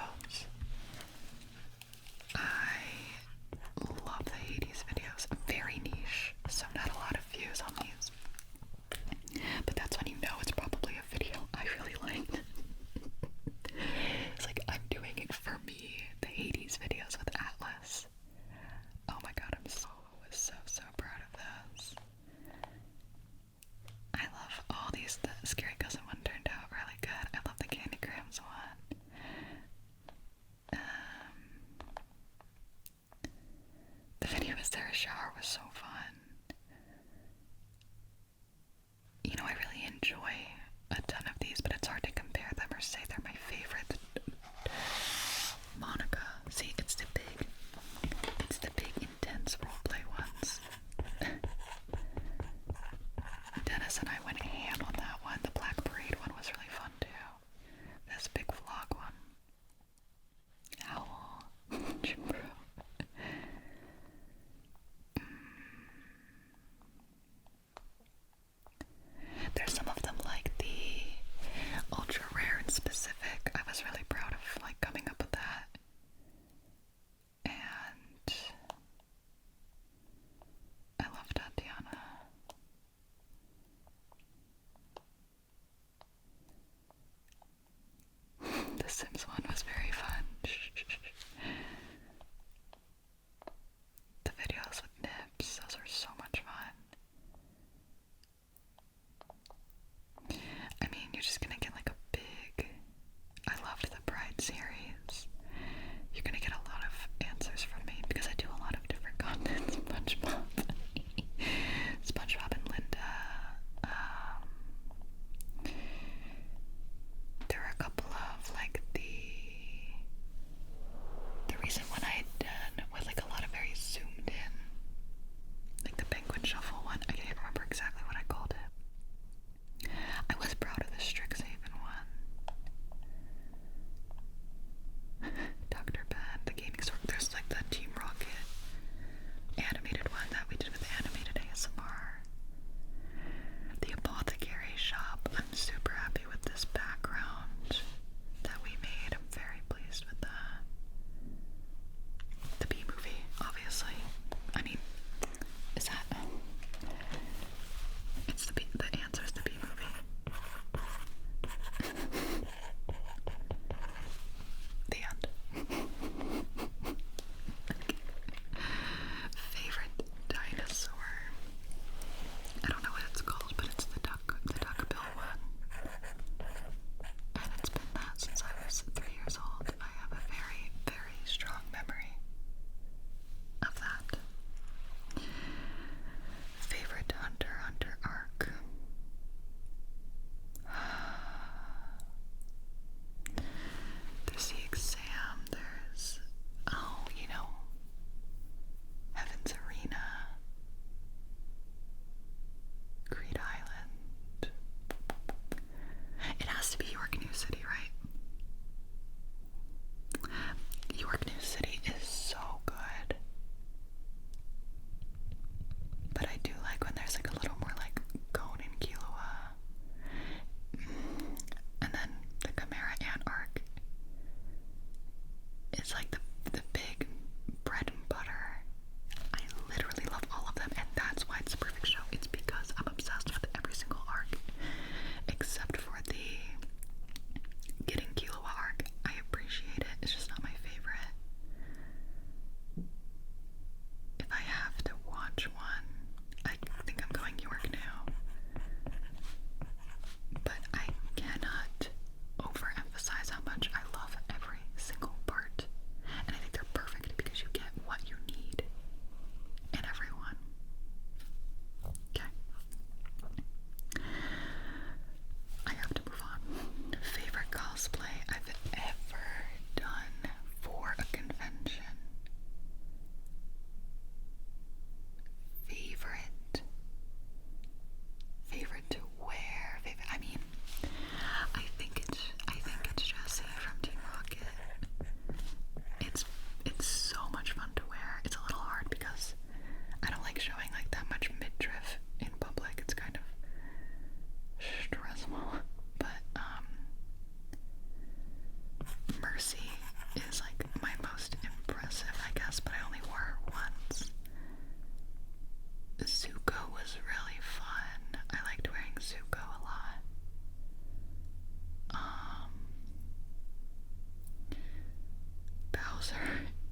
Bowser.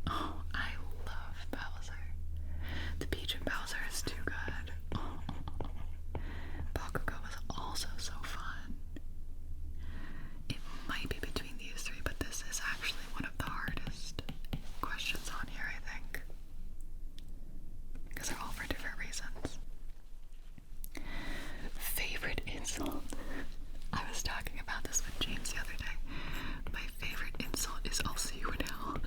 Oh, I love Bowser. The Peach and Bowser is too good. Bakugo was also so fun. It might be between these three, but this is actually one of the hardest questions on here, I think. Because they're all for different reasons. Favorite insult? I was talking about this with James the other day. My favorite insult is I'll see you in hell.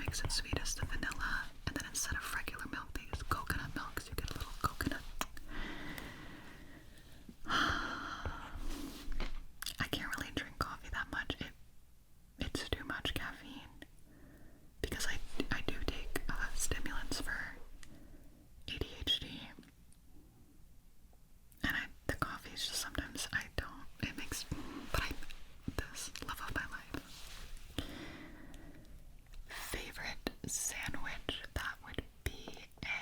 makes it sweet is the vanilla, and then instead of regular milk, they use coconut milk, so you get a little coconut. I can't really drink coffee that much. It's too much caffeine because I do take stimulants for ADHD, and the coffee is just sometimes I don't. It makes, but this love of my life. Favorite sandwich, that would be a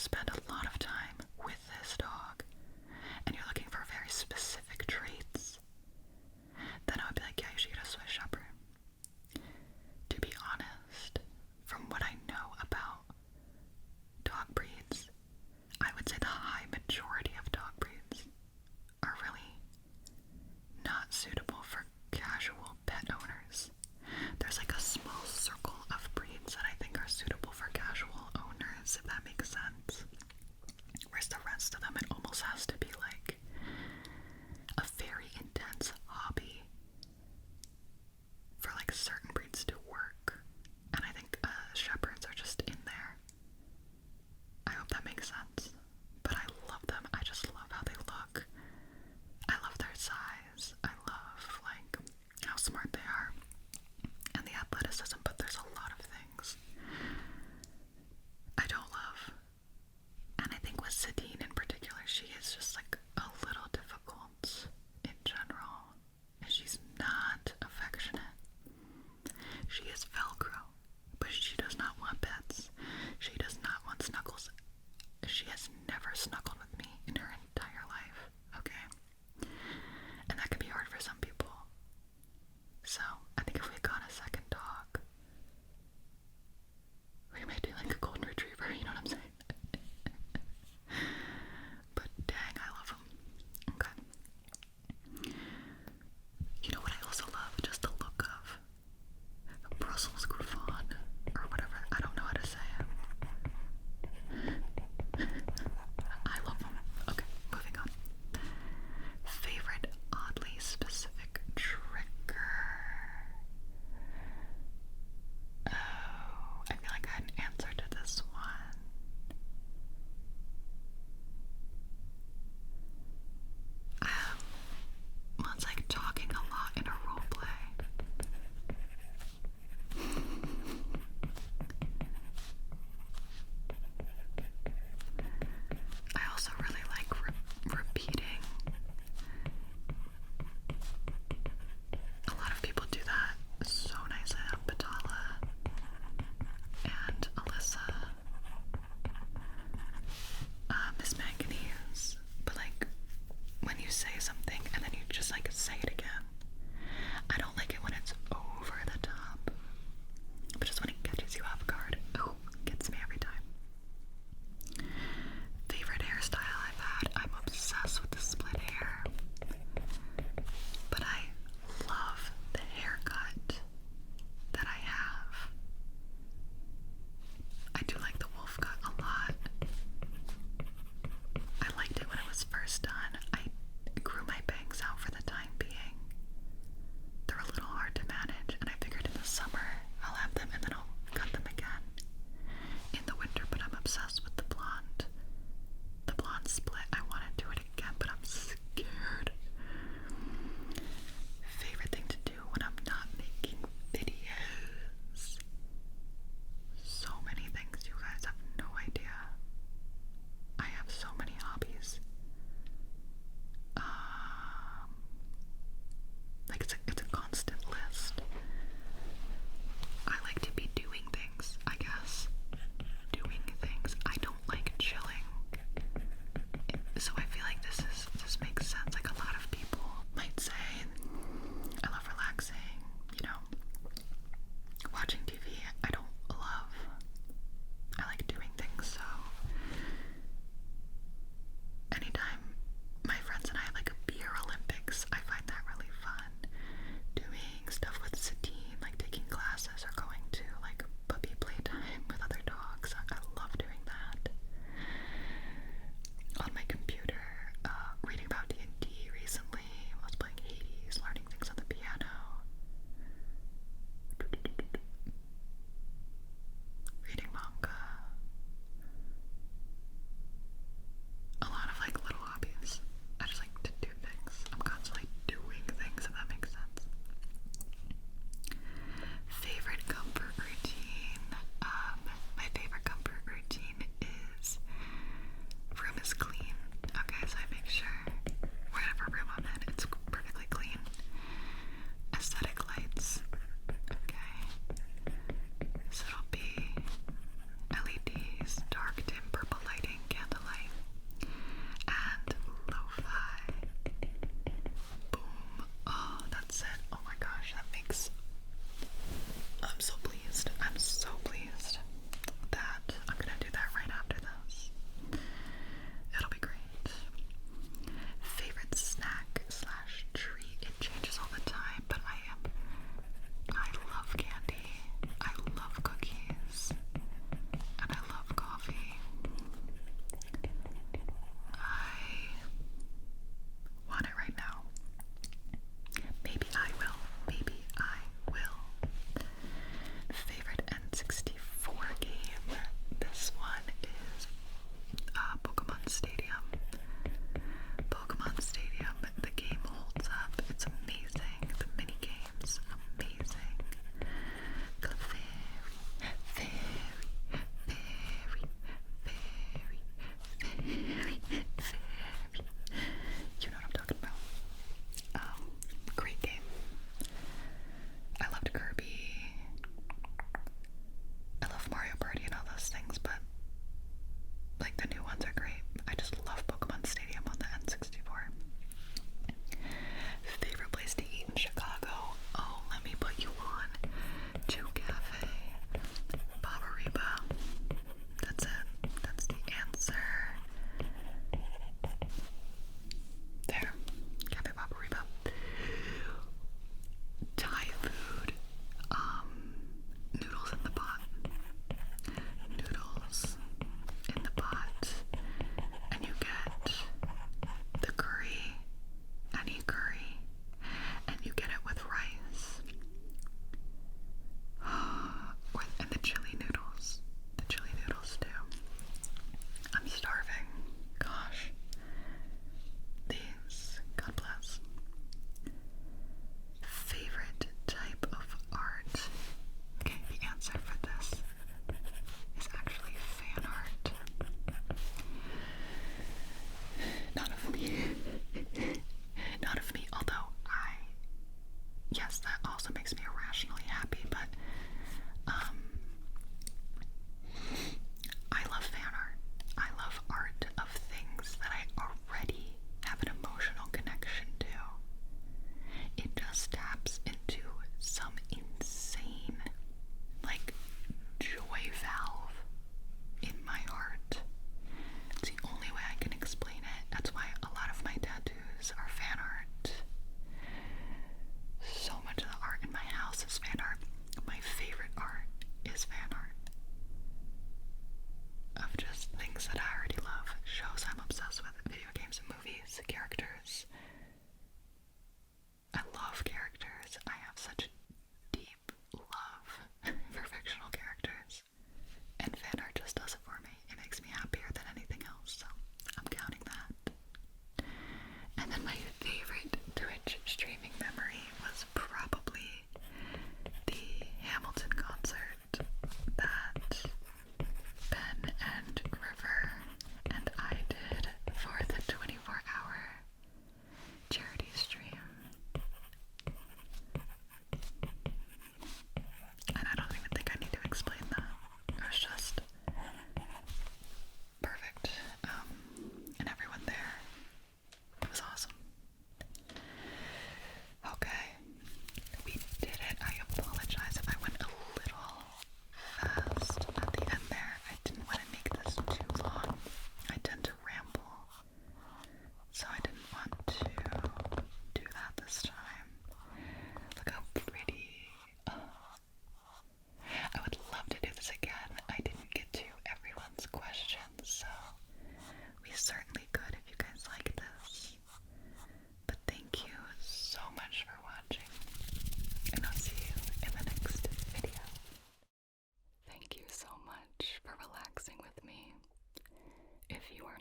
spend a lot of time with this dog and you're looking for very specific traits, then I would be like, yeah, you should get a Swiss Shepherd. To be honest, from what I know about dog breeds, I would say the high majority of dog breeds are really not suitable for casual pet owners. There's like a small circle of breeds that I think are suitable for casual owners, if that makes sense.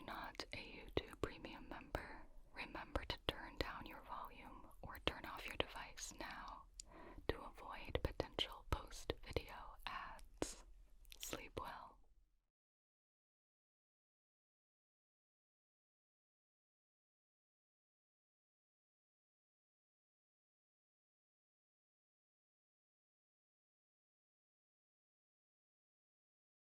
not a YouTube Premium member, remember